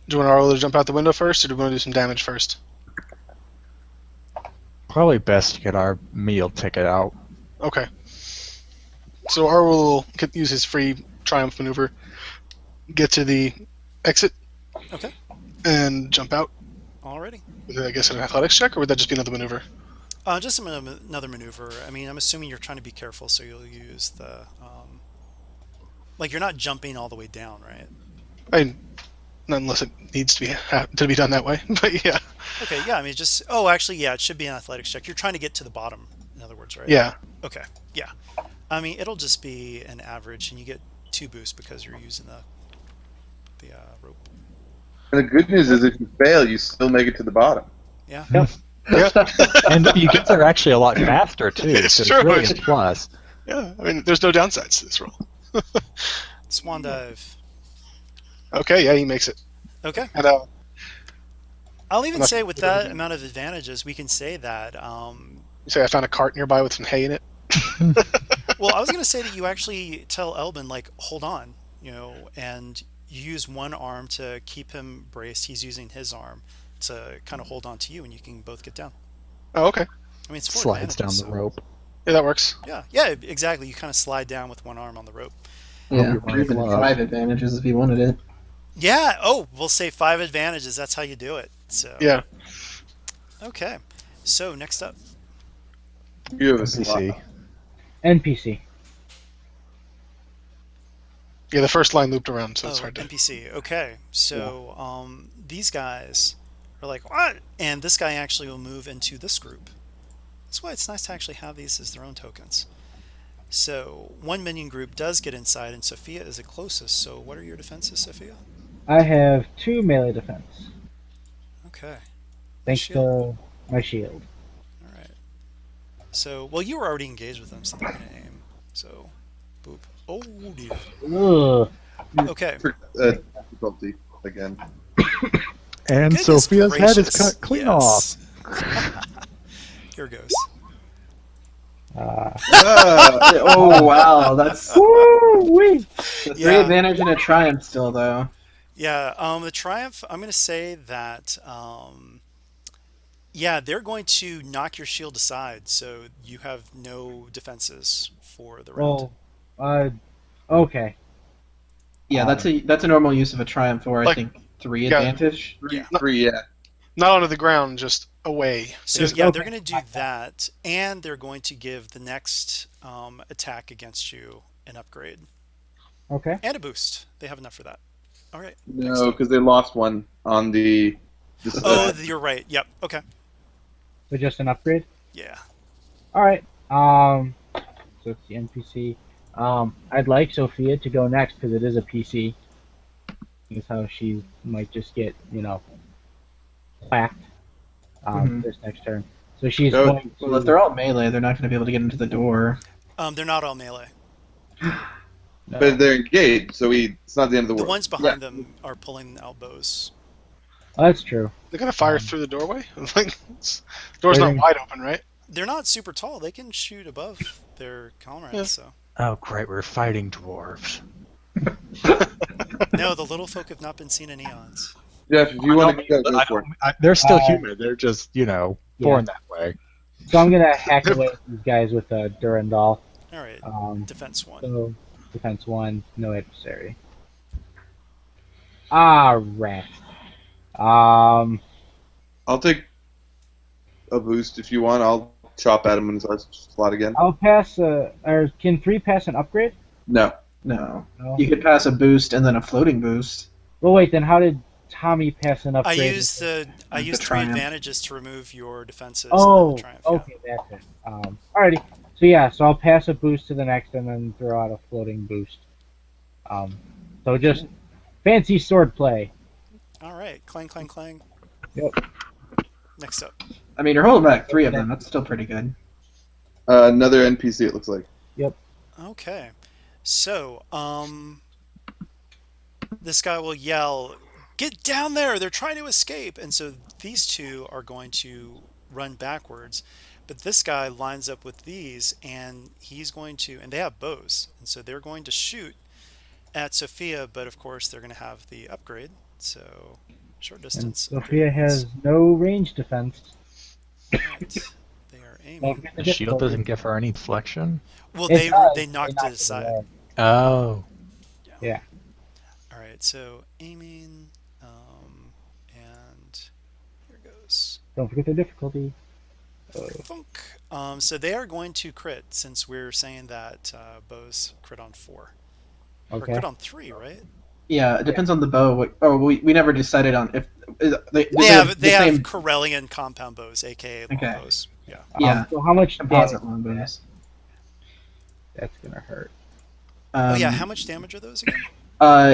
Do you want Arlo to jump out the window first, or do we want to do some damage first? Probably best to get our meal ticket out. Okay. So Arlo could use his free triumph maneuver, get to the exit, Okay. and jump out. Alrighty. With, I guess, an athletics check, or would that just be another maneuver? Just another maneuver. I mean, I'm assuming you're trying to be careful, so you'll use the like you're not jumping all the way down, right? I mean, not unless it needs to be done that way. But yeah. Okay. Yeah. I mean, just actually, yeah, it should be an athletics check. You're trying to get to the bottom, in other words, right? Yeah. Okay. Yeah. I mean, it'll just be an average, and you get 2 boosts because you're using the rope. And the good news is, if you fail, you still make it to the bottom. Yeah. Yep. Yeah. And you get there actually a lot faster, too. It's so true. It's really a plus. Yeah. I mean, there's no downsides to this roll. Swan dive. Okay. Yeah, he makes it. Okay. And I'll even Unless- say with that amount of advantages, we can say that. you say I found a cart nearby with some hay in it. Well, I was going to say that you actually tell Elbin, like, hold on, and you use one arm to keep him braced. He's using his arm to kind of hold on to you, and you can both get down. Oh, okay. I mean, it's 4 Slides down advantages, the so- rope. Yeah, that works. Yeah, exactly. You kind of slide down with one arm on the rope. Yeah, you're or even right. 5 advantages if you wanted it. Yeah. Oh, we'll say 5 advantages. That's how you do it. So Yeah. Okay. So next up. You have a NPC. slot. NPC. Yeah, the first line looped around, so it's hard to. NPC. Okay. So these guys are like, what? And this guy actually will move into this group. That's why it's nice to actually have these as their own tokens. So one minion group does get inside, and Sophia is the closest. So what are your defenses, Sophia? I have 2 melee defense, Okay. thanks Shield. to my shield. All right. So, well, you were already engaged with them, so they're going to aim. So, boop. Oh, dear. Ugh. Okay. Difficulty again. And Goodness Sophia's head is gracious. cut clean off. Yes. Here goes. Oh wow, that's Woo-wee. a 3 Yeah. advantage and a triumph still though. Yeah, the Triumph, I'm going to say that, yeah, they're going to knock your shield aside, so you have no defenses for the round. Well, okay. Yeah, that's a normal use of a triumph, or I Like- think 3 yeah. advantage. Yeah. 3, yeah. Not onto the ground, just away. So, Just yeah, okay. they're going to do that, and they're going to give the next attack against you an upgrade Okay. and a boost. They have enough for that. All right. No, because they lost one on the. Oh, you're right. Yep. Okay. So just an upgrade? Yeah. All right. So it's the NPC. I'd like Sophia to go next because it is a PC. Is how she might just get, whacked Mhm. this next turn. So she's Oh, going to. Well, if they're all melee, they're not going to be able to get into the door. They're not all melee. But they're engaged, so it's not the end of the The world. ones behind them are pulling out bows. Oh, that's true. They're gonna fire through the doorway. Like, the door's not wide open, right? They're not super tall. They can shoot above their comrades. Yeah. So Oh, great, we're fighting dwarves. no, the little folk have not been seen in eons. Jeff, if you want to go for it. They're still Uh, human. They're just, born that way. So I'm gonna hack away at these guys with a Durandal. All right. Defense 1. So defense 1, no adversary. Alright. I'll take a boost if you want. I'll chop at him in his slot again. I'll pass. Or can 3 pass an upgrade? No. No. No. You could pass a boost and then a floating boost. Well, wait. Then how did Tommy pass an I upgrade? used the The 3 triumph. advantages to remove your defenses. Oh, and then the triumph, yeah. okay, that's it. Alrighty. So yeah, so I'll pass a boost to the next, and then throw out a floating boost. So just fancy sword play. All right. Clang, clang, clang. Yep. Next up. I mean, you're holding back 3 of them. That's still pretty good. Another NPC, it looks like. Okay. So, this guy will yell, "Get down there! They're trying to escape!" And so these 2 are going to run backwards. But this guy lines up with these, and he's going to, and they have bows, and so they're going to shoot at Sophia, but of course they're going to have the upgrade. So Short And distance. Okay, Sophia has no range defense. Alright. They are Don't aiming. forget the The shield difficulty. doesn't give her any deflection. Well, It they does. They knocked it knocked it aside. away. Oh. Yeah. Yeah. Alright, so aiming. And here goes. Don't forget the difficulty. Thunk. So they are going to crit since we're saying that bows crit on 4. Or Okay. crit on 3, right? Yeah, it depends on the bow. We never decided on if they They the have same. Corellian compound bows, aka Okay. longbows. Yeah. Yeah, So how much composite damage? longbows. That's gonna hurt. Oh yeah, Um, how much damage are those again?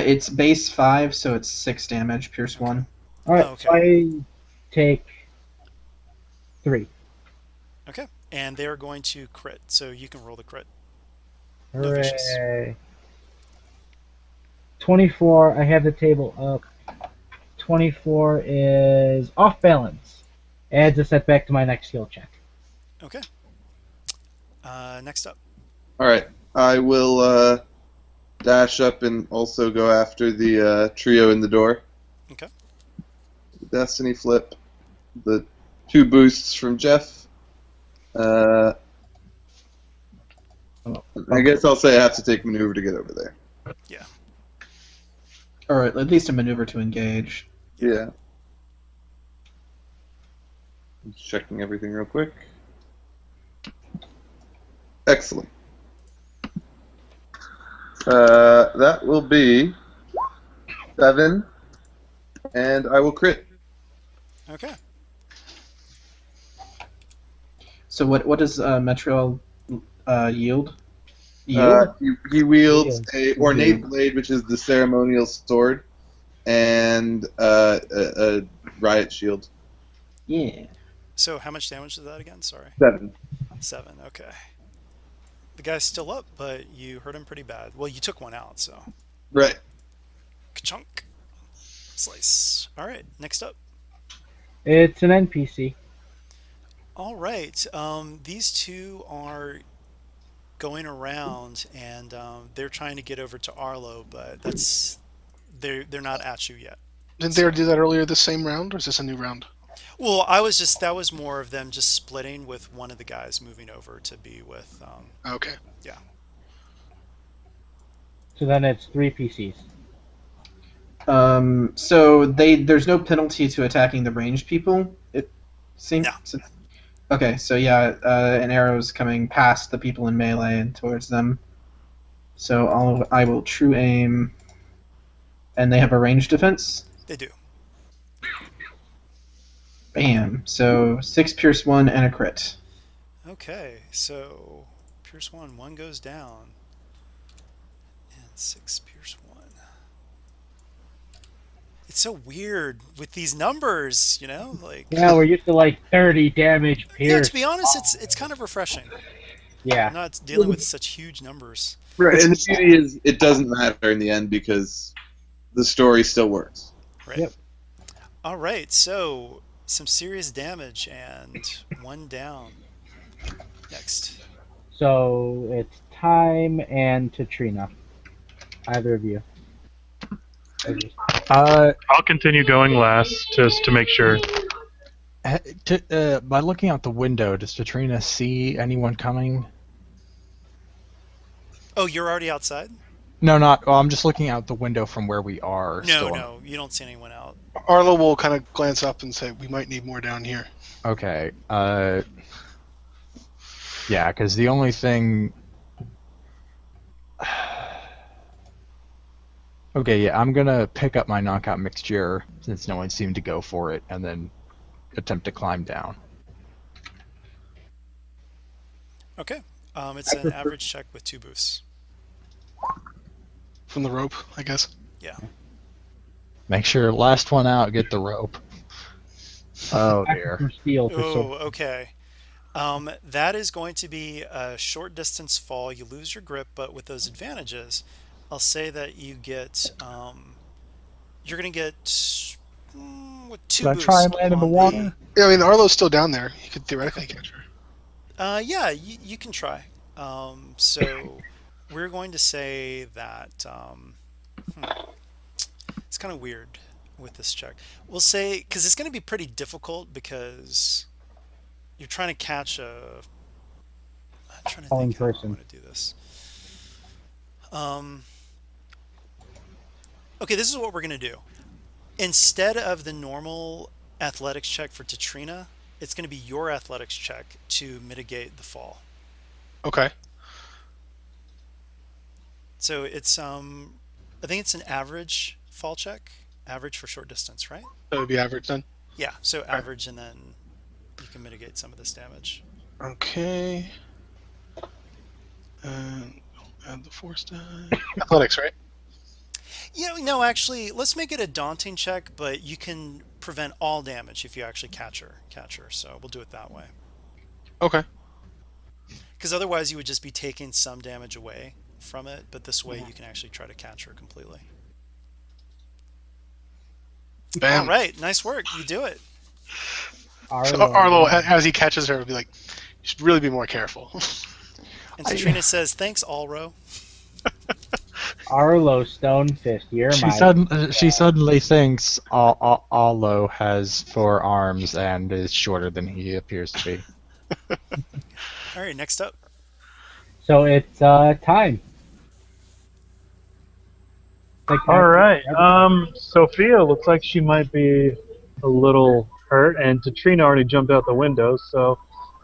it's base 5, so it's 6 damage, pierce 1. All right. Oh, okay. So I take 3. Okay. And they are going to crit, so you can roll the crit. No vicious. Hooray! 24. I have the table up. 24 is off balance. Adds a setback to my next skill check. Okay. Next up. All right, I will dash up and also go after the trio in the door. Okay. Destiny flip, the 2 boosts from Jeff. I guess I'll say I have to take maneuver to get over there. Yeah. Or at least a maneuver to engage. Yeah. Just checking everything real quick. Excellent. That will be 7, and I will crit. Okay. So what does Metriel yield? Yield? He wields Yield. a ornate Yield. blade, which is the ceremonial sword, and a riot shield. Yeah. So how much damage is that again? Sorry. 7. 7. Okay. The guy's still up, but you hurt him pretty bad. Well, you took one out, so. Right. Ka-chunk. Slice. All right. Next up. It's an NPC. All right. These two are going around, and they're trying to get over to Arlo, but they're not at you yet. Didn't they do that earlier this same round, or is this a new round? Well, that was more of them just splitting with one of the guys moving over to be with. Okay. Yeah. So then it's 3 PCs. So there's no penalty to attacking the ranged people. It seems. No. Okay, so yeah, an arrow's coming past the people in melee and towards them. So I will true aim, and they have a ranged defense. They do. Bam. So 6 pierce 1 and a crit. Okay, so Pierce 1 goes down, and 6 Pierce 1. It's so weird with these numbers, like. Yeah, we're used to like 30 damage Yeah, pierce. to be honest, it's kind of refreshing. Yeah. I'm not dealing with such huge numbers. Right. And the beauty is, it doesn't matter in the end because the story still works. Right. Yep. All right, so some serious damage and 1 down. Next. So it's Time and Katrina. Either of you. I'll continue going last just to make sure. By looking out the window, does Katrina see anyone coming? Oh, you're already outside? No, not. Well, I'm just looking out the window from where we are. No, you don't see anyone out. Arlo will kind of glance up and say, "We might need more down here." Okay. Yeah, because the only thing. Okay, yeah, I'm gonna pick up my knockout mixture since no one seemed to go for it, and then attempt to climb down. Okay. It's an average check with 2 boosts. From the rope, I guess. Yeah. Make sure last one out, get the rope. Oh dear. From steel for Oh, okay. That is going to be a short distance fall. You lose your grip, but with those advantages, I'll say that you get. You're going to get with 2 Should I boosts. try and land in the on water? Yeah, I mean, Arlo's still down there. He could theoretically catch her. Yeah, you can try. So we're going to say that it's kind of weird. with this check. We'll say because it's going to be pretty difficult because you're trying to catch a. I'm trying to Falling think how I person. want to do this. Um, okay, this is what we're going to do. Instead of the normal athletics check for Tatrina, it's going to be your athletics check to mitigate the fall. Okay. So it's I think it's an average fall check, average for short distance, right? That would be average then. Yeah, so Okay. average and then you can mitigate some of this damage. Okay. And add the force die. Athletics, right? Yeah, no, actually, let's make it a daunting check, but you can prevent all damage if you actually catch her. So we'll do it that way. Okay. Because otherwise you would just be taking some damage away from it, but this way you can actually try to catch her completely. Bam. All right, nice work. You do it. So Arlo, as he catches her, will be like, "You should really be more careful." And Katrina says, "Thanks, Alro." Arlo Stonefist, you're She my. she suddenly thinks Arlo has 4 arms and is shorter than he appears to be. All right, next up. So it's time. All right. Sophia looks like she might be a little hurt, and Katrina already jumped out the window, so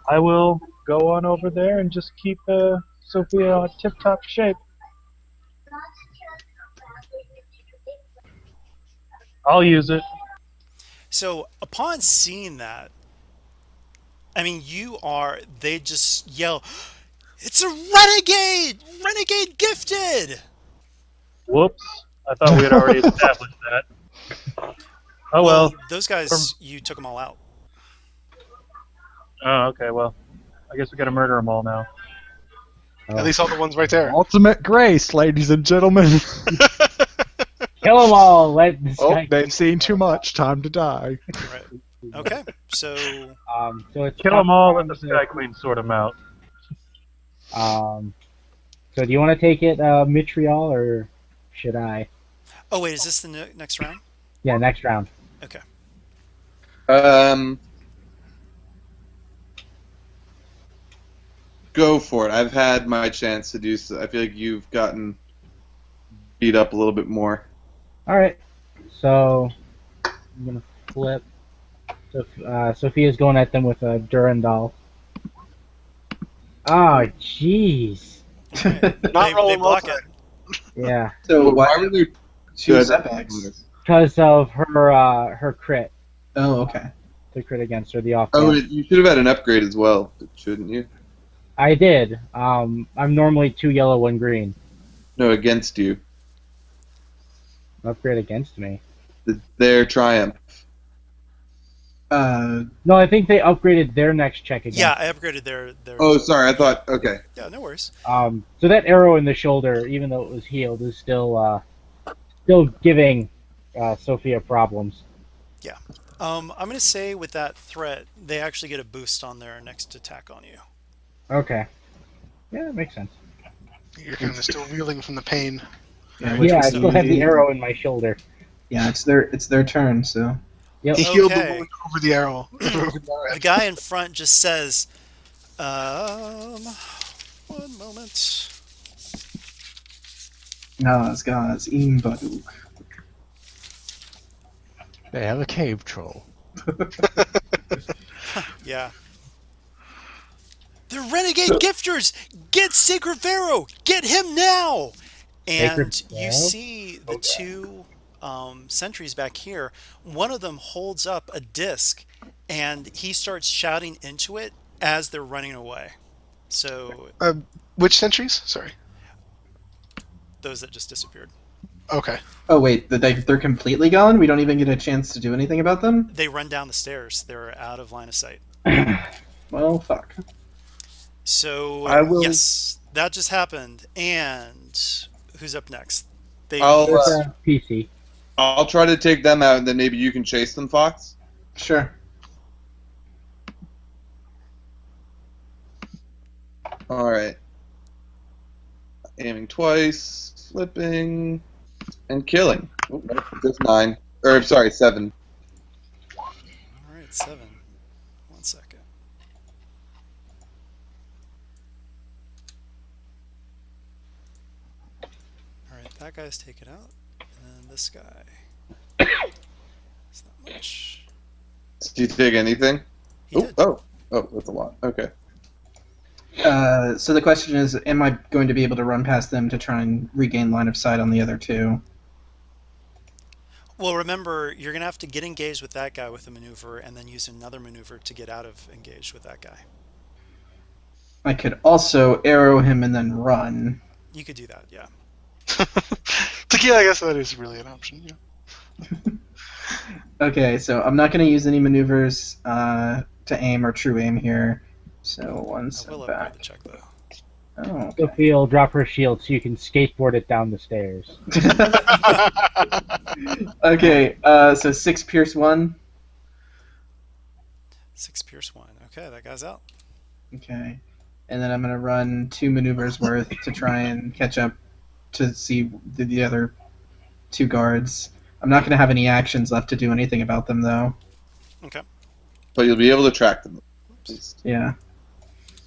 I will go on over there and just keep Sophia tip-top shape. I'll use it. So upon seeing that, I mean, they just yell, "It's a renegade! Renegade gifted!" Whoops. I thought we had already established that. Oh well. Those guys, you took them all out. Oh, okay, well. I guess we gotta murder them all now. At least all the ones right there. Ultimate grace, ladies and gentlemen. Kill them all. Let this guy. They've seen too much. Time to die. Right. Okay, so So it's Kill them all and the Sky Queen sort them out. So do you want to take it, Mitriol, or should I? oh wait, is this the next round? Yeah, next round. Okay. Go for it. I've had my chance to do so. I feel like you've gotten beat up a little bit more. All right. So I'm gonna flip. So Sophia's going at them with a Durandal. Oh, jeez. Not rolling they block well it. Yeah, So Why why were there two Good. setbacks? because of her crit, Oh, okay. the crit against her, the off. Oh, you should have had an upgrade as well, shouldn't you? I did. I'm normally 2 yellow, 1 green. No, against you. Upgrade against me. Their triumph. No, I think they upgraded their next check again. Yeah, I upgraded their. Oh, sorry. I thought. Okay. Yeah, no worries. So that arrow in the shoulder, even though it was healed, is still giving Sophia problems. Yeah. I'm gonna say with that threat, they actually get a boost on their next attack on you. Okay. Yeah, that makes sense. You're kind of still reeling from the pain. Yeah, I still have the arrow in my shoulder. Yeah, it's their turn. So Yep. He healed the Okay. wound over the arrow. The guy in front just says, one moment. Nas Imbadu. They have a cave troll. Yeah. The renegade gifters! Get Sacred Pharaoh! Get him now! And Sacred you Pharaoh? see the two sentries back here. One of them holds up a disc, and he starts shouting into it as they're running away. So Which sentries? Sorry. those that just disappeared. Okay. Oh wait, they're completely gone. We don't even get a chance to do anything about them. They run down the stairs. They're out of line of sight. Well, fuck. So I will- yes, that just happened. And who's up next? I'll PC. I'll try to take them out, and then maybe you can chase them, Fox. Sure. All right. Aiming twice, flipping, and killing. Oh, no, just 9. Or sorry, 7. All right, 7. 1 second. All right, that guy's taken out, and then this guy. It's not much. Did you take anything? He did. Oh, that's a lot. Okay. So the question is, am I going to be able to run past them to try and regain line of sight on the other two? Well, remember, you're going to have to get engaged with that guy with a maneuver and then use another maneuver to get out of engaged with that guy. I could also arrow him and then run. You could do that, yeah. Yeah, I guess that is really an option. Yeah. Okay, so I'm not going to use any maneuvers to aim or true aim here. So one I step will upgrade back. the check, though. Oh, okay. Sophia will drop her shield so you can skateboard it down the stairs. Okay, so 6 pierce 1. 6 pierce 1. Okay, that guy's out. Okay. And then I'm going to run 2 maneuvers worth to try and catch up to see the other 2 guards. I'm not going to have any actions left to do anything about them, though. Okay. But you'll be able to track them. At least. Yeah.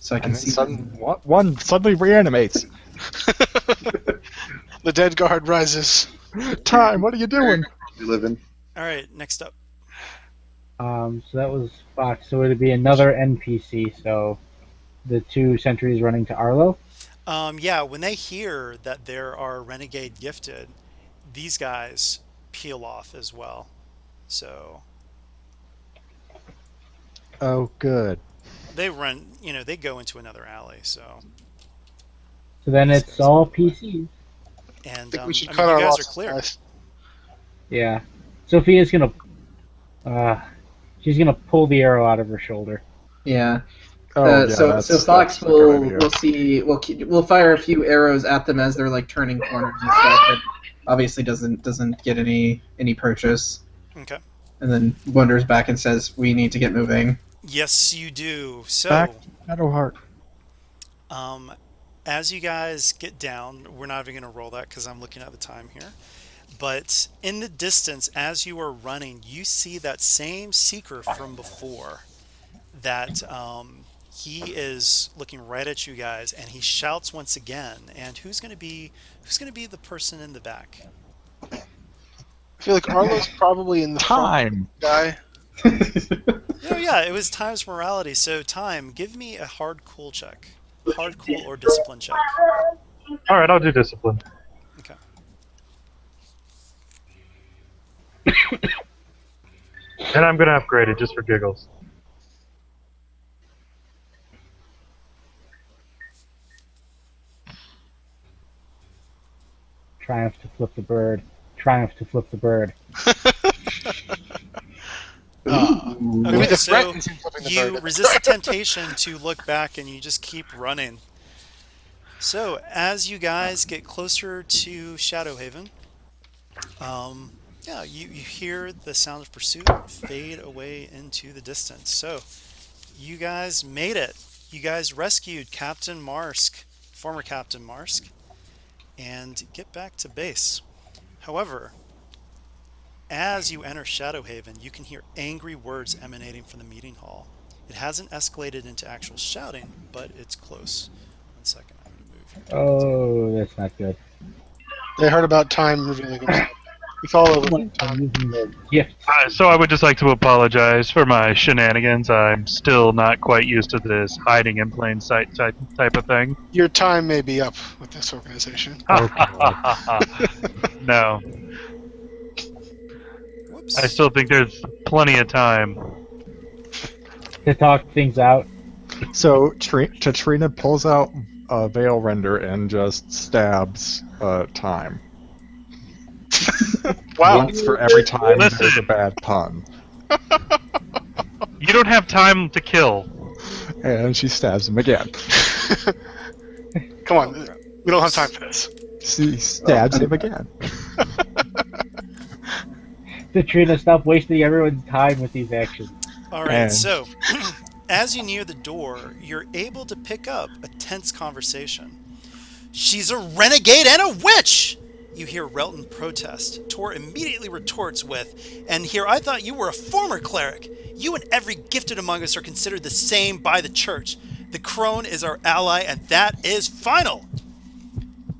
So I can And see then one suddenly reanimates. The dead guard rises. Time, what are you doing? You live in. All right, next up. So that was Fox. So it'd be another NPC. So the 2 sentries running to Arlo. Yeah, when they hear that there are renegade gifted, these guys peel off as well. So Oh, good. they run, they go into another alley. So So then it's all PCs. and I think we should I cut mean, our you guys are losses, clear. guys. Yeah. Sophia's gonna she's gonna pull the arrow out of her shoulder. Yeah. Oh, So that's Fox a good will idea. we'll fire a few arrows at them as they're like turning corners and stuff, but obviously doesn't get any purchase. Okay. And then wanders back and says, "We need to get moving." Yes, you do. So Back, Shadowheart. as you guys get down, we're not even going to roll that because I'm looking at the time here. But in the distance, as you are running, you see that same seeker from before. That he is looking right at you guys, and he shouts once again. And who's going to be the person in the back? I feel like Arlo's probably in the Time. front guy. Oh yeah, it was Time's morality. So Time, give me a hard cool check, hard cool or discipline check. All right, I'll do discipline. Okay. And I'm going to upgrade it just for giggles. Triumph to flip the bird. Triumph to flip the bird. Maybe Okay, the so threat is him flipping the you bird. resist the temptation to look back, and you just keep running. So as you guys get closer to Shadowhaven, yeah, you hear the sound of pursuit fade away into the distance. So you guys made it. You guys rescued Captain Marsk, former Captain Marsk, and get back to base. However, as you enter Shadowhaven, you can hear angry words emanating from the meeting hall. It hasn't escalated into actual shouting, but it's close. 1 second, I'm going to move here. Oh, that's not good. They heard about Time revealing himself. It's all over. I'm using the gift. So I would just like to apologize for my shenanigans. I'm still not quite used to this hiding in plain sight type of thing. Your time may be up with this organization. No, Whoops. I still think there's plenty of time. To talk things out. So Katrina pulls out a Vale render and just stabs Time. Wow. Once for every time Listen. there's a bad pun. You don't have time to kill. And she stabs him again. Come on. We don't have time for this. She stabs him again. Katrina, stop wasting everyone's time with these actions. All right, And- so as you near the door, you're able to pick up a tense conversation. She's a renegade and a witch! You hear Relton protest. Tor immediately retorts with, "And here I thought you were a former cleric. You and every gifted among us are considered the same by the church. The crone is our ally, and that is final."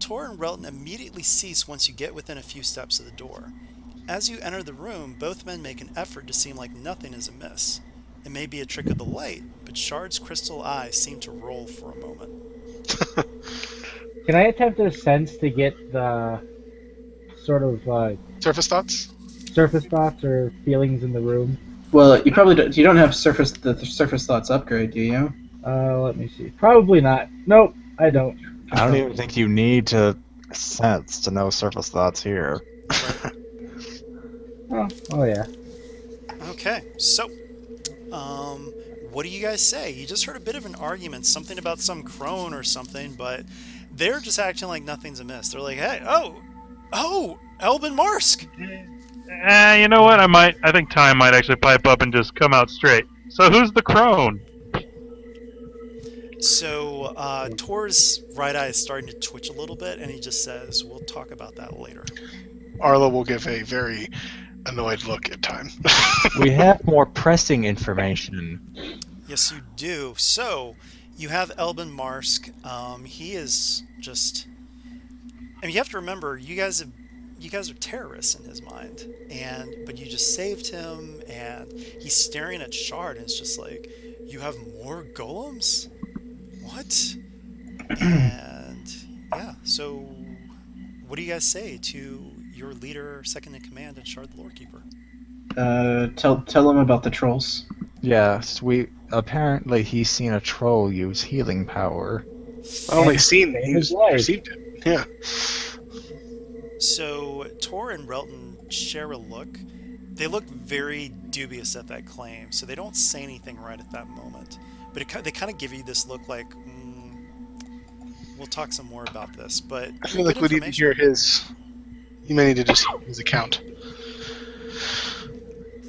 Tor and Relton immediately cease once you get within a few steps of the door. As you enter the room, both men make an effort to seem like nothing is amiss. It may be a trick of the light, but Shard's crystal eyes seem to roll for a moment. Can I attempt a sense to get the sort of Surface thoughts? surface thoughts or feelings in the room? Well, you probably don't, you don't have the surface thoughts upgrade, do you? Let me see. Probably not. Nope, I don't. I don't even think you need to sense to know surface thoughts here. Oh yeah. Okay, so, what do you guys say? You just heard a bit of an argument, something about some crone or something, but they're just acting like nothing's amiss. They're like, "Hey, oh, Elben Marsk." You know what? I think Time might actually pipe up and just come out straight. So who's the crone? So, Tor's right eye is starting to twitch a little bit, and he just says, "We'll talk about that later." Arlo will give a very annoyed look at Time. We have more pressing information. Yes, you do. So, you have Elben Marsk. He is just... I mean, you have to remember, you guys are terrorists in his mind, but you just saved him, and he's staring at Shard, and it's just like, "You have more golems? What?" And yeah, so what do you guys say to your leader, second in command, and Shard the Lorekeeper? Tell him about the trolls. Yes, apparently he's seen a troll use healing power. Not only seen it, he's life. received it. Yeah. So Tor and Relton share a look. They look very dubious at that claim, so they don't say anything right at that moment. But they kind of give you this look like, we'll talk some more about this. But I feel like we need to hear his... You may need to just hear his account.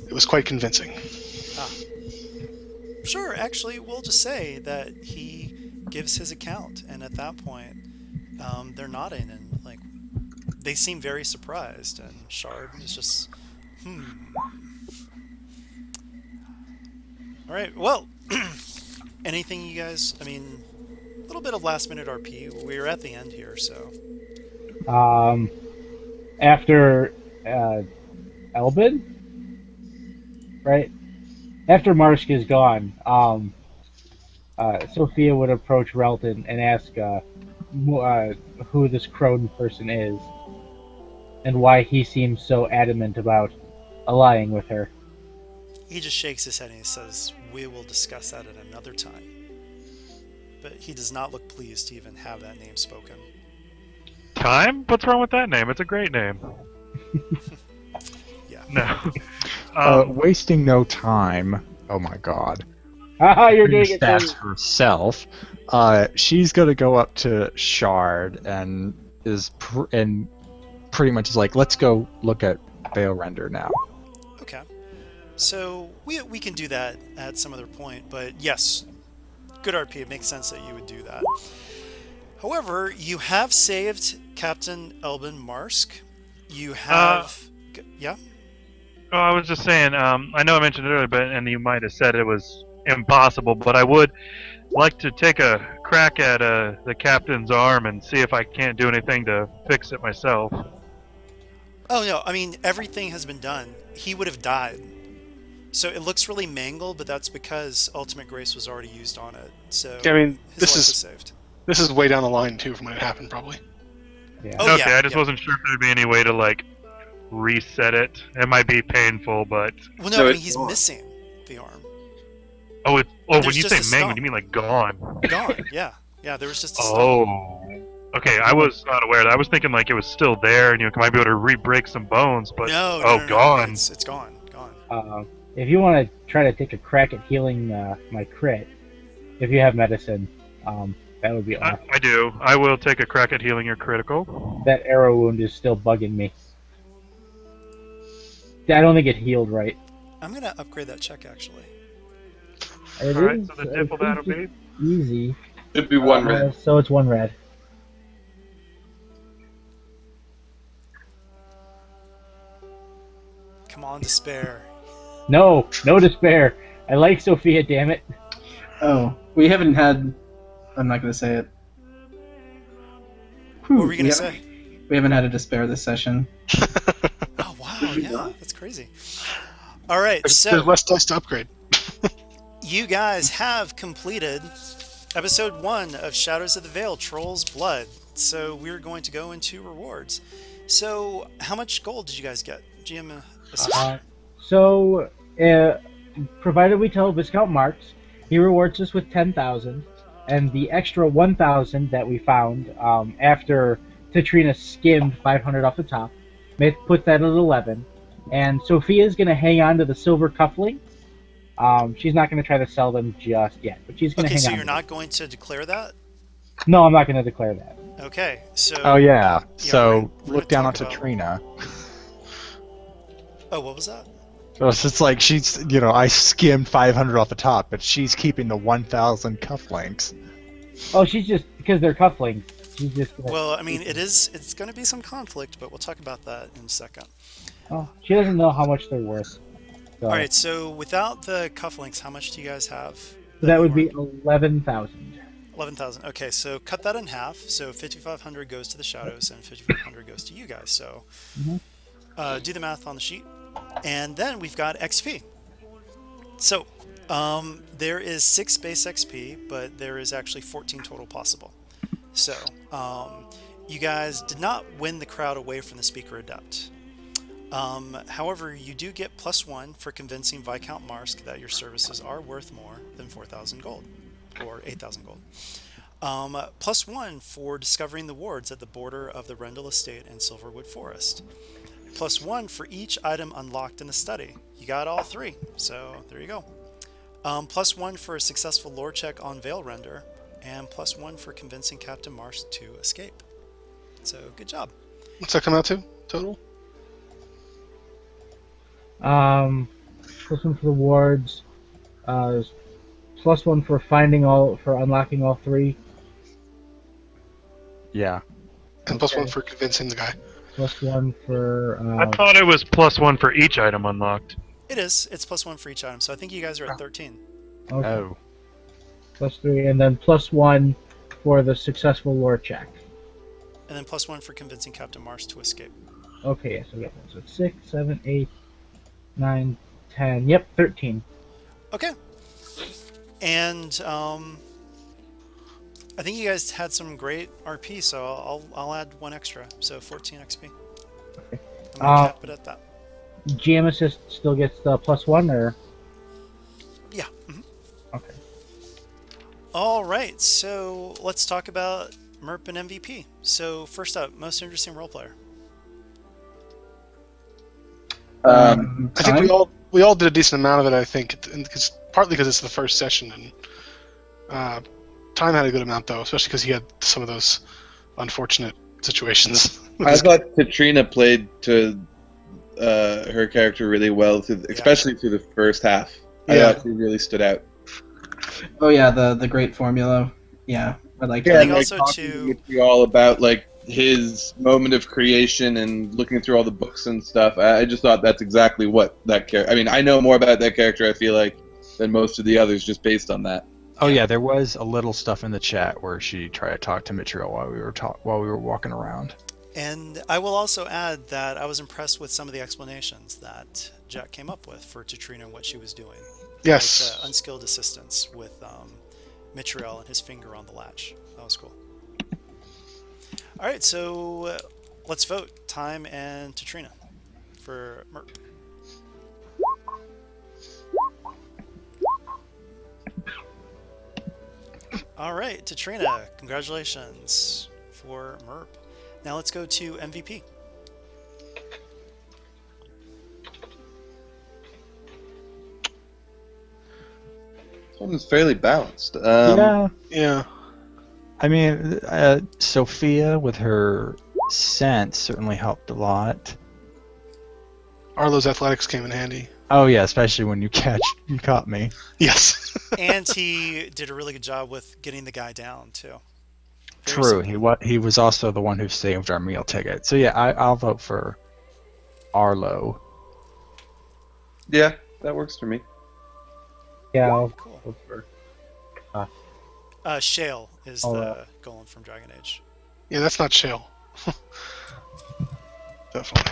It was quite convincing. Sure, actually, we'll just say that he gives his account, and at that point, they're nodding, and like they seem very surprised, and Shard is just, All right, well, anything you guys? I mean, a little bit of last-minute RP. We're at the end here, so. After Elben, right? After Marsk is gone, Sophia would approach Relton and ask who this crone person is and why he seems so adamant about allying with her. He just shakes his head and he says, "We will discuss that at another time." But he does not look pleased to even have that name spoken. Time? What's wrong with that name? It's a great name. Yeah. No. Wasting no time. Oh my god. Haha, you're doing it. Stabs herself. She's gonna go up to Shard and pretty much is like, "Let's go look at Vale Render now." Okay. So we can do that at some other point, but yes, good RP. It makes sense that you would do that. However, you have saved Captain Elben Marsk. You have... yeah? Oh, I was just saying, I know I mentioned it earlier, and you might have said it was impossible, but I would like to take a crack at the captain's arm and see if I can't do anything to fix it myself. Oh, no, I mean, everything has been done. He would have died. So it looks really mangled, but that's because Ultimate Grace was already used on it. So Yeah, I mean, his this life is was saved. this is way down the line too from when it happened, probably. Yeah. Oh, Okay, yeah, I just yeah. wasn't sure if there'd be any way to, like, reset it. It might be painful, but... Well, So no, I mean, it's he's gone. missing the arm. when There's you just say a stump. mangled, you mean, like, gone. Gone, yeah. Yeah, there was just a stump. Oh. Okay, I was not aware of that. I was thinking, like, it was still there, and you might be able to re-break some bones, but... No, gone. It's gone. If you want to try to take a crack at healing my crit, if you have medicine, that would be awesome. I do. I will take a crack at healing your critical. That arrow wound is still bugging me. I don't think it healed right. I'm going to upgrade that check, actually. It Alright, is- so the diff will that'll be... easy. It'd be one red. So it's one red. on despair. No despair. I like Sophia, damn it. Oh, we haven't had. I'm not going to say it. What were you gonna say? We haven't had a despair this session. Oh wow, yeah, that's crazy. All right, There's so less dice to upgrade. you guys have completed episode 1 of Shadows of the Vale: Troll's Blood. So we're going to go into rewards. So how much gold did you guys get? GM assist. So, provided we tell Viscount Marks, he rewards us with 10,000, and the extra 1,000 that we found after Katrina skimmed 500 off the top, may put that at 11. And Sophia's going to hang on to the silver cufflinks. She's not going to try to sell them just yet, but she's going to Okay, hang so on. you're not going to declare that? No, I'm not going to declare that. Okay, so Oh yeah. we're So gonna look down on talk about- Trina. Oh, what was that? So it's like she's, I skimmed 500 off the top, but she's keeping the 1,000 cufflinks. Oh, she's just, because they're cufflinks, she's just going to... Well, I mean, it's going to be some conflict, but we'll talk about that in a second. Oh, she doesn't know how much they're worth. So, All right, so without the cufflinks, how much do you guys have? so that would be 11,000. 11,000. Okay, so cut that in half. So 5,500 goes to the shadows, and 5,500 goes to you guys. So do the math on the sheet, and then we've got XP. So there is 6 base XP, but there is actually 14 total possible. So you guys did not win the crowd away from the Speaker Adept. However, you do get +1 for convincing Viscount Marsk that your services are worth more than 4,000 gold, or 8,000 gold. +1 for discovering the wards at the border of the Rendell Estate and Silverwood Forest. +1 for each item unlocked in the study. You got all 3, so there you go. +1 for a successful lore check on Vale Render, and +1 for convincing Captain Marsk to escape. So good job. What's that come out to total? +1 for the wards, +1 for unlocking all 3, Yeah. And +1 for convincing the guy. +1 for... I thought it was +1 for each item unlocked. It is. It's +1 for each item, so I think you guys are at 13. okay, Oh. +3, and then +1 for the successful lore check. And then +1 for convincing Captain Marsk to escape. Okay, yes, I got that. So it's 6, 7, 8, 9, 10. Yep, 13. Okay. And I think you guys had some great RP, so I'll add 1 extra, so 14 XP. Okay. I'm gonna cap it at that. GM assist still gets the +1, or? Yeah. Okay. All right, so let's talk about MERP and MVP. So first up, most interesting role player. I think we all did a decent amount of it. I think, and partly because it's the first session, and Time had a good amount though, especially because he had some of those unfortunate situations. I thought Katrina played to her character really well, especially through the first half. I thought she really stood out. Oh yeah, the great formula. Yeah, I like I that. think like, also talking to you all about like his moment of creation and looking through all the books and stuff. I just thought that's exactly what that character. I mean, I know more about that character, I feel like, than most of the others, just based on that. Oh yeah, there was a little stuff in the chat where she tried to talk to Mitchell while we were walking around. And I will also add that I was impressed with some of the explanations that Jack came up with for Katrina and what she was doing. Yes. Like, unskilled assistance with Mitriel and his finger on the latch. That was cool. All right, so let's vote Time and Katrina for Merp. All right, Katrina, congratulations for MERP. Now let's go to MVP. This one was fairly balanced. Yeah. I mean, Sophia with her sense certainly helped a lot. Arlo's athletics came in handy. Oh yeah, especially when you caught me. Yes. And he did a really good job with getting the guy down too. Very True. simple. He was also the one who saved our meal ticket. So yeah, I'll vote for Arlo. Yeah, that works for me. Yeah, I'll Cool. go for. Shale is I'll, the golem from Dragon Age. Yeah, that's not Shale. Definitely.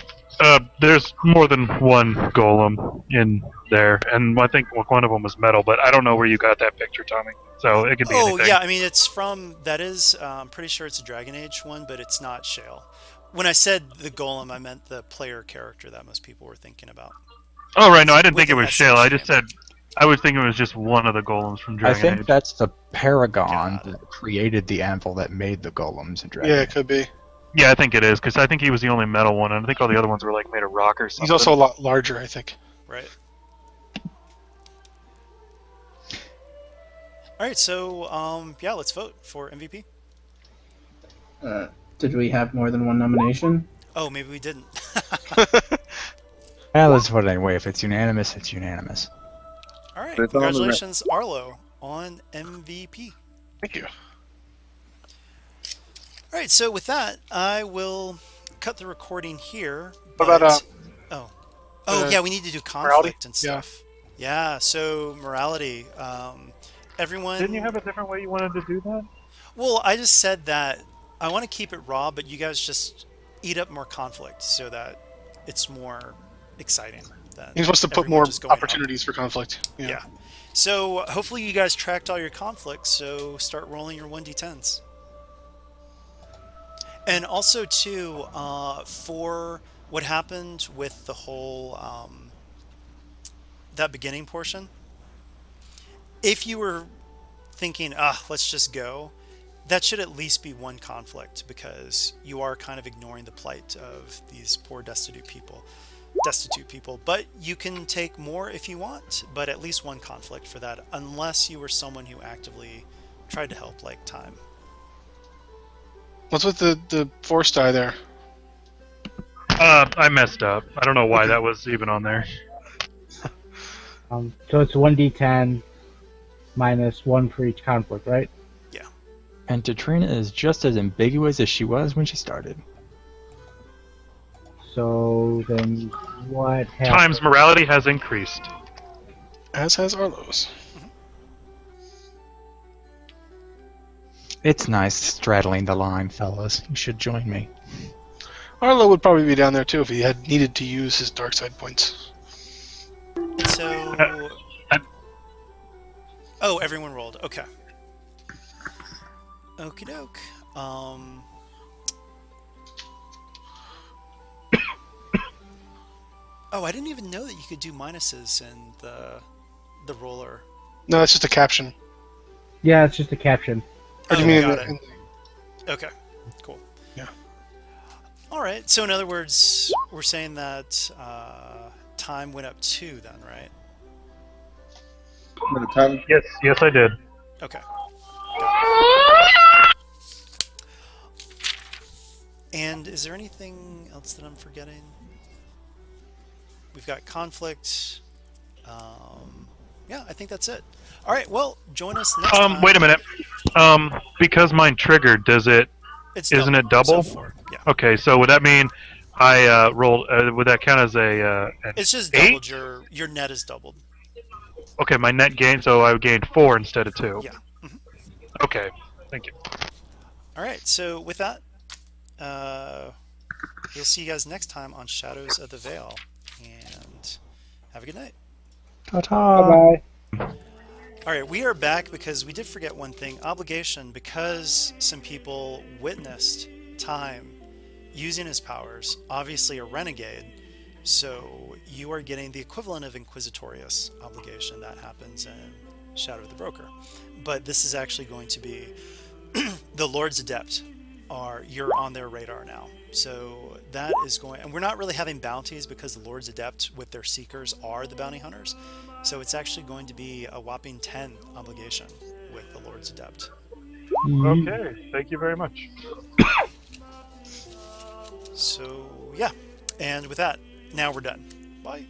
There's more than one golem in there, and I think one of them was metal, but I don't know where you got that picture, Tommy. So it could be Oh anything. yeah, I mean it's from that is I'm pretty sure it's a Dragon Age one, but it's not Shale. When I said the golem, I meant the player character that most people were thinking about. Oh right, no, I didn't With think it an was Shale. I just SH said I was thinking it was just one of the golems from I Dragon think Age. that's the Paragon Got it. that created the anvil that made the golems in Dragon. Yeah, it could be. Yeah, I think it is because I think he was the only metal one, and I think all the other ones were like made of rock or something. He's also a lot larger, I think. Right. All right, so yeah, let's vote for MVP. Did we have more than one nomination? Oh, maybe we didn't. Yeah, let's vote anyway. If it's unanimous, it's unanimous. All right, But it's on the congratulations, Arlo, on MVP. Thank you. All right, so with that, I will cut the recording here. What But, about, oh uh, yeah, we need to do morality? conflict and stuff. Yeah, so morality. Everyone. Didn't you have a different way you wanted to do that? Well, I just said that I want to keep it raw, but you guys just eat up more conflict so that it's more exciting. Than He's supposed to put everyone more just going up. opportunities for conflict. Yeah. So hopefully you guys tracked all your conflicts. So start rolling your 1d10s. And also too, for what happened with the whole that beginning portion, if you were thinking, let's just go, that should at least be one conflict because you are kind of ignoring the plight of these poor destitute people. But you can take more if you want, but at least one conflict for that, unless you were someone who actively tried to help, like Time. What's with the force die there? I messed up. I don't know why that was even on there. So it's 1d10 minus 1 for each conflict, right? And Katrina is just as ambiguous as she was when she started. So then what happens? Time's morality has increased. As has Arlo's. It's nice straddling the line, fellas. You should join me. Arlo would probably be down there too if he had needed to use his dark side points. So, oh, everyone rolled. Okay. Okie doke. Oh, I didn't even know that you could do minuses in the roller. No, that's just a caption. Yeah, it's just a caption. Or do you mean got in it. Okay, cool. Yeah. All right. So in other words, we're saying that Time went up 2 then, right? By the time Yes, I did. Okay. And is there anything else that I'm forgetting? We've got conflict. Yeah, I think that's it. All right. Well, join us next time. Wait a minute. Because mine triggered, isn't it double? So 4. Yeah. Okay, so would that mean I rolled? Would that count as an It's just 8? doubled. Your net is doubled. Okay, my net gain, so I gained 4 instead of 2. Yeah. Okay, thank you. All right. So with that, we'll see you guys next time on Shadows of the Vale, and have a good night. Ta-ta! Bye-bye. All right, we are back because we did forget one thing. Obligation, because some people witnessed Time using his powers, obviously a renegade, so you are getting the equivalent of Inquisitorius obligation that happens in Shadow of the Broker. But this is actually going to be the Lord's Adept. You're on their radar now. So that is going, and we're not really having bounties because the Lord's Adept with their Seekers are the bounty hunters. So it's actually going to be a whopping 10 obligation with the Lord's Adept. Okay, thank you very much. So yeah, and with that, now we're done. Bye.